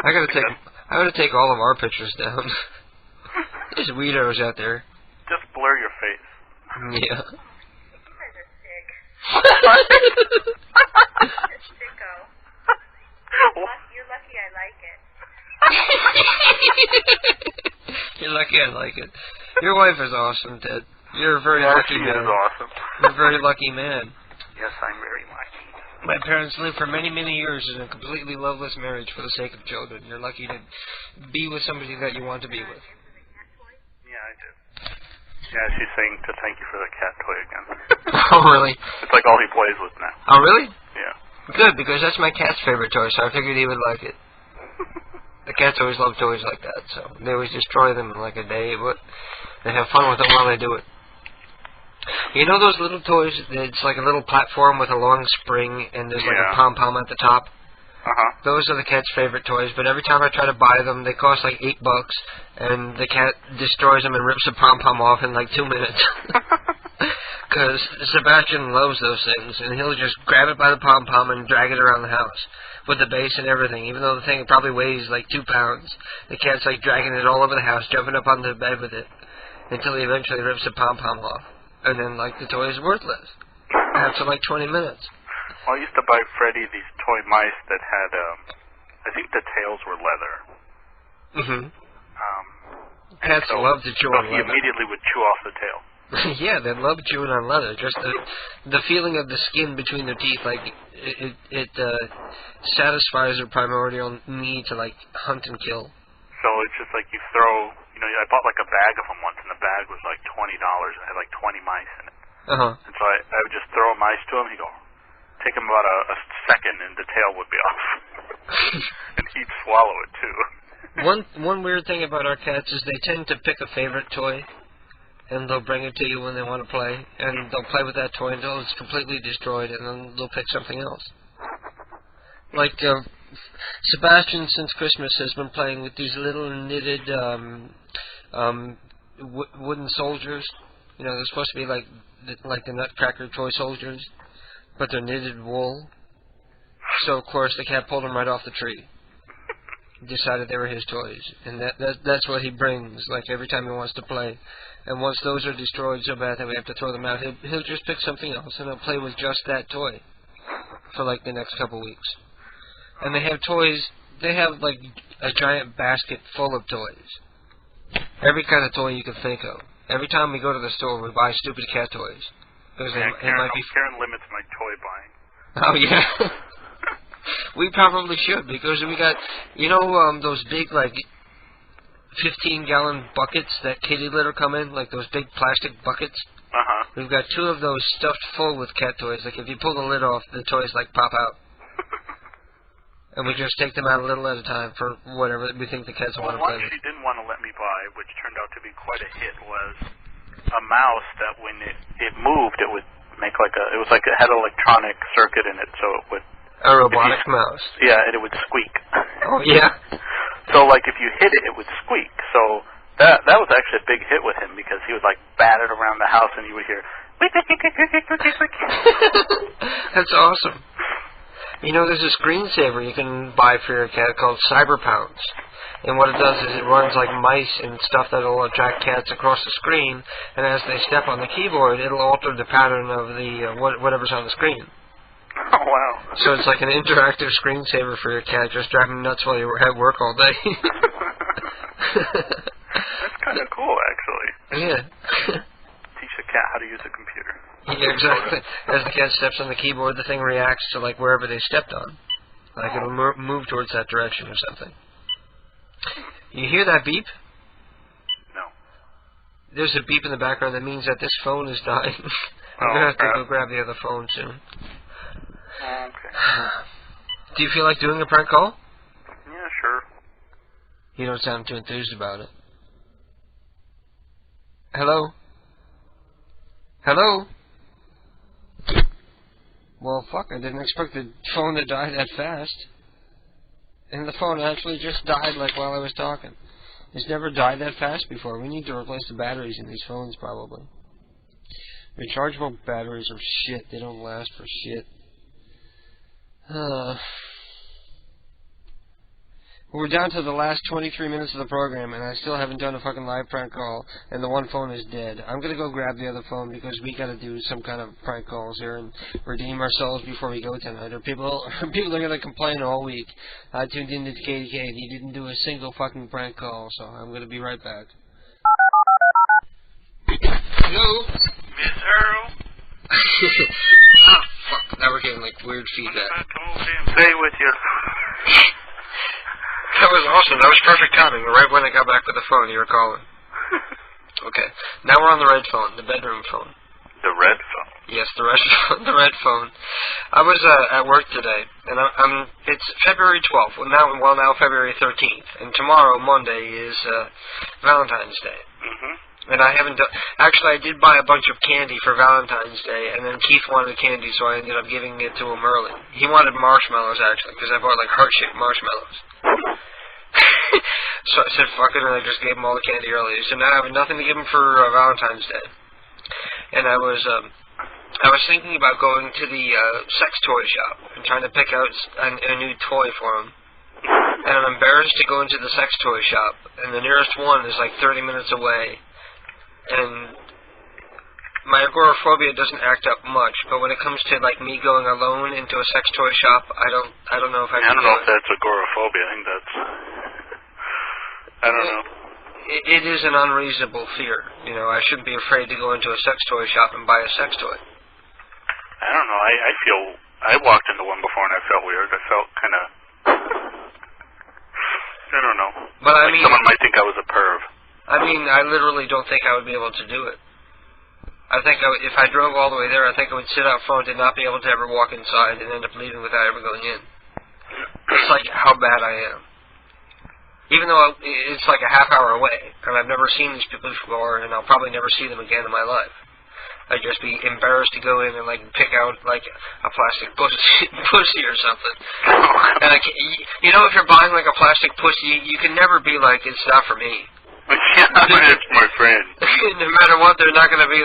I gotta take all of our pictures down. There's weirdos out there. Just blur your face. Yeah. You're lucky I like it. You're lucky I like it. Your wife is awesome, Ted. You're a very lucky man. She is awesome. You're a very lucky man. Yes, I'm very lucky. My parents lived for many, many years in a completely loveless marriage for the sake of children. You're lucky to be with somebody that you want to be with. Yeah, I do. Yeah, she's saying to thank you for the cat toy again. Oh, really? It's like all he plays with now. Oh, really? Yeah. Good, because that's my cat's favorite toy, so I figured he would like it. The cats always love toys like that, so they always destroy them in like a day, but they have fun with them while they do it. You know those little toys? It's like a little platform with a long spring, and there's like a pom-pom at the top? Uh-huh. Those are the cat's favorite toys, but every time I try to buy them, they cost like $8, and the cat destroys them and rips the pom-pom off in like 2 minutes. Because Sebastian loves those things, and he'll just grab it by the pom-pom and drag it around the house with the base and everything, even though the thing probably weighs like 2 pounds. The cat's like dragging it all over the house, jumping up onto the bed with it, until he eventually rips the pom-pom off. And then, like, the toy is worthless after like 20 minutes. Well, I used to buy Freddie these toy mice that had, I think the tails were leather. Mm-hmm. Cats love to chew on he leather. immediately would chew off the tail. Yeah, they love chewing on leather. Just the feeling of the skin between their teeth, like it satisfies their primordial need to like hunt and kill. So it's just like you throw, I bought like a bag of them once, and the bag was like $20, and it had like 20 mice in it. And so I would just throw a mice to him. He'd go, take him about a second, and the tail would be off, and he'd swallow it too. One weird thing about our cats is they tend to pick a favorite toy, and they'll bring it to you when they want to play, and they'll play with that toy until it's completely destroyed, and then they'll pick something else. Like Sebastian, since Christmas, has been playing with these little knitted wooden soldiers. They're supposed to be like the Nutcracker toy soldiers, but they're knitted wool. So of course the cat pulled them right off the tree. Decided they were his toys, and that's what he brings, like every time he wants to play. And once those are destroyed so bad that we have to throw them out, he'll just pick something else, and he'll play with just that toy for like the next couple weeks. And they have toys, they have like a giant basket full of toys. Every kind of toy you can think of. Every time we go to the store, we buy stupid cat toys. Because Karen limits my toy buying. Oh, yeah. We probably should, because we got, those big, like, 15-gallon buckets that kitty litter come in, like those big plastic buckets. We've got 2 of those stuffed full with cat toys. Like, if you pull the lid off, the toys, like, pop out. And we just take them out a little at a time for whatever we think the cats want to play with. One she didn't want to let me buy, which turned out to be quite a hit, was a mouse that when it moved, it would make like it was like it had an electronic circuit in it, so it would... A robotic mouse. Yeah, and it would squeak. Oh, yeah. So, like, if you hit it, it would squeak. So that was actually a big hit with him, because he would, like, bat it around the house, and you would hear... That's awesome. There's a screensaver you can buy for your cat called Cyberpounce. And what it does is it runs like mice and stuff that will attract cats across the screen, and as they step on the keyboard, it'll alter the pattern of the whatever's on the screen. Oh, wow. So it's like an interactive screensaver for your cat, just driving nuts while you're at work all day. That's kind of cool, actually. Yeah. Teach a cat how to use a computer. Yeah, exactly. As the cat steps on the keyboard, the thing reacts to, like, wherever they stepped on. Like, it'll move towards that direction or something. You hear that beep? No. There's a beep in the background that means that this phone is dying. I'm going to have to go grab the other phone soon. Okay. Do you feel like doing a prank call? Yeah, sure. You don't sound too enthused about it. Hello? Hello? Well, fuck, I didn't expect the phone to die that fast. And the phone actually just died, like, while I was talking. It's never died that fast before. We need to replace the batteries in these phones, probably. Rechargeable batteries are shit. They don't last for shit. We're down to the last 23 minutes of the program, and I still haven't done a fucking live prank call, and the one phone is dead. I'm gonna go grab the other phone because we gotta do some kind of prank calls here and redeem ourselves before we go tonight, or people are gonna complain all week. I tuned into KDK and he didn't do a single fucking prank call, so I'm gonna be right back. Hello? Miss Earl? Ah, fuck. Now we're getting, like, weird feedback. Stay with you. That was awesome. That was perfect timing. Right when I got back with the phone, you were calling. Okay. Now we're on the red phone, the bedroom phone. The red phone? Yes, the red phone. I was at work today, and it's February 12th. Well, now February 13th. And tomorrow, Monday, is Valentine's Day. Mm-hmm. And I haven't done... Actually, I did buy a bunch of candy for Valentine's Day, and then Keith wanted candy, so I ended up giving it to him early. He wanted marshmallows, actually, because I bought, like, heart-shaped marshmallows. So I said, fuck it, and I just gave him all the candy early. So now I have nothing to give him for Valentine's Day. And I was thinking about going to the sex toy shop and trying to pick out a new toy for him. And I'm embarrassed to go into the sex toy shop, and the nearest one is, like, 30 minutes away. And my agoraphobia doesn't act up much, but when it comes to like me going alone into a sex toy shop, I don't know if I can. I don't know if that's agoraphobia. I think that's. I don't know. It is an unreasonable fear. You know, I shouldn't be afraid to go into a sex toy shop and buy a sex toy. I don't know. I feel. I walked into one before and I felt weird. I felt kind of. I don't know. But I like mean, someone might think I was a perv. I mean, I literally don't think I would be able to do it. I think if I drove all the way there, I think I would sit out front and not be able to ever walk inside and end up leaving without ever going in. It's like how bad I am. Even though it's like a half hour away, and I've never seen these people before, and I'll probably never see them again in my life. I'd just be embarrassed to go in and like pick out like a plastic pussy or something. And you know, if you're buying like a plastic pussy, you can never be like, it's not for me. Yeah, it's my friend. No matter what, they're not going to be.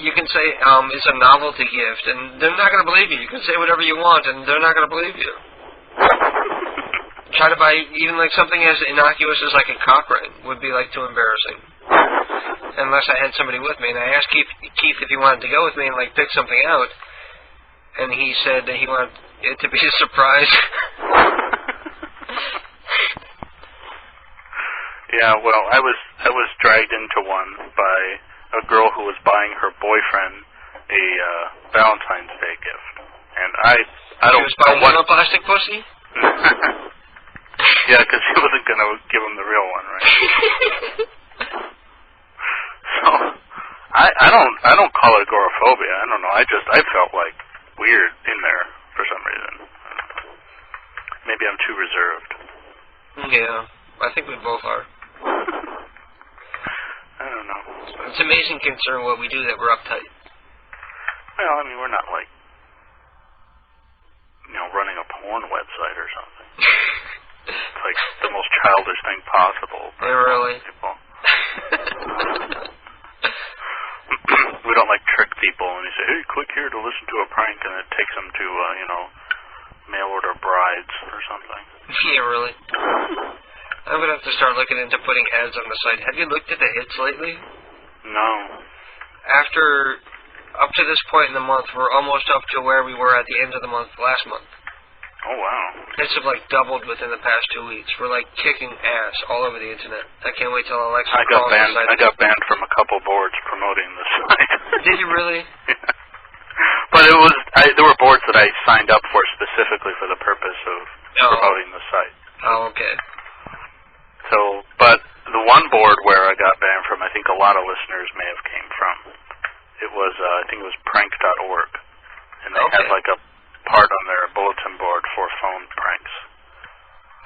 You can say it's a novelty gift, and they're not going to believe you. You can say whatever you want, and they're not going to believe you. Try to buy even like something as innocuous as like a cock ring would be like too embarrassing. Unless I had somebody with me, and I asked Keith if he wanted to go with me and like pick something out, and he said that he wanted it to be a surprise. Yeah, well, I was dragged into one by a girl who was buying her boyfriend a Valentine's Day gift, and I don't. She was buying him a plastic pussy? Yeah, because he wasn't gonna give him the real one, right? So I don't call it agoraphobia. I don't know. I felt like weird in there for some reason. Maybe I'm too reserved. Yeah, I think we both are. I don't know. It's amazing considering what we do that we're uptight. Well, I mean, we're not like, running a porn website or something. It's like the most childish thing possible. Yeah, really? People. We don't like trick people and you say, hey, click here to listen to a prank, and it takes them to, mail order brides or something. Yeah, really? I'm going to have to start looking into putting ads on the site. Have you looked at the hits lately? No. Up to this point in the month, we're almost up to where we were at the end of the month last month. Oh, wow. Hits have, like, doubled within the past 2 weeks. We're, like, kicking ass all over the internet. I can't wait till Alexa calls the site. I got banned from a couple boards promoting the site. Did you really? Yeah. But there were boards that I signed up for specifically for the purpose of promoting the site. Oh, okay. So, but the one board where I got banned from, I think a lot of listeners may have came from. It was, I think it was prank.org. And they had like a part on their bulletin board for phone pranks.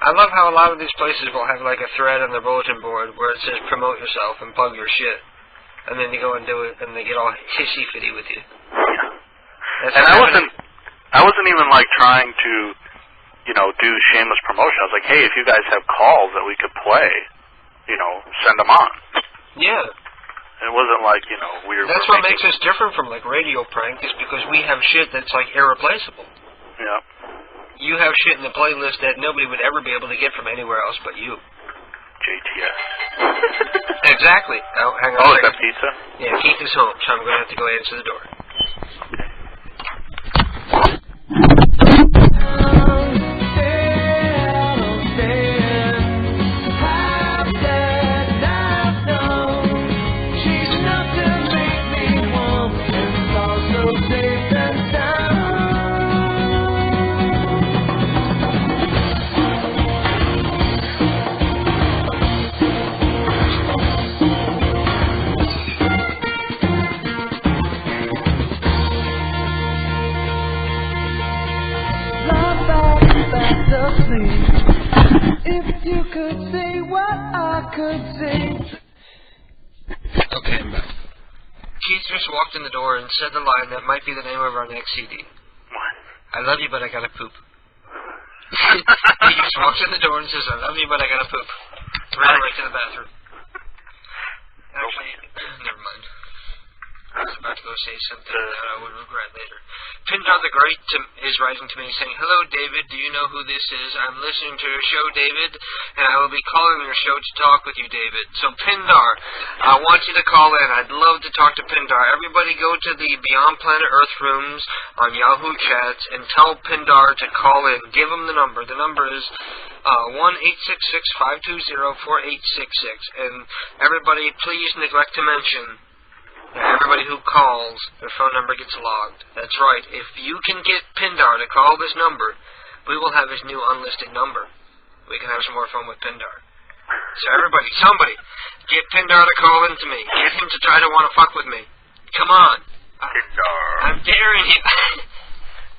I love how a lot of these places will have like a thread on their bulletin board where it says promote yourself and plug your shit. And then you go and do it and they get all hissy-fitty with you. Yeah. And I wasn't even like trying to, do shameless promotion. I was like, hey, if you guys have calls that we could play, send them on. Yeah. It wasn't like, weird. That's what makes us different from like radio prank is because we have shit that's like irreplaceable. Yeah. You have shit in the playlist that nobody would ever be able to get from anywhere else but you. JTS. Exactly. Oh, hang on. Oh, is that pizza? Yeah, Keith is home, so I'm going to have to go answer the door. If you could see what I could see. Okay, I'm back. Keith just walked in the door and said the line that might be the name of our next CD. What? I love you, but I gotta poop. He just walks in the door and says, I love you, but I gotta poop. Ran right to the bathroom. Actually, never mind. I was about to go go say something that I would regret later. Pindar the Great is writing to me saying, "Hello, David. Do you know who this is? I'm listening to your show, David, and I will be calling your show to talk with you, David. So, Pindar, I want you to call in. I'd love to talk to Pindar. Everybody go to the Beyond Planet Earth rooms on Yahoo Chats and tell Pindar to call in. Give him the number. The number is 1-866-520-4866. And everybody, please neglect to mention that everybody who calls, their phone number gets logged. That's right. If you can get Pindar to call this number, we will have his new unlisted number. We can have some more fun with Pindar. So everybody, somebody, get Pindar to call in to me. Get him to try to want to fuck with me. Come on. Pindar. I'm daring you.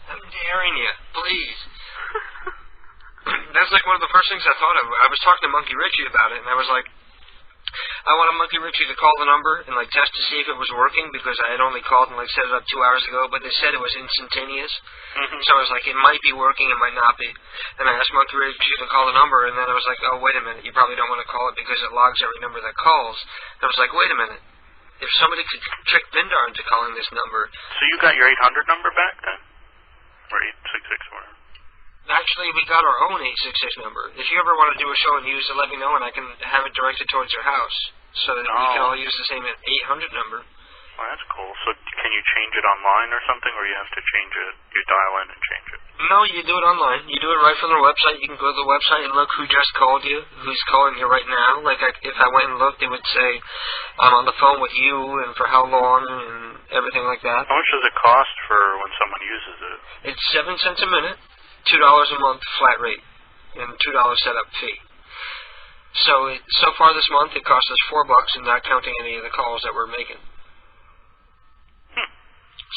I'm daring you. Please. That's like one of the first things I thought of. I was talking to Monkey Richie about it, and I was like, I wanted Monkey Richie to call the number and like test to see if it was working, because I had only called and like set it up 2 hours ago, but they said it was instantaneous. So I was like, it might be working, it might not be. And I asked Monkey Richie to call the number, and then I was like, oh, wait a minute, you probably don't want to call it because it logs every number that calls. And I was like, wait a minute, if somebody could trick Pindar into calling this number. So you got your 800 number back then? Or 866 whatever? Actually, we got our own 866 number. If you ever want to do a show and use it, let me know, and I can have it directed towards your house, so that we can all use the same 800 number. Well, that's cool. So can you change it online or something, or you have to change it, you dial in and change it? No, you do it online. You do it right from their website. You can go to the website and look who just called you, who's calling you right now. Like, if I went and looked, it would say, I'm on the phone with you, and for how long, and everything like that. How much does it cost for when someone uses it? It's 7 cents a minute. $2 a month flat rate, and $2 setup fee. So far this month it cost us $4, and not counting any of the calls that we're making.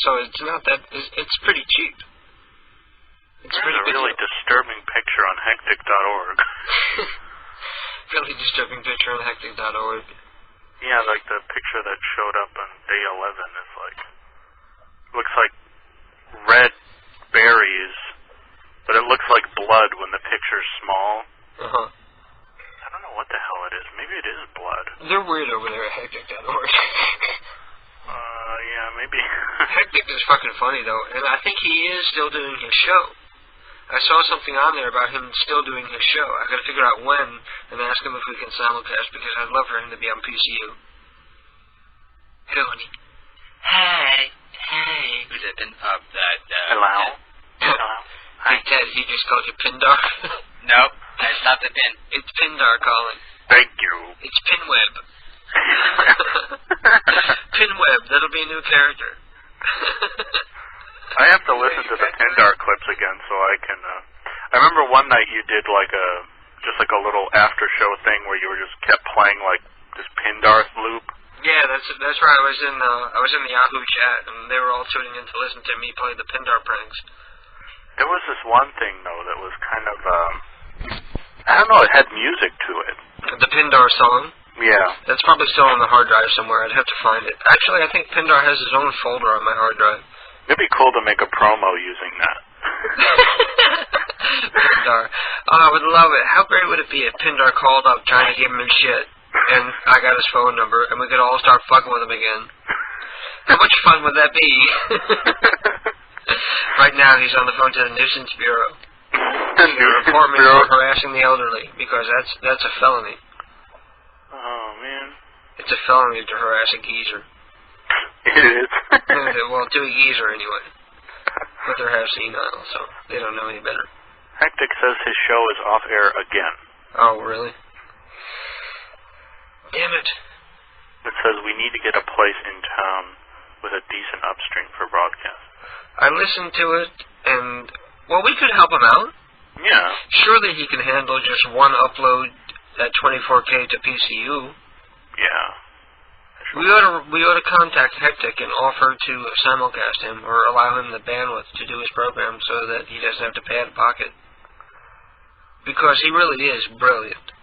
So it's not that. It's pretty cheap. There's a really disturbing picture on hectic.org. Really disturbing picture on hectic.org. Yeah, like the picture that showed up on day 11 is like, looks like red berries. But it looks like blood when the picture's small. I don't know what the hell it is. Maybe it is blood. They're weird over there at hectic.org. Yeah, maybe. Hectic is fucking funny, though. And I think he is still doing his show. I saw something on there about him still doing his show. I gotta figure out when and ask him if we can simulcast, because I'd love for him to be on PCU. Hello, honey. Hey. Who's that? Hello? Hello? Hey, Ted, he just called you Pindar? Nope, that's not the pin. It's Pindar calling. Thank you. It's Pinweb. Pinweb, that'll be a new character. I have to listen to the Pindar clips again so I can, I remember one night you did like just a little after show thing where you were just kept playing like this Pindar loop. Yeah, that's right. I was in the Yahoo chat, and they were all tuning in to listen to me play the Pindar pranks. There was this one thing, though, that was kind of, I don't know, it had music to it. The Pindar song? Yeah. That's probably still on the hard drive somewhere. I'd have to find it. Actually, I think Pindar has his own folder on my hard drive. It'd be cool to make a promo using that. Pindar. Oh, I would love it. How great would it be if Pindar called up trying to give him his shit, and I got his phone number, and we could all start fucking with him again? How much fun would that be? Right now, he's on the phone to the Nuisance Bureau. To report me for harassing the elderly, because that's a felony. Oh, man. It's a felony to harass a geezer. It is. Well, to a geezer, anyway. But they're half senile, so they don't know any better. Hectic says his show is off air again. Oh, really? Damn it. It says we need to get a place in town with a decent upstream for broadcast. I listened to it, and, well, we could help him out. Yeah. Surely he can handle just one upload at 24K to PCU. Yeah. We ought to contact Hectic and offer to simulcast him, or allow him the bandwidth to do his program so that he doesn't have to pay out of pocket. Because he really is brilliant.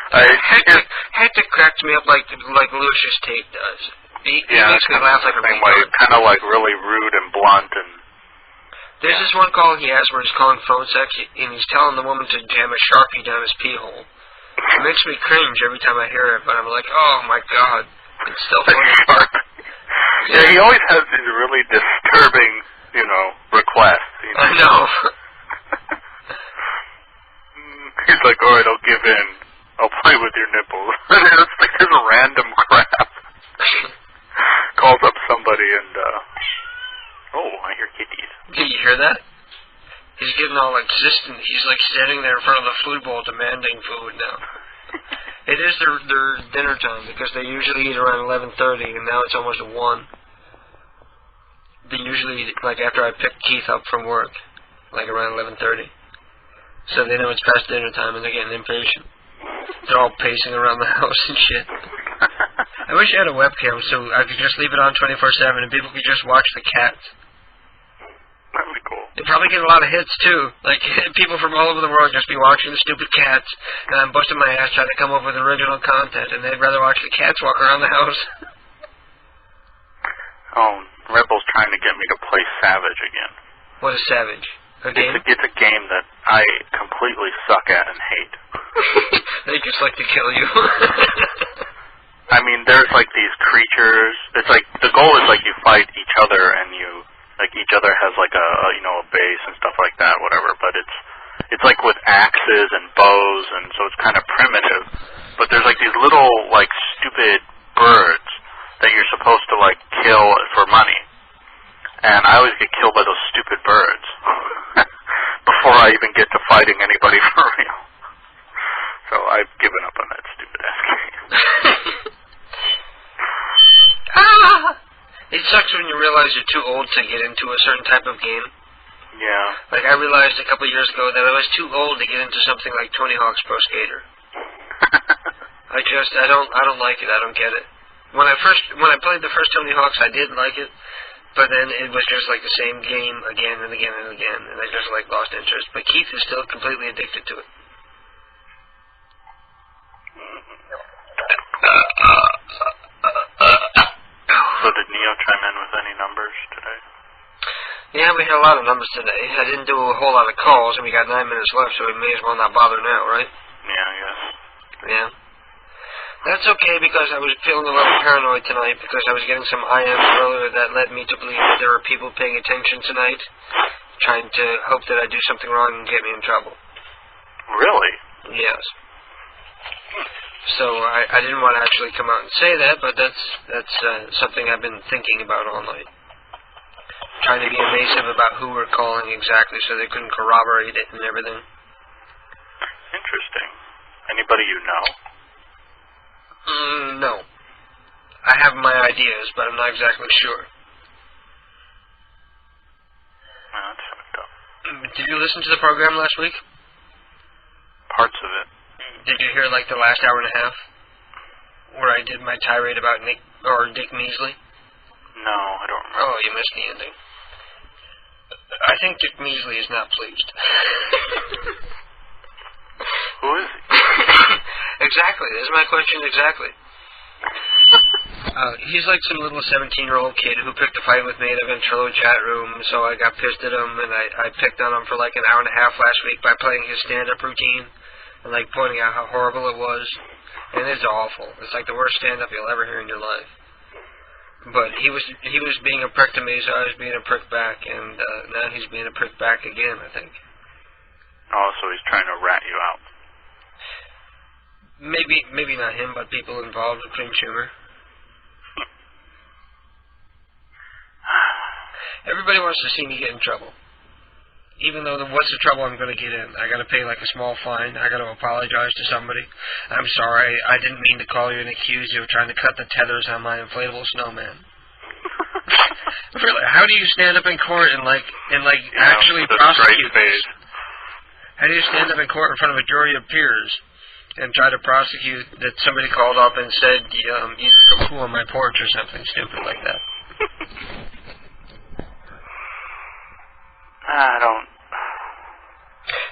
Hectic cracks me up like Lucius Tate does. He makes me laugh like a retard. Kind of like really rude and blunt. And there's this one call he has where he's calling phone sex, and he's telling the woman to jam a Sharpie down his pee hole. It makes me cringe every time I hear it, but I'm like, oh my god, it's still funny. Yeah, he always has these really disturbing, requests. I know. He's like, all right, I'll give in. I'll play with your nipples. It's like this random crap. Calls up somebody and, I hear kitties. Did you hear that? He's getting all insistent. He's standing there in front of the food bowl demanding food now. It is their dinner time because they usually eat around 11:30 and now it's almost 1. They usually eat after I pick Keith up from work, around 11:30. So they know it's past dinner time and they're getting impatient. They're all pacing around the house and shit. I wish I had a webcam so I could just leave it on 24/7 and people could just watch the cats. That'd be cool. They'd probably get a lot of hits too. People from all over the world just be watching the stupid cats, and I'm busting my ass trying to come up with original content, and they'd rather watch the cats walk around the house. Rebel's trying to get me to play Savage again. What is Savage? A game? It's a game that I completely suck at and hate. They just like to kill you. I mean, there's these creatures. It's the goal is you fight each other and you. Each other has a base and stuff like that, whatever. But it's with axes and bows, and so it's kind of primitive. But there's these little stupid birds that you're supposed to kill for money, and I always get killed by those stupid birds before I even get to fighting anybody for real. So I've given up on that stupid ass game. It sucks when you realize you're too old to get into a certain type of game. Yeah. I realized a couple years ago that I was too old to get into something like Tony Hawk's Pro Skater. I don't like it. I don't get it. When I played the first Tony Hawk's, I did like it, but then it was just the same game again and again and again, and I just lost interest. But Keith is still completely addicted to it. So did Neo chime in with any numbers today? Yeah, we had a lot of numbers today. I didn't do a whole lot of calls, and we got 9 minutes left, so we may as well not bother now, right? Yeah, I guess. Yeah. That's okay, because I was feeling a little paranoid tonight, because I was getting some IMs earlier that led me to believe that there were people paying attention tonight, trying to hope that I do something wrong and get me in trouble. Really? Yes. So I didn't want to actually come out and say that, but that's something I've been thinking about all night. Trying to be evasive about who we're calling exactly so they couldn't corroborate it and everything. Interesting. Anybody you know? No. I have my ideas, but I'm not exactly sure. That's fucked up. Did you listen to the program last week? Parts of it. Did you hear the last hour and a half? Where I did my tirade about Dick Measley? No, I don't remember. Oh, you missed the ending. I think Dick Measley is not pleased. Who is he? Exactly. This is my question exactly. He's some little 17-year-old kid who picked a fight with me in a Ventrilo chat room, so I got pissed at him, and I picked on him for an hour and a half last week by playing his stand-up routine and pointing out how horrible it was. And it's awful. It's the worst stand-up you'll ever hear in your life. But he was being a prick to me, so I was being a prick back, and now he's being a prick back again, I think. Oh, so he's trying to rat you out. Maybe not him, but people involved with Cream Sugar. Everybody wants to see me get in trouble. Even though what's the trouble I'm going to get in? I got to pay a small fine. I got to apologize to somebody. I'm sorry. I didn't mean to call you and accuse you of trying to cut the tethers on my inflatable snowman. Really? How do you stand up in court and actually prosecute this? How do you stand up in court in front of a jury of peers and try to prosecute that somebody called up and said you poo on my porch or something stupid like that? I don't.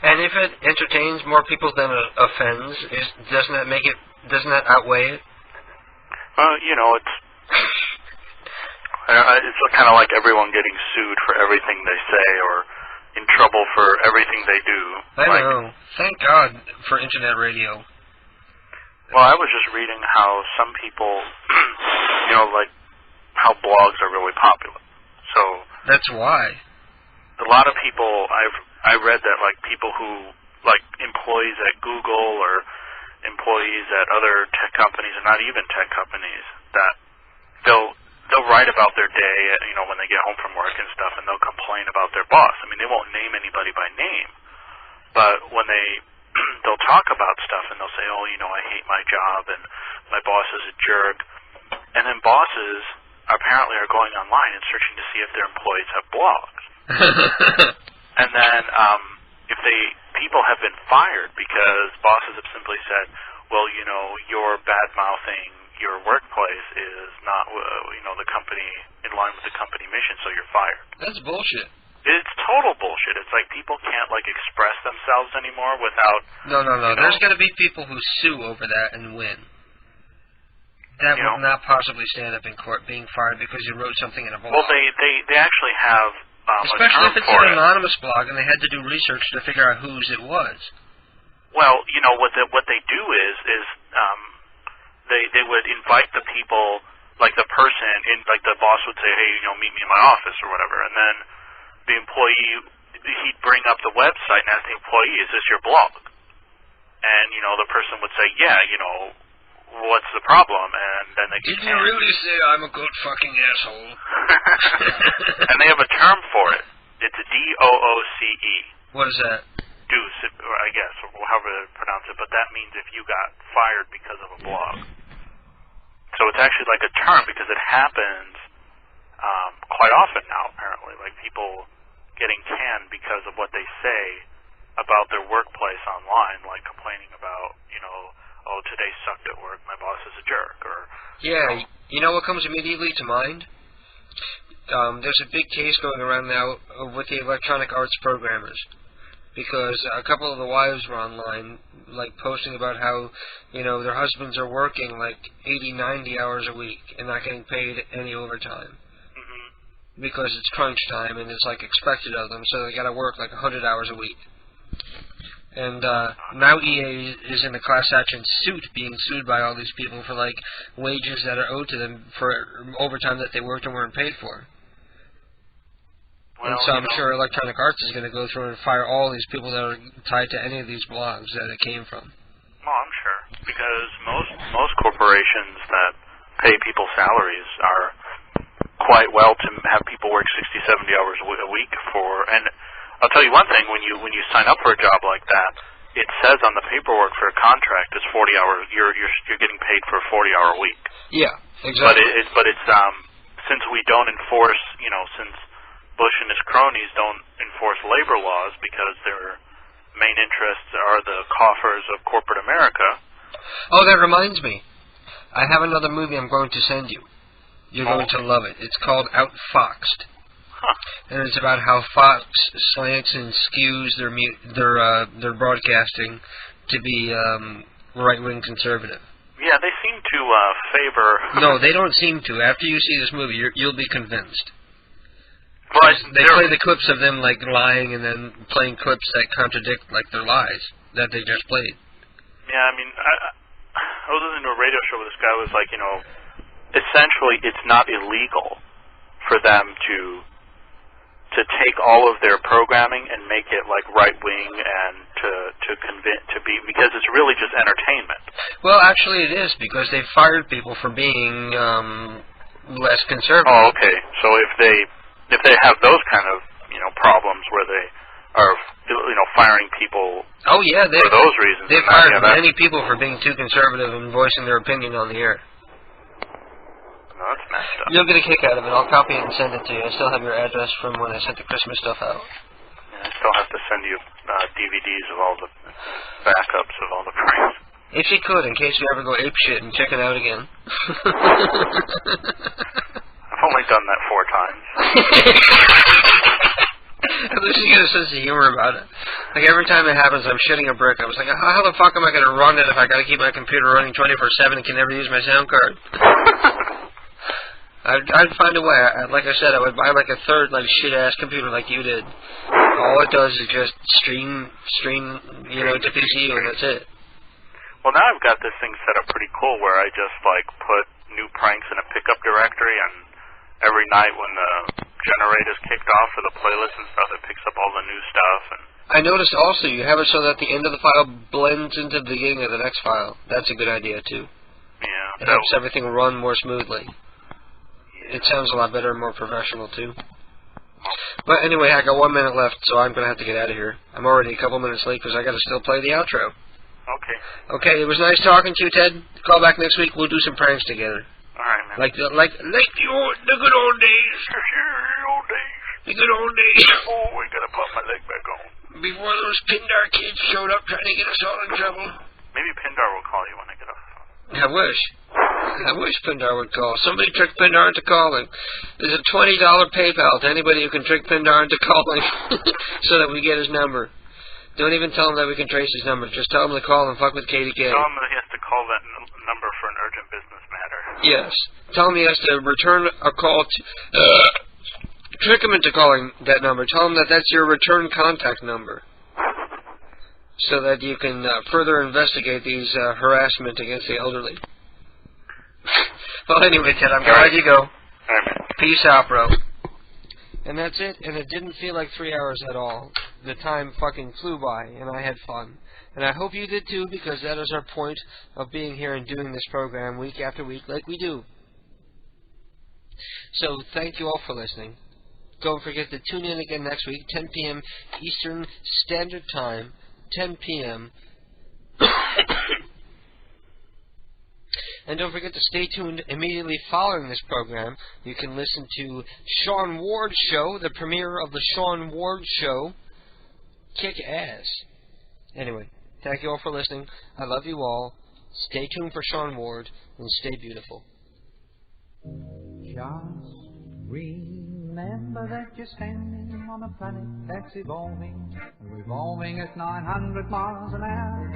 And if it entertains more people than it offends, doesn't that outweigh it? Well, it's kind of like everyone getting sued for everything they say or in trouble for everything they do. I know. Thank God for internet radio. Well, I was just reading how some people, how blogs are really popular. So that's why. A lot of people, I read that like people who, like employees at Google or employees at other tech companies, or not even tech companies, that they'll write about their day, you know, when they get home from work and stuff, and they'll complain about their boss. I mean, they won't name anybody by name, but when they'll talk about stuff and they'll say, oh, you know, I hate my job and my boss is a jerk. And then bosses apparently are going online and searching to see if their employees have blogs. And then if people have been fired because bosses have simply said, well, you know, you're bad-mouthing your workplace is not, you know, the company, in line with the company mission, so you're fired. That's bullshit. It's total bullshit. It's like people can't, like, express themselves anymore without... No. There's going to be people who sue over that and win. That will not possibly stand up in court, being fired because you wrote something in a blog. Well, they actually have especially a if term it's for an it. anonymous blog and they had to do research to figure out whose it was. Well, you know, what they do is they would invite the people, like the person, like the boss would say, hey, you know, meet me in my office or whatever, and then the employee, he'd bring up the website and ask the employee, is this your blog? And, you know, the person would say, yeah, you know, what's the problem? And then they Did you really say I'm a good fucking asshole? And they have a term for it. It's a DOOCE. What is that? Deuce, I guess, or however they pronounce it, but that means if you got fired because of a blog. So it's actually like a term because it happens quite often now, apparently, like people getting canned because of what they say about their workplace online, like complaining about, you know, oh, today sucked at work, my boss is a jerk, or... Yeah, you know what comes immediately to mind? There's a big case going around now with the electronic arts programmers, because a couple of the wives were online, like, posting about how, you know, their husbands are working, like, 80, 90 hours a week and not getting paid any overtime. Because it's crunch time and it's, like, expected of them, so they gotta work, like, 100 hours a week. And now EA is in a class action suit, being sued by all these people for, like, wages that are owed to them for overtime that they worked and weren't paid for. Well, and so I'm sure Electronic Arts is going to go through and fire all these people that are tied to any of these blogs that it came from. Well, I'm sure, because most corporations that pay people salaries are quite well to have people work 60, 70 hours a week for, and I'll tell you one thing, when you sign up for a job like that, it says on the paperwork for a contract it's 40 hours, you're getting paid for a 40-hour week. Yeah, exactly. But it's since we don't enforce, you know, since Bush and his cronies don't enforce labor laws because their main interests are the coffers of corporate America. Oh, that reminds me. I have another movie I'm going to send you. You're going to love it. It's called Outfoxed. And it's about how Fox slants and skews their broadcasting to be right-wing conservative. Yeah, they seem to favor... No, they don't seem to. After you see this movie, you'll be convinced. Well, they play the clips of them, like, lying and then playing clips that contradict, like, their lies that they just played. Yeah, I mean, I was listening to a radio show where this guy was like, you know, essentially it's not illegal for them to take all of their programming and make it like right wing and to be, because it's really just entertainment. Well, actually it is, because they fired people for being less conservative. Oh, okay. So if they have those kind of, you know, problems where they are, you know, firing people for those reasons, they fired many people for being too conservative and voicing their opinion on the air. No, that's messed up. You'll get a kick out of it. I'll copy it and send it to you. I still have your address from when I sent the Christmas stuff out. Yeah, I still have to send you DVDs of all the backups of all the pranks. If you could, in case you ever go apeshit and check it out again. I've only done that 4 times. At least you get a sense of humor about it. Like, every time it happens, I'm shitting a brick. I was like, how the fuck am I going to run it if I got to keep my computer running 24/7 and can never use my sound card? I'd find a way. Like I said, I would buy like a third like shit-ass computer like you did. All it does is just stream, you know, to PCU, and that's it. Well, now I've got this thing set up pretty cool where I just like put new pranks in a pickup directory, and every night when the generator's kicked off for the playlist and stuff, it picks up all the new stuff. And I noticed also you have it so that the end of the file blends into the beginning of the next file. That's a good idea, too. Yeah. It helps everything run more smoothly. It sounds a lot better and more professional, too. But anyway, I got 1 minute left, so I'm going to have to get out of here. I'm already a couple minutes late because I got to still play the outro. Okay. Okay, it was nice talking to you, Ted. Call back next week. We'll do some pranks together. All right, man. Like the good old days. The good old days. Oh, we gotta put my leg back on. Before those Pindar kids showed up trying to get us all in trouble. Maybe Pindar will call you when I get off. I wish Pindar would call. Somebody tricked Pindar into calling. There's a $20 PayPal to anybody who can trick Pindar into calling so that we get his number. Don't even tell him that we can trace his number. Just tell him to call and fuck with KDK. Tell him that he has to call that number for an urgent business matter. Yes. Tell him he has to return a call to... trick him into calling that number. Tell him that that's your return contact number. So that you can further investigate these harassment against the elderly. Well, anyway, Ted, I'm glad you go. Peace out, bro. And that's it, and it didn't feel like 3 hours at all. The time fucking flew by, and I had fun. And I hope you did too, because that is our point of being here and doing this program week after week like we do. So, thank you all for listening. Don't forget to tune in again next week, 10 p.m. Eastern Standard Time, 10 p.m. And don't forget to stay tuned immediately following this program. You can listen to Sean Ward's show, the premiere of the Sean Ward Show. Kick ass. Anyway, thank you all for listening. I love you all. Stay tuned for Sean Ward, and stay beautiful. Just remember that you're standing on a planet that's evolving, revolving at 900 miles an hour.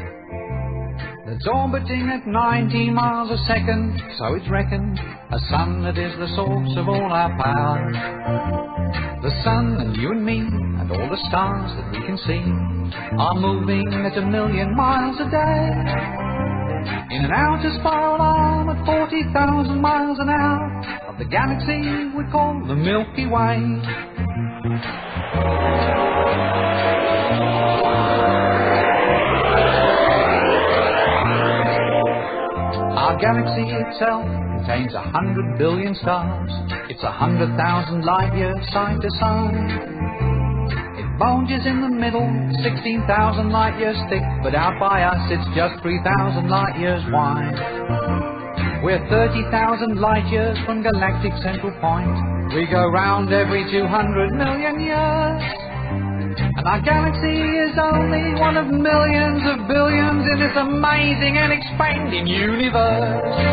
That's orbiting at 90 miles a second, so it's reckoned a sun that is the source of all our power. The sun and you and me and all the stars that we can see are moving at 1,000,000 miles a day in an outer spiral arm at 40,000 miles an hour of the galaxy we call the Milky Way. Our galaxy itself contains 100 billion stars. It's 100,000 light years side to side. It bulges in the middle, 16,000 light years thick, but out by us it's just 3,000 light years wide. We're 30,000 light years from galactic central point. We go round every 200 million years. And our galaxy is only one of millions of billions in this amazing and expanding universe.